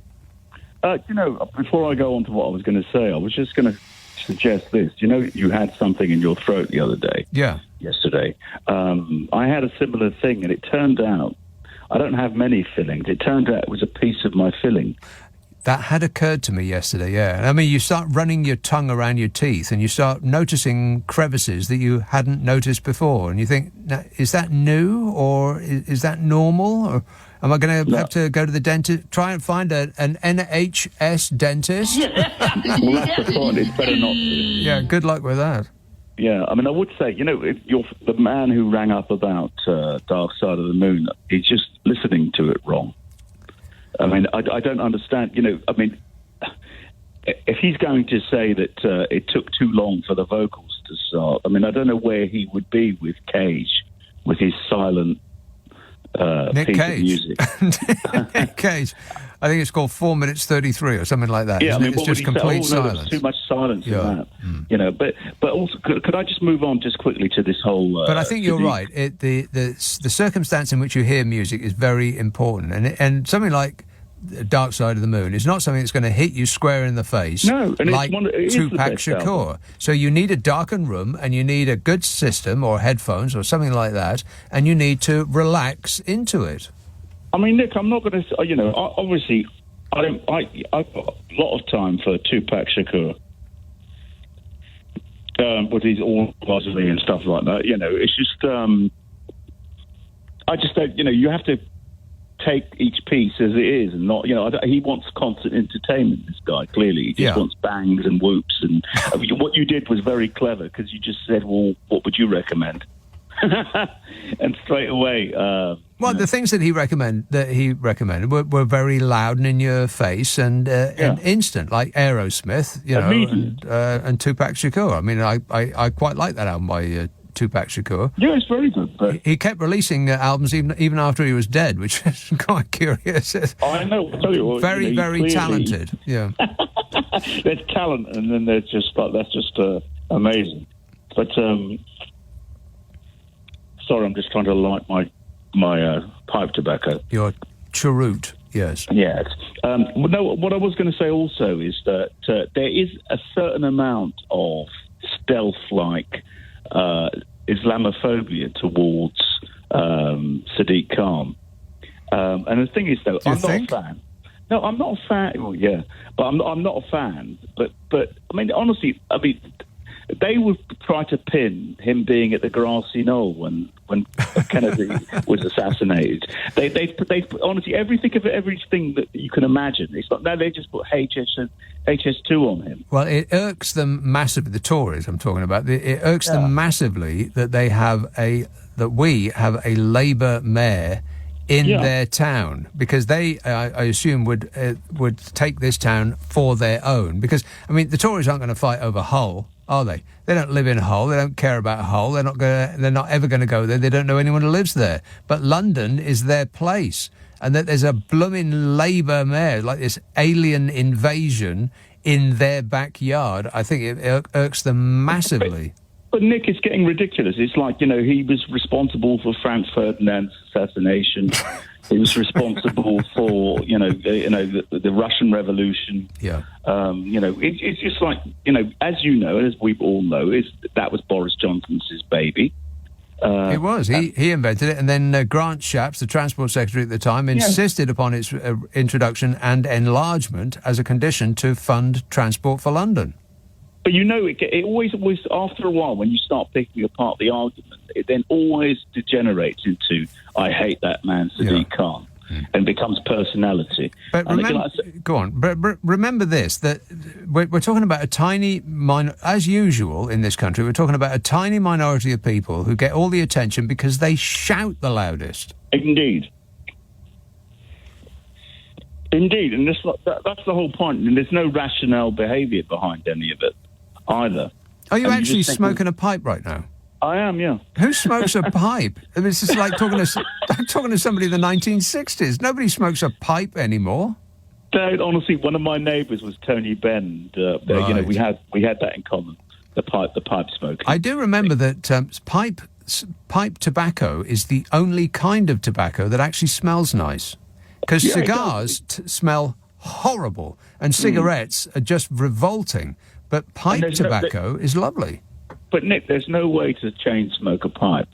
You know, before I go on to what I was going to say, I was just going to suggest this. You know, you had something in your throat the other day. Yeah. Yesterday. I had a similar thing, and it turned out, I don't have many fillings. It turned out it was a piece of my filling. That had occurred to me yesterday, yeah. I mean, you start running your tongue around your teeth and you start noticing crevices that you hadn't noticed before. And you think, is that new or is that normal? Or am I going to have to go to the dentist, try and find an NHS dentist? Well, that's the point. It's better not to. Yeah, good luck with that. Yeah, I mean, I would say, you know, if you're the man who rang up about Dark Side of the Moon, he's just listening to it wrong. I mean, I don't understand, you know, I mean, if he's going to say that it took too long for the vocals to start, I mean, I don't know where he would be with Cage, with his silent Nick piece Cage. of music. Nick Cage. I think it's called 4 minutes 33 or something like that. Yeah, I mean, it's what just would he complete say? Oh, no, silence. there's too much silence in that. Mm. You know, but also, could I just move on just quickly to this whole... But I think you're right. The circumstance in which you hear music is very important. And something like Dark Side of the Moon is not something that's going to hit you square in the face. No, and like it is Tupac the best Shakur. album. So you need a darkened room and you need a good system or headphones or something like that, and you need to relax into it. I mean, Nick, I'm not going to... You know, obviously... I've got a lot of time for Tupac Shakur with his all positive and stuff like that. You know, it's just I just don't. You know, you have to take each piece as it is, and not. You know, he wants constant entertainment. This guy clearly, he just wants bangs and whoops. And I mean, what you did was very clever because you just said, "Well, what would you recommend?" And straight away. Well, the things that he recommended were very loud and in your face and instant, like Aerosmith, you know, and Tupac Shakur. I mean, I quite like that album by Tupac Shakur. Yeah, it's very good. But he kept releasing albums even after he was dead, which is quite curious. I know. I'll tell you what, very, you know, very clearly, talented. Yeah. There's talent, and then there's just amazing. But sorry, I'm just trying to light my pipe tobacco. Your cheroot. Yes. Yes. No, what I was going to say also is that there is a certain amount of stealth-like Islamophobia towards Sadiq Khan. And the thing is, though, I'm not a fan. No, I'm not a fan. Well, yeah, but I'm not a fan. But I mean, honestly, they would try to pin him being at the grassy knoll when Kennedy was assassinated. They honestly everything that you can imagine. It's not now they just put HS2 on him. Well, it irks them massively. The Tories I'm talking about. It irks them massively that we have a Labour mayor in their town, because they, I assume, would take this town for their own. Because I mean, the Tories aren't going to fight over Hull, are they? They don't live in Hull. They don't care about Hull. They're not ever going to go there. They don't know anyone who lives there. But London is their place, and that there's a blooming Labour mayor, like this alien invasion in their backyard. I think it irks them massively. But Nick, it's getting ridiculous. It's like, he was responsible for Franz Ferdinand's assassination. He was responsible for, the Russian Revolution. Yeah. It's just like, as you know, as we all know, that was Boris Johnson's baby. It was. He invented it, and then Grant Shapps, the Transport Secretary at the time, insisted upon its introduction and enlargement as a condition to fund Transport for London. But it always, after a while, when you start picking apart the argument, it then always degenerates into, I hate that man, Sadiq Khan, and becomes personality. But go on. But remember this, that we're talking about a tiny, as usual in this country, we're talking about a tiny minority of people who get all the attention because they shout the loudest. Indeed. Indeed, and that's the whole point. And there's no rationale behaviour behind any of it either. Are you actually smoking a pipe right now? I am, yeah. Who smokes a pipe? I mean, it's just like talking to somebody in the 1960s. Nobody smokes a pipe anymore. Honestly, one of my neighbours was Tony Benn. Right. We had that in common. The pipe smoking. I do remember that pipe tobacco is the only kind of tobacco that actually smells nice. Because cigars smell horrible and cigarettes are just revolting. But pipe tobacco is lovely. But, Nick, there's no way to chain smoke a pipe.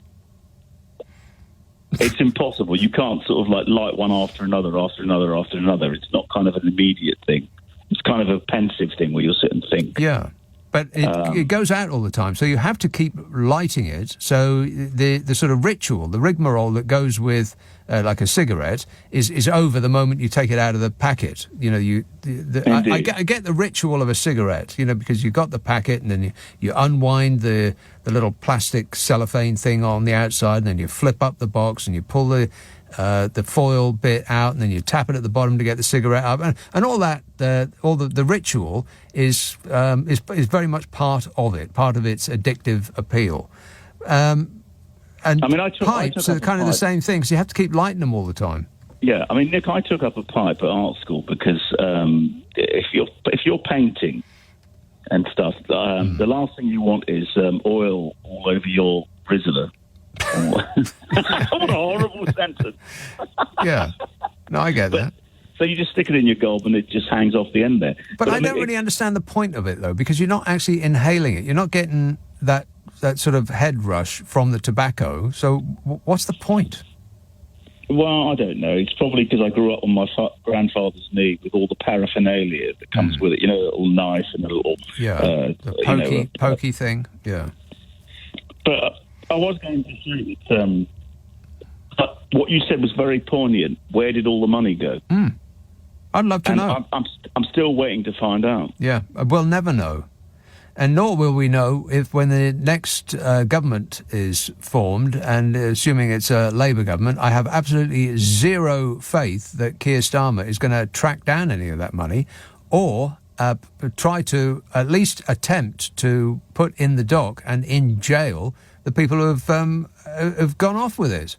It's impossible. You can't sort of light one after another, after another, after another. It's not kind of an immediate thing. It's kind of a pensive thing where you'll sit and think. Yeah. But it goes out all the time, so you have to keep lighting it. So the sort of ritual, the rigmarole that goes with like a cigarette is over the moment you take it out of the packet. I get the ritual of a cigarette, because you've got the packet and then you unwind the little plastic cellophane thing on the outside, and then you flip up the box and you pull the foil bit out, and then you tap it at the bottom to get the cigarette up, and all that. All the ritual is very much part of it, part of its addictive appeal. And pipes are kind of the same thing, so you have to keep lighting them all the time. Yeah, I mean, Nick, I took up a pipe at art school because if you're painting and stuff, the last thing you want is oil all over your Rizzler. What a horrible sentence. Yeah. No, I get that. So you just stick it in your gob and it just hangs off the end there. But I don't really understand the point of it, though, because you're not actually inhaling it. You're not getting that sort of head rush from the tobacco. So what's the point? Well, I don't know. It's probably because I grew up on my grandfather's knee with all the paraphernalia that comes with it. A little knife and a little... Yeah, the pokey thing. Yeah. But I was going to say that what you said was very poignant. Where did all the money go? I'd love to know. I'm still waiting to find out. Yeah, we'll never know. And nor will we know if when the next government is formed, and assuming it's a Labour government, I have absolutely zero faith that Keir Starmer is going to track down any of that money or try to at least attempt to put in the dock and in jail the people who have gone off with it.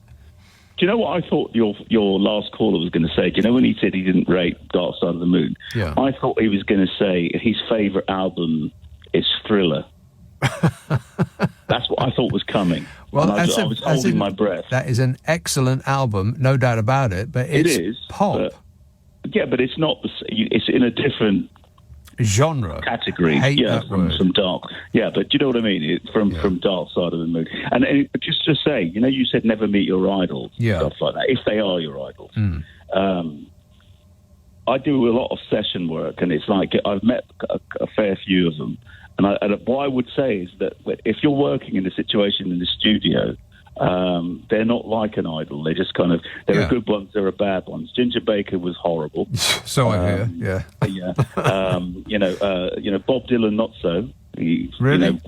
Do you know what I thought your last caller was going to say? Do you know when he said he didn't rate Dark Side of the Moon? Yeah. I thought he was going to say his favourite album is Thriller. That's what I thought was coming. Well, I was holding my breath. That is an excellent album, no doubt about it. But it's it is pop. Yeah, but it's not. It's in a different genre category. From dark. Yeah, but do you know what I mean? It's from Dark Side of the Moon. And but just to say, you said never meet your idols. Stuff like that. If they are your idols. I do a lot of session work, and it's like I've met a fair few of them. And what I would say is that if you're working in a situation in the studio, they're not like an idol. They're just kind of, there are good ones, there are bad ones. Ginger Baker was horrible. So I hear, yeah. Bob Dylan, not so. Really?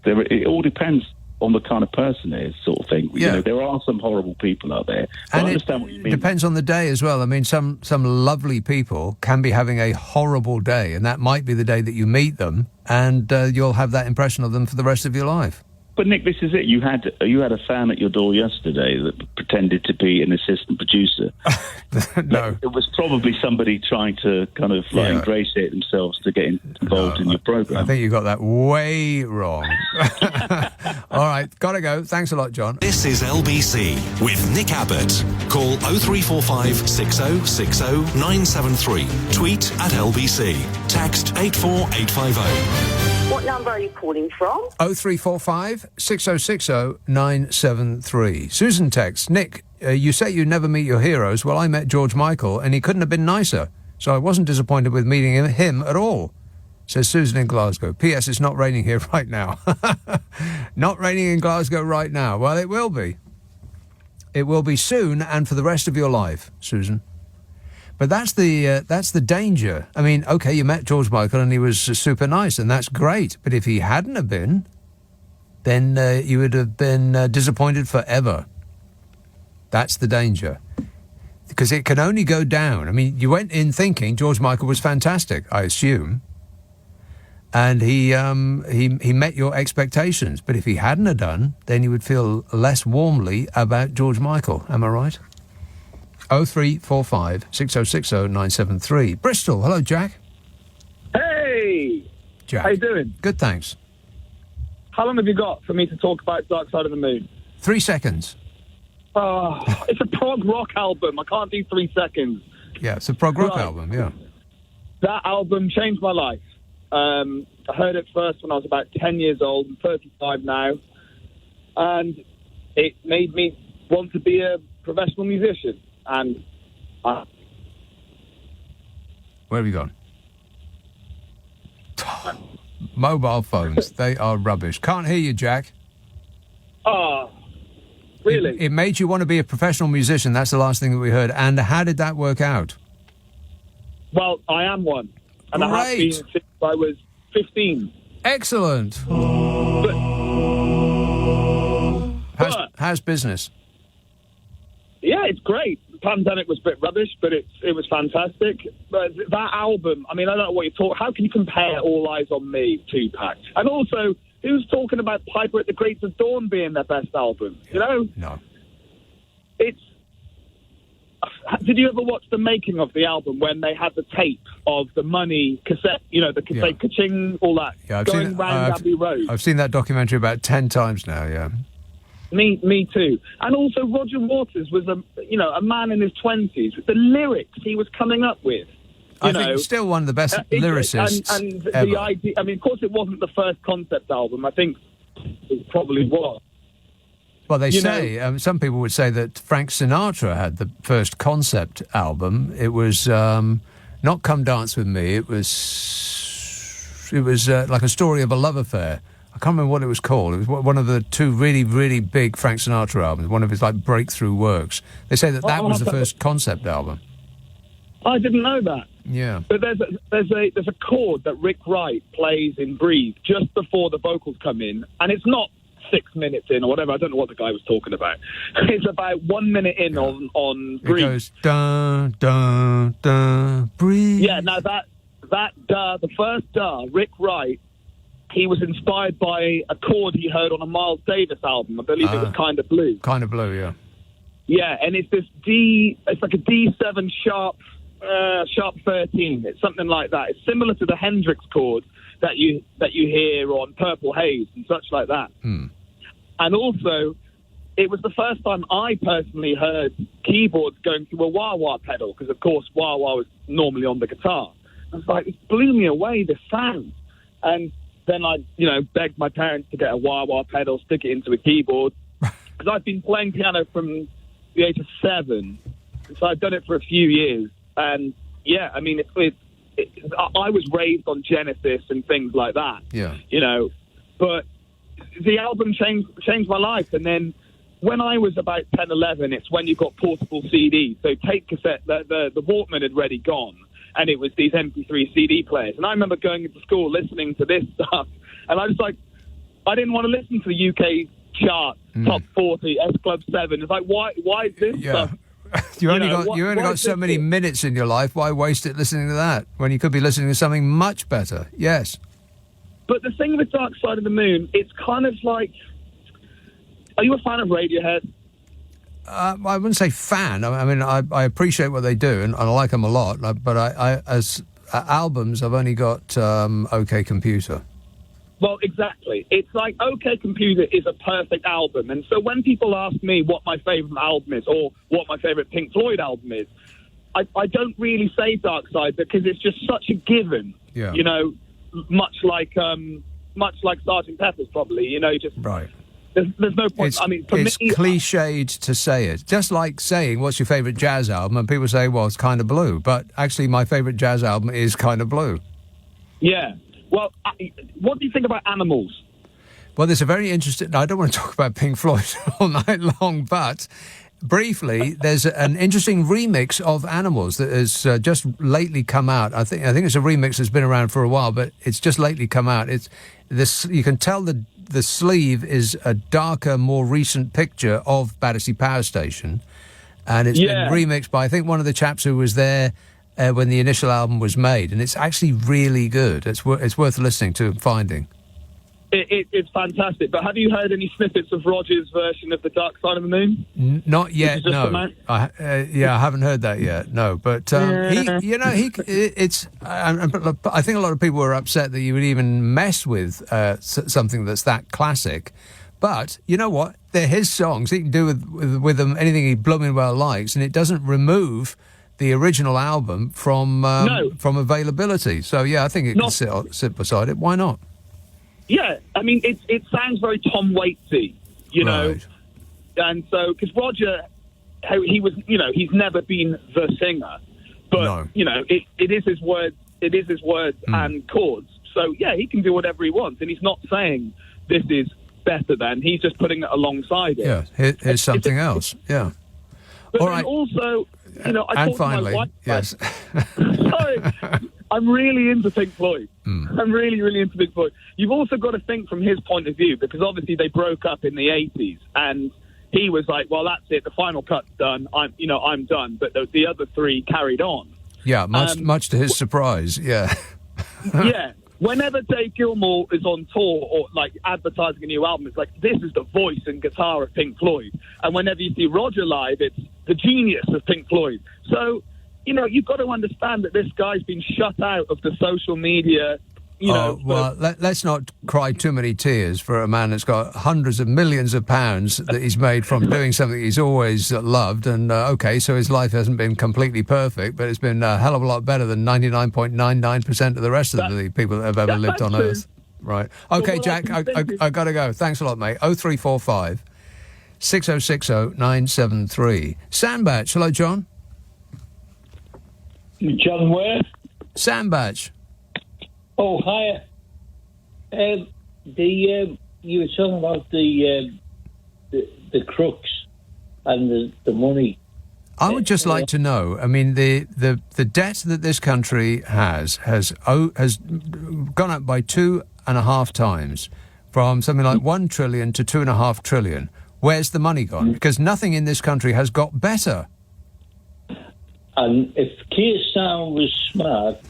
It all depends on the kind of person it is, sort of thing. There are some horrible people out there. And I understand what you mean. Depends on the day as well. I mean, some lovely people can be having a horrible day, and that might be the day that you meet them, and you'll have that impression of them for the rest of your life. But Nick, this is it. You had a fan at your door yesterday that pretended to be an assistant producer. No, it was probably somebody trying to kind of ingratiate themselves to get involved in your program. I think you got that way wrong. All right, gotta go. Thanks a lot, John. This is LBC with Nick Abbott. Call 0345 6060 973. Tweet at LBC. Text 84850. What number are you calling from? 0345 6060 973. Susan texts, Nick, you say you never meet your heroes. Well, I met George Michael, and he couldn't have been nicer. So I wasn't disappointed with meeting him at all. Says Susan in Glasgow. P.S. It's not raining here right now. Not raining in Glasgow right now. Well, it will be. It will be soon and for the rest of your life, Susan. But that's the danger. I mean, OK, you met George Michael and he was super nice, and that's great. But if he hadn't have been, then you would have been disappointed forever. That's the danger. Because it can only go down. I mean, you went in thinking George Michael was fantastic, I assume. And he met your expectations. But if he hadn't have done, then you would feel less warmly about George Michael. Am I right? 0345 6060 973. Bristol. Hello, Jack. Hey! Jack. How you doing? Good, thanks. How long have you got for me to talk about Dark Side of the Moon? 3 seconds. It's a prog rock album. I can't do 3 seconds. Yeah, it's a prog rock album, yeah. That album changed my life. I heard it first when I was about 10 years old. I'm 35 now. And it made me want to be a professional musician. And where have you gone? Mobile phones, they are rubbish. Can't hear you, Jack. Really? It made you want to be a professional musician. That's the last thing that we heard. And how did that work out? Well, I am one. And Great. I have been since I was 15. Excellent. How's business? Yeah, it's great. The pandemic was a bit rubbish, but it was fantastic. But that album, I mean, I don't know what you're talking. How can you compare All Eyes on Me, Tupac? And also, who's talking about Piper at the Gates of Dawn being their best album? You know? No. Did you ever watch the making of the album when they had the tape of the Money cassette, the cassette, ka-ching, all that, going round Abbey Road? I've seen that documentary about 10 times now, yeah. Me too. And also Roger Waters was a man in his 20s. The lyrics he was coming up with. I think still one of the best lyricists and ever. The idea, I mean, of course it wasn't the first concept album. I think it probably was. Well, they say, some people would say that Frank Sinatra had the first concept album. It was not Come Dance With Me. It was like a story of a love affair. I can't remember what it was called. It was one of the two really, really big Frank Sinatra albums, one of his breakthrough works. They say that was the first concept album. I didn't know that. Yeah. But there's a chord that Rick Wright plays in Breathe just before the vocals come in, and it's not 6 minutes in or whatever. I don't know what the guy was talking about. It's about 1 minute in on Breathe. It goes dun dun dun breathe. Yeah. Now that the first Rick Wright. He was inspired by a chord he heard on a Miles Davis album. I believe it was Kind of Blue. Kind of Blue, yeah. Yeah, and it's this it's like a D7 sharp 13. It's something like that. It's similar to the Hendrix chord that you hear on Purple Haze and such like that. Hmm. And also, it was the first time I personally heard keyboards going through a wah-wah pedal, because, of course, wah-wah was normally on the guitar. I was like, it blew me away, the sound. And then I, begged my parents to get a wah-wah pedal, stick it into a keyboard, because I've been playing piano from the age of 7, so I've done it for a few years. And, yeah, I mean, I was raised on Genesis and things like that, but the album changed my life. And then when I was about 10, 11, it's when you got portable CDs. So tape cassette, the Walkman had already gone, and it was these MP3 CD players. And I remember going into school listening to this stuff, and I was like, I didn't want to listen to the UK chart, Top 40, S Club 7. It's like, why is this stuff? You only got so many minutes in your life. Why waste it listening to that when you could be listening to something much better? Yes. But the thing with Dark Side of the Moon, it's kind of like... Are you a fan of Radiohead? I wouldn't say fan. I mean, I appreciate what they do, and I like them a lot. But as albums, I've only got OK Computer. Well, exactly. It's like OK Computer is a perfect album. And so when people ask me what my favourite album is, or what my favourite Pink Floyd album is, I don't really say Dark Side, because it's just such a given. Yeah. Much like Sgt. Pepper's, probably. Just right. There's no point. It's cliched to say it. Just like saying, what's your favourite jazz album? And people say, well, it's Kind of Blue. But actually, my favourite jazz album is Kind of Blue. Yeah. Well, what do you think about Animals? Well, there's a very interesting... I don't want to talk about Pink Floyd all night long, but briefly, there's an interesting remix of Animals that has just lately come out. I think it's a remix that's been around for a while, but it's just lately come out. You can tell the sleeve is a darker, more recent picture of Battersea Power Station, and it's been remixed by, I think, one of the chaps who was there when the initial album was made, and it's actually really good. It's worth listening to and finding. It's fantastic. But have you heard any snippets of Roger's version of The Dark Side of the Moon? Not yet, no. I haven't heard that yet, no. But I think a lot of people were upset that you would even mess with something that's that classic. But you know what? They're his songs. He can do with them anything he blooming well likes, and it doesn't remove the original album from availability. So yeah, I think it can sit beside it. Why not? Yeah, I mean, it sounds very Tom Waitsy, Right. And so, because Roger, he was, he's never been the singer, but it is his words, and chords. So yeah, he can do whatever he wants, and he's not saying this is better than. He's just putting it alongside it. Yeah, here's something else. Yeah. But all then right. Also, I and talked finally, to my wife. yes. Sorry, I'm really into Pink Floyd. I'm really, really into Pink Floyd. You've also got to think from his point of view, because obviously they broke up in the 80s, and he was like, "Well, that's it. The final cut's done. I'm done." But the other three carried on. Yeah, much to his surprise. Yeah. Yeah. Whenever Dave Gilmour is on tour or like advertising a new album, it's like, this is the voice and guitar of Pink Floyd. And whenever you see Roger live, it's the genius of Pink Floyd. So, you've got to understand that this guy's been shut out of the social media. Let's not cry too many tears for a man that's got hundreds of millions of pounds that he's made from doing something he's always loved. And, so his life hasn't been completely perfect, but it's been a hell of a lot better than 99.99% of the rest of the people that have ever lived on Earth. Right. Okay, Jack, I got to go. Thanks a lot, mate. 0345 6060 973. Sandbatch. Hello, John. John where? Sandbatch. Oh, hi. You were talking about the crooks and the money. I would just like to know. I mean, the debt that this country has gone up by 2.5 times, from something like 1 trillion to 2.5 trillion. Where's the money gone? Because nothing in this country has got better. And if Keir Starmer was smart,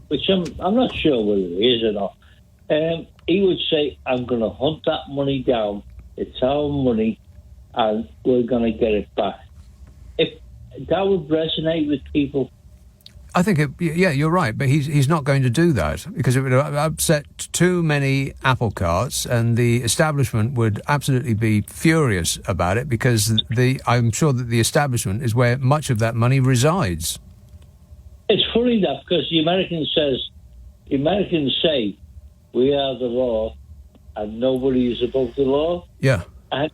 which I'm not sure whether he is or not, he would say, I'm going to hunt that money down. It's our money, and we're going to get it back. If that would resonate with people. I think, you're right, but he's not going to do that because it would upset too many apple carts, and the establishment would absolutely be furious about it because I'm sure that the establishment is where much of that money resides. It's funny that because the Americans say we are the law and nobody is above the law. Yeah. But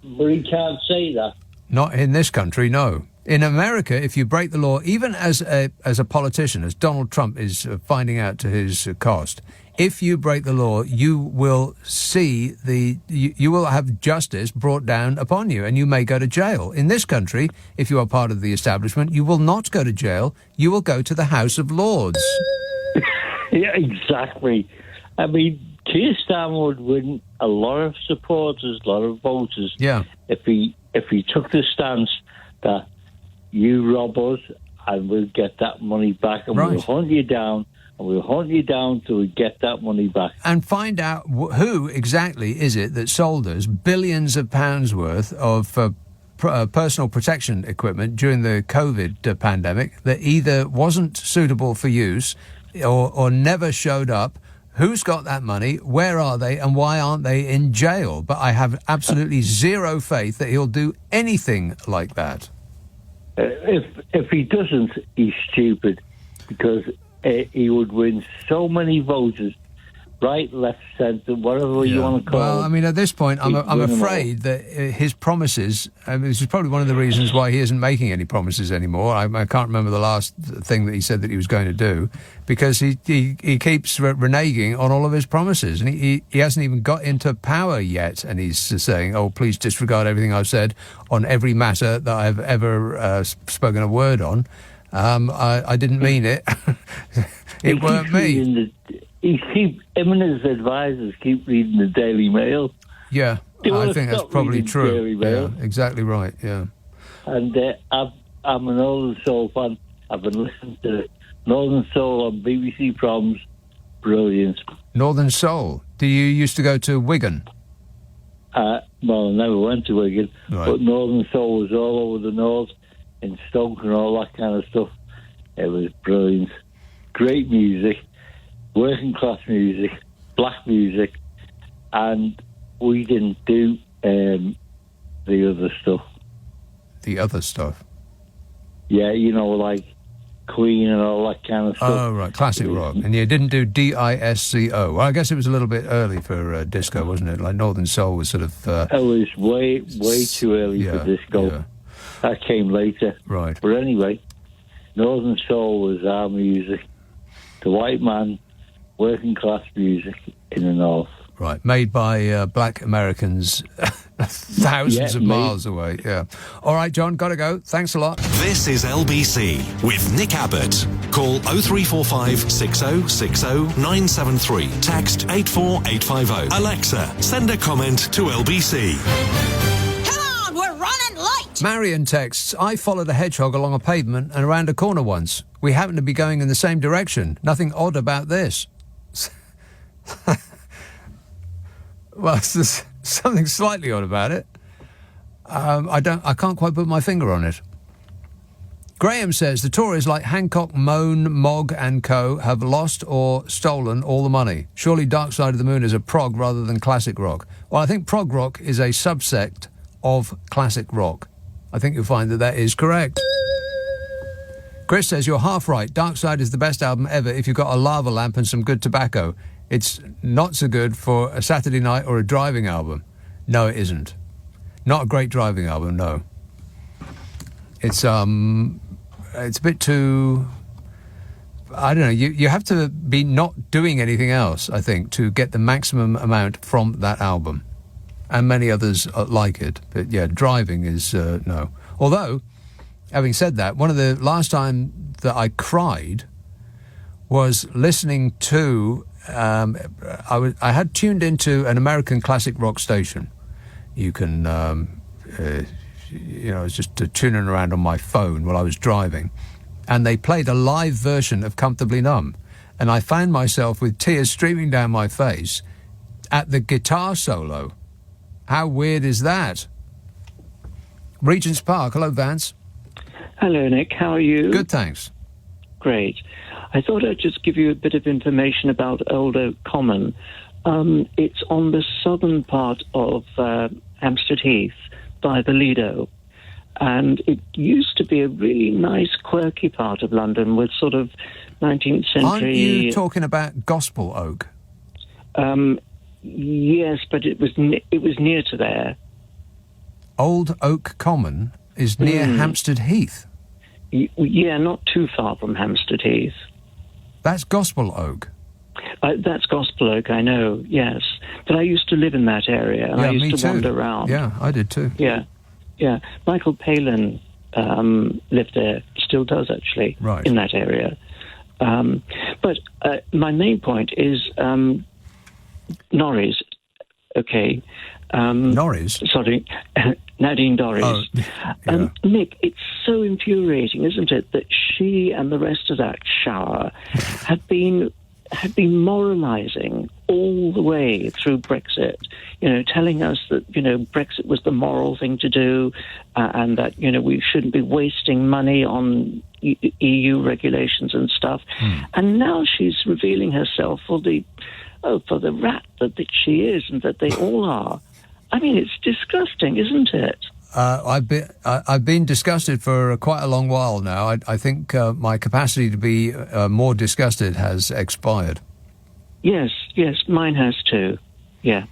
he can't say that. Not in this country, no. In America, if you break the law, even as a politician, as Donald Trump is finding out to his cost, if you break the law, you will see you will have justice brought down upon you, and you may go to jail. In this country, if you are part of the establishment, you will not go to jail. You will go to the House of Lords. Yeah, exactly. I mean, Keir Starmer would win a lot of supporters, a lot of voters. Yeah. If he took the stance that you rob us and we'll get that money back, and we'll hunt you down, and we'll hunt you down till we get that money back. And find out who exactly is it that sold us billions of pounds worth of personal protection equipment during the COVID pandemic that either wasn't suitable for use or never showed up. Who's got that money? Where are they? And why aren't they in jail? But I have absolutely zero faith that he'll do anything like that. If he doesn't, he's stupid, because he would win so many voters, right, left, centre, whatever you want to call it. Well, I mean, at this point, I'm afraid that his promises, this is probably one of the reasons why he isn't making any promises anymore. I can't remember the last thing that he said that he was going to do, because he keeps reneging on all of his promises, and he hasn't even got into power yet, and he's saying, oh, please disregard everything I've said on every matter that I've ever spoken a word on. I didn't mean it. It weren't me. Him and his advisors keep reading the Daily Mail. Yeah, I think that's probably true. Yeah, exactly right, yeah. And I'm a Northern Soul fan. I've been listening to Northern Soul on BBC Proms. Brilliant. Northern Soul. Do you used to go to Wigan? Well, I never went to Wigan, but Northern Soul was all over the north, in Stoke and all that kind of stuff. It was brilliant. Great music. Working class music, black music, and we didn't do the other stuff. The other stuff? Yeah, like Queen and all that kind of stuff. Oh, right, classic rock. And you didn't do disco. Well, I guess it was a little bit early for disco, wasn't it? Like Northern Soul was sort of... It was way too early for disco. Yeah. That came later. Right. But anyway, Northern Soul was our music. The white man... working class music in the north. Right, made by black Americans thousands of miles away, yeah. All right, John, got to go. Thanks a lot. This is LBC with Nick Abbott. Call 0345 6060 973. Text 84850. Alexa, send a comment to LBC. Come on, we're running late. Marion texts, I followed a hedgehog along a pavement and around a corner once. We happened to be going in the same direction. Nothing odd about this. Well, there's something slightly odd about it. I can't quite put my finger on it. Graham says the Tories like Hancock, Moan, Mogg and co have lost or stolen all the money. Surely Dark Side of the Moon is a prog rather than classic rock. Well, I think prog rock is a subsect of classic rock. I think you'll find that is correct. Chris says you're half right. Dark Side is the best album ever if you've got a lava lamp and some good tobacco. It's not so good for a Saturday night or a driving album. No, it isn't. Not a great driving album, no. It's a bit too... I don't know. You have to be not doing anything else, I think, to get the maximum amount from that album. And many others like it. But yeah, driving is no. Although, having said that, one of the last time that I cried was listening to... I had tuned into an American classic rock station. You can, I was just tuning around on my phone while I was driving, and they played a live version of Comfortably Numb, and I found myself with tears streaming down my face at the guitar solo. How weird is that? Regent's Park. Hello, Vance. Hello, Nick. How are you? Good, thanks. Great. I thought I'd just give you a bit of information about Old Oak Common. It's on the southern part of Hampstead Heath by the Lido. And it used to be a really nice, quirky part of London with sort of 19th century... Aren't you talking about Gospel Oak? Yes, but it was near to there. Old Oak Common is near Hampstead Heath? Yeah, not too far from Hampstead Heath. That's Gospel Oak? That's Gospel Oak, I know, yes. But I used to live in that area, and I used to wander around. Yeah, I did too. Yeah. Michael Palin lived there, still does actually, in that area. But my main point is Norries, okay. Norries? Sorry, Nadine Dorries. Yeah. Nick, it's so infuriating, isn't it, that she and the rest of that shower had been moralising all the way through Brexit, telling us that, Brexit was the moral thing to do and that, we shouldn't be wasting money on EU regulations and stuff. And now she's revealing herself for the rat that she is and that they all are. I mean, it's disgusting, isn't it? I've been disgusted for quite a long while now. I think my capacity to be more disgusted has expired. Yes, mine has too. Yeah.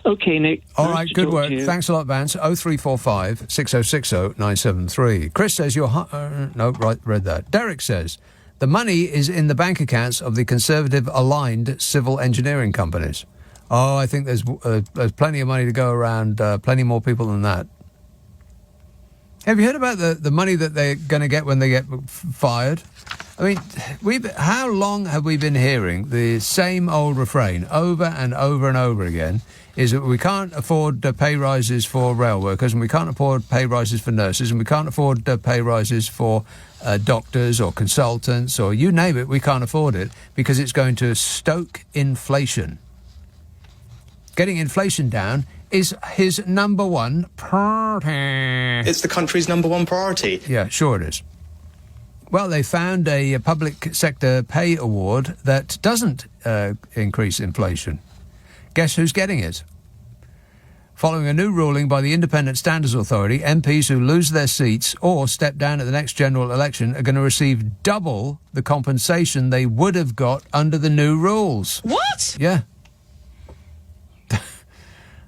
Okay, Nick. All right, good work. Thanks a lot, Vance. 0345 6060 973. Chris says read that. Derek says, the money is in the bank accounts of the Conservative-aligned civil engineering companies. Oh, I think there's plenty of money to go around, plenty more people than that. Have you heard about the money that they're going to get when they get fired? I mean, how long have we been hearing the same old refrain over and over and over again, is that we can't afford pay rises for rail workers, and we can't afford pay rises for nurses, and we can't afford pay rises for doctors or consultants, or you name it, we can't afford it, because it's going to stoke inflation. Getting inflation down is his number one priority. It's the country's number one priority. Yeah, sure it is. Well, they found a public sector pay award that doesn't increase inflation. Guess who's getting it? Following a new ruling by the Independent Standards Authority, MPs who lose their seats or step down at the next general election are going to receive double the compensation they would have got under the new rules. What? Yeah.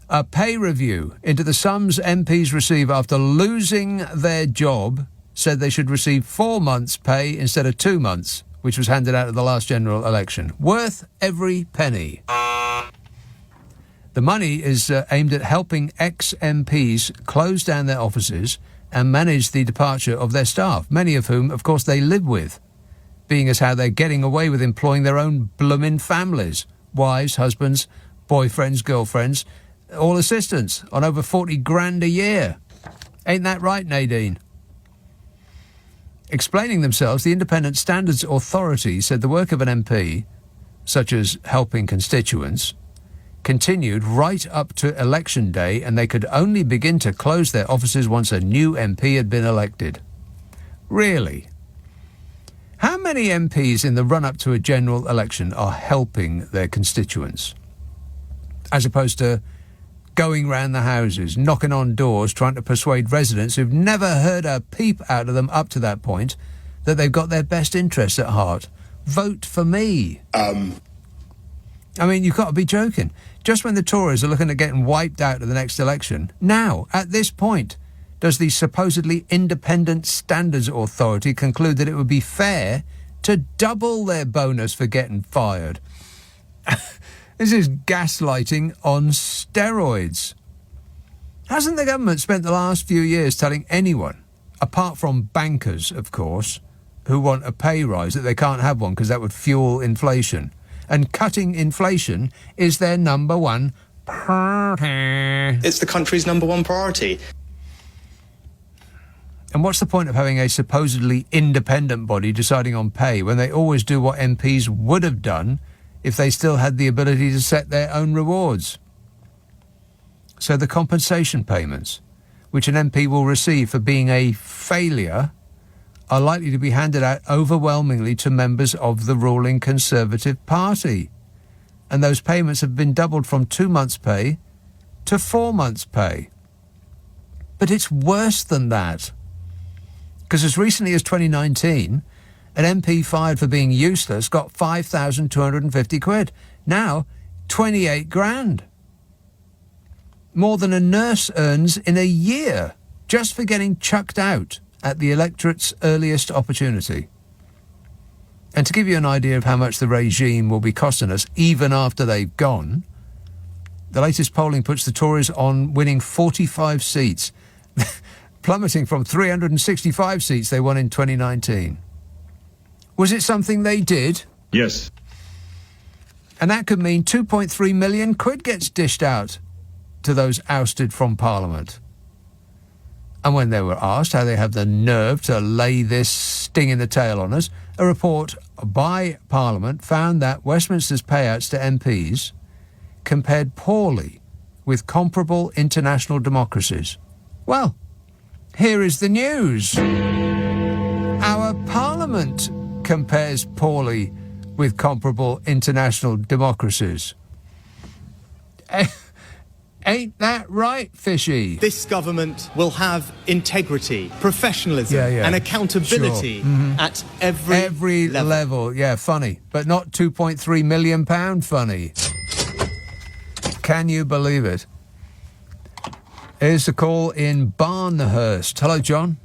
A pay review into the sums MPs receive after losing their job said they should receive 4 months' pay instead of 2 months, which was handed out at the last general election. Worth every penny. The money is aimed at helping ex-MPs close down their offices and manage the departure of their staff, many of whom, of course, they live with, being as how they're getting away with employing their own bloomin' families, wives, husbands, boyfriends, girlfriends, all assistants on over 40 grand a year. Ain't that right, Nadine? Explaining themselves, the Independent Standards Authority said the work of an MP, such as helping constituents, continued right up to election day, and they could only begin to close their offices once a new MP had been elected. Really? How many MPs in the run-up to a general election are helping their constituents, as opposed to going round the houses, knocking on doors, trying to persuade residents who've never heard a peep out of them up to that point that they've got their best interests at heart? Vote for me. I mean, you've got to be joking. Just when the Tories are looking at getting wiped out of the next election, now, at this point, does the supposedly Independent Standards Authority conclude that it would be fair to double their bonus for getting fired? This is gaslighting on steroids. Hasn't the government spent the last few years telling anyone, apart from bankers, of course, who want a pay rise, that they can't have one because that would fuel inflation? And cutting inflation is their number one priority. It's the country's number one priority. And what's the point of having a supposedly independent body deciding on pay when they always do what MPs would have done if they still had the ability to set their own rewards? So the compensation payments, which an MP will receive for being a failure, are likely to be handed out overwhelmingly to members of the ruling Conservative Party. And those payments have been doubled from 2 months' pay to 4 months' pay. But it's worse than that. Because as recently as 2019, an MP fired for being useless got 5,250 quid. Now, 28 grand. More than a nurse earns in a year just for getting chucked out at the electorate's earliest opportunity. And to give you an idea of how much the regime will be costing us even after they've gone, the latest polling puts the Tories on winning 45 seats, plummeting from 365 seats they won in 2019. Was it something they did? Yes. And that could mean 2.3 million quid gets dished out to those ousted from Parliament. And when they were asked how they have the nerve to lay this sting in the tail on us, a report by Parliament found that Westminster's payouts to MPs compared poorly with comparable international democracies. Well, here is the news. Our Parliament compares poorly with comparable international democracies. Ain't that right, Fishy? This government will have integrity, professionalism and accountability at every level. Yeah, funny. But not £2.3 million funny. Can you believe it? Here's the call in Barnhurst. Hello, John.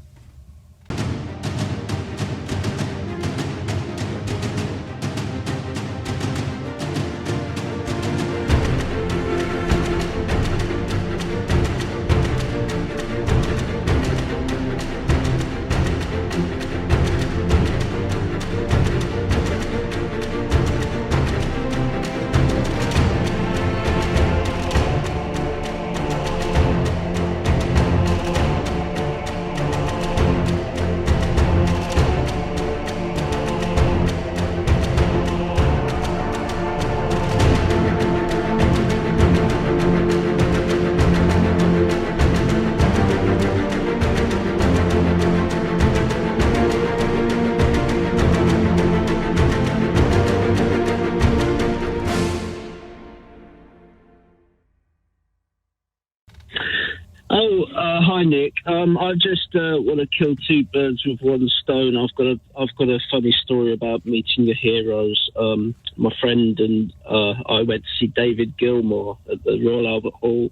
Hi Nick. I just want to kill two birds with one stone. I've got a funny story about meeting the heroes. My friend and I went to see David Gilmour at the Royal Albert Hall,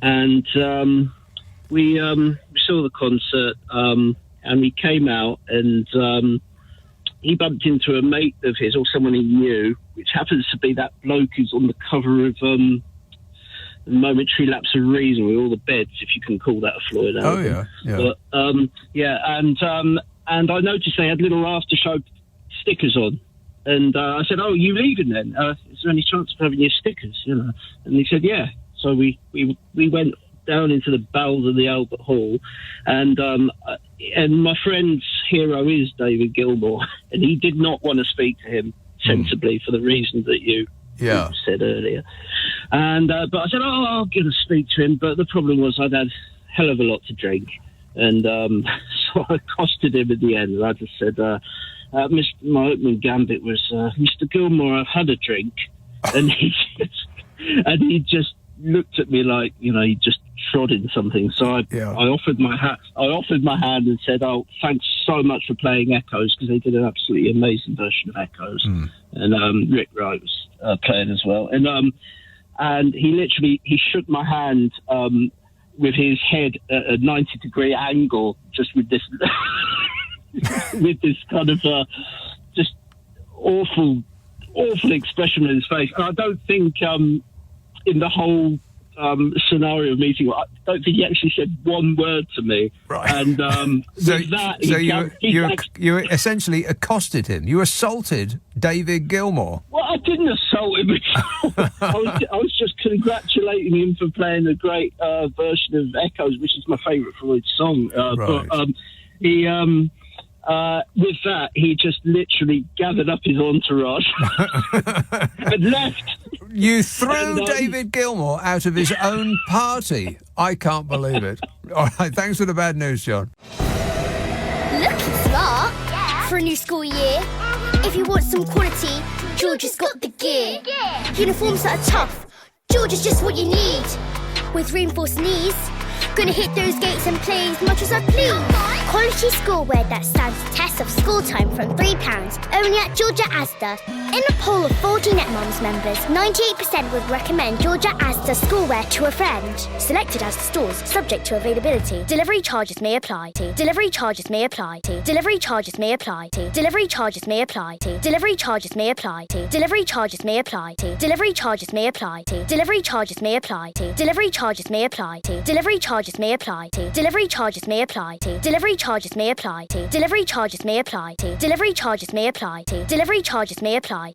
and we saw the concert. And we came out, and he bumped into a mate of his, or someone he knew, which happens to be that bloke who's on the cover of Momentary Lapse of Reason with all the beds, if you can call that a Floyd album. Oh, yeah. But, and I noticed they had little after-show stickers on. And I said, "Oh, you leaving then? Is there any chance of having your stickers?" You know, and he said, "Yeah." So we went down into the bowels of the Albert Hall, and my friend's hero is David Gilmour, and he did not want to speak to him sensibly for the reasons that you said earlier. And but I said, "Oh, I'll get to speak to him." But the problem was I'd had a hell of a lot to drink, and so I accosted him at the end, and I just said, my opening gambit was, "Mr. Gilmour, I've had a drink," and he just looked at me like, you know, he just trod in something. So I offered my hat. I offered my hand and said, "Oh, thanks so much for playing Echoes," because they did an absolutely amazing version of Echoes, and Rick Wright was playing as well. And he shook my hand with his head at a 90-degree angle, just with this with this kind of just awful expression on his face. And I don't think in the whole scenario of meeting, I don't think he actually said one word to me. Right. And you essentially accosted him. You assaulted David Gilmour. Well, I didn't assault him. I was just congratulating him for playing a great version of Echoes, which is my favourite Floyd song. Right. But he with that, he just literally gathered up his entourage and left. You threw David Gilmour out of his own party. I can't believe it. All right, thanks for the bad news, John. Looking smart. for a new school year. If you want some quality, Georgia's got the gear. Uniforms that are tough, Georgia's just what you need. With reinforced knees, gonna hit those gates and play as much as I please. Quality schoolwear that stands the test of school time from £3, only at Georgia Asda. In a poll of 40 NetMoms members, 98% would recommend Georgia Asda schoolwear to a friend. Selected as the stores, subject to availability. Delivery charges may apply. Delivery charges may apply. Delivery charges may apply. Delivery charges may apply. Delivery charges may apply. Delivery charges may apply. Delivery charges may apply. Delivery charges may apply. Delivery charges may apply. Delivery charges may apply. Delivery charges may apply. Delivery charges may apply. Delivery charges may apply. Delivery charges may apply. Delivery charges may apply.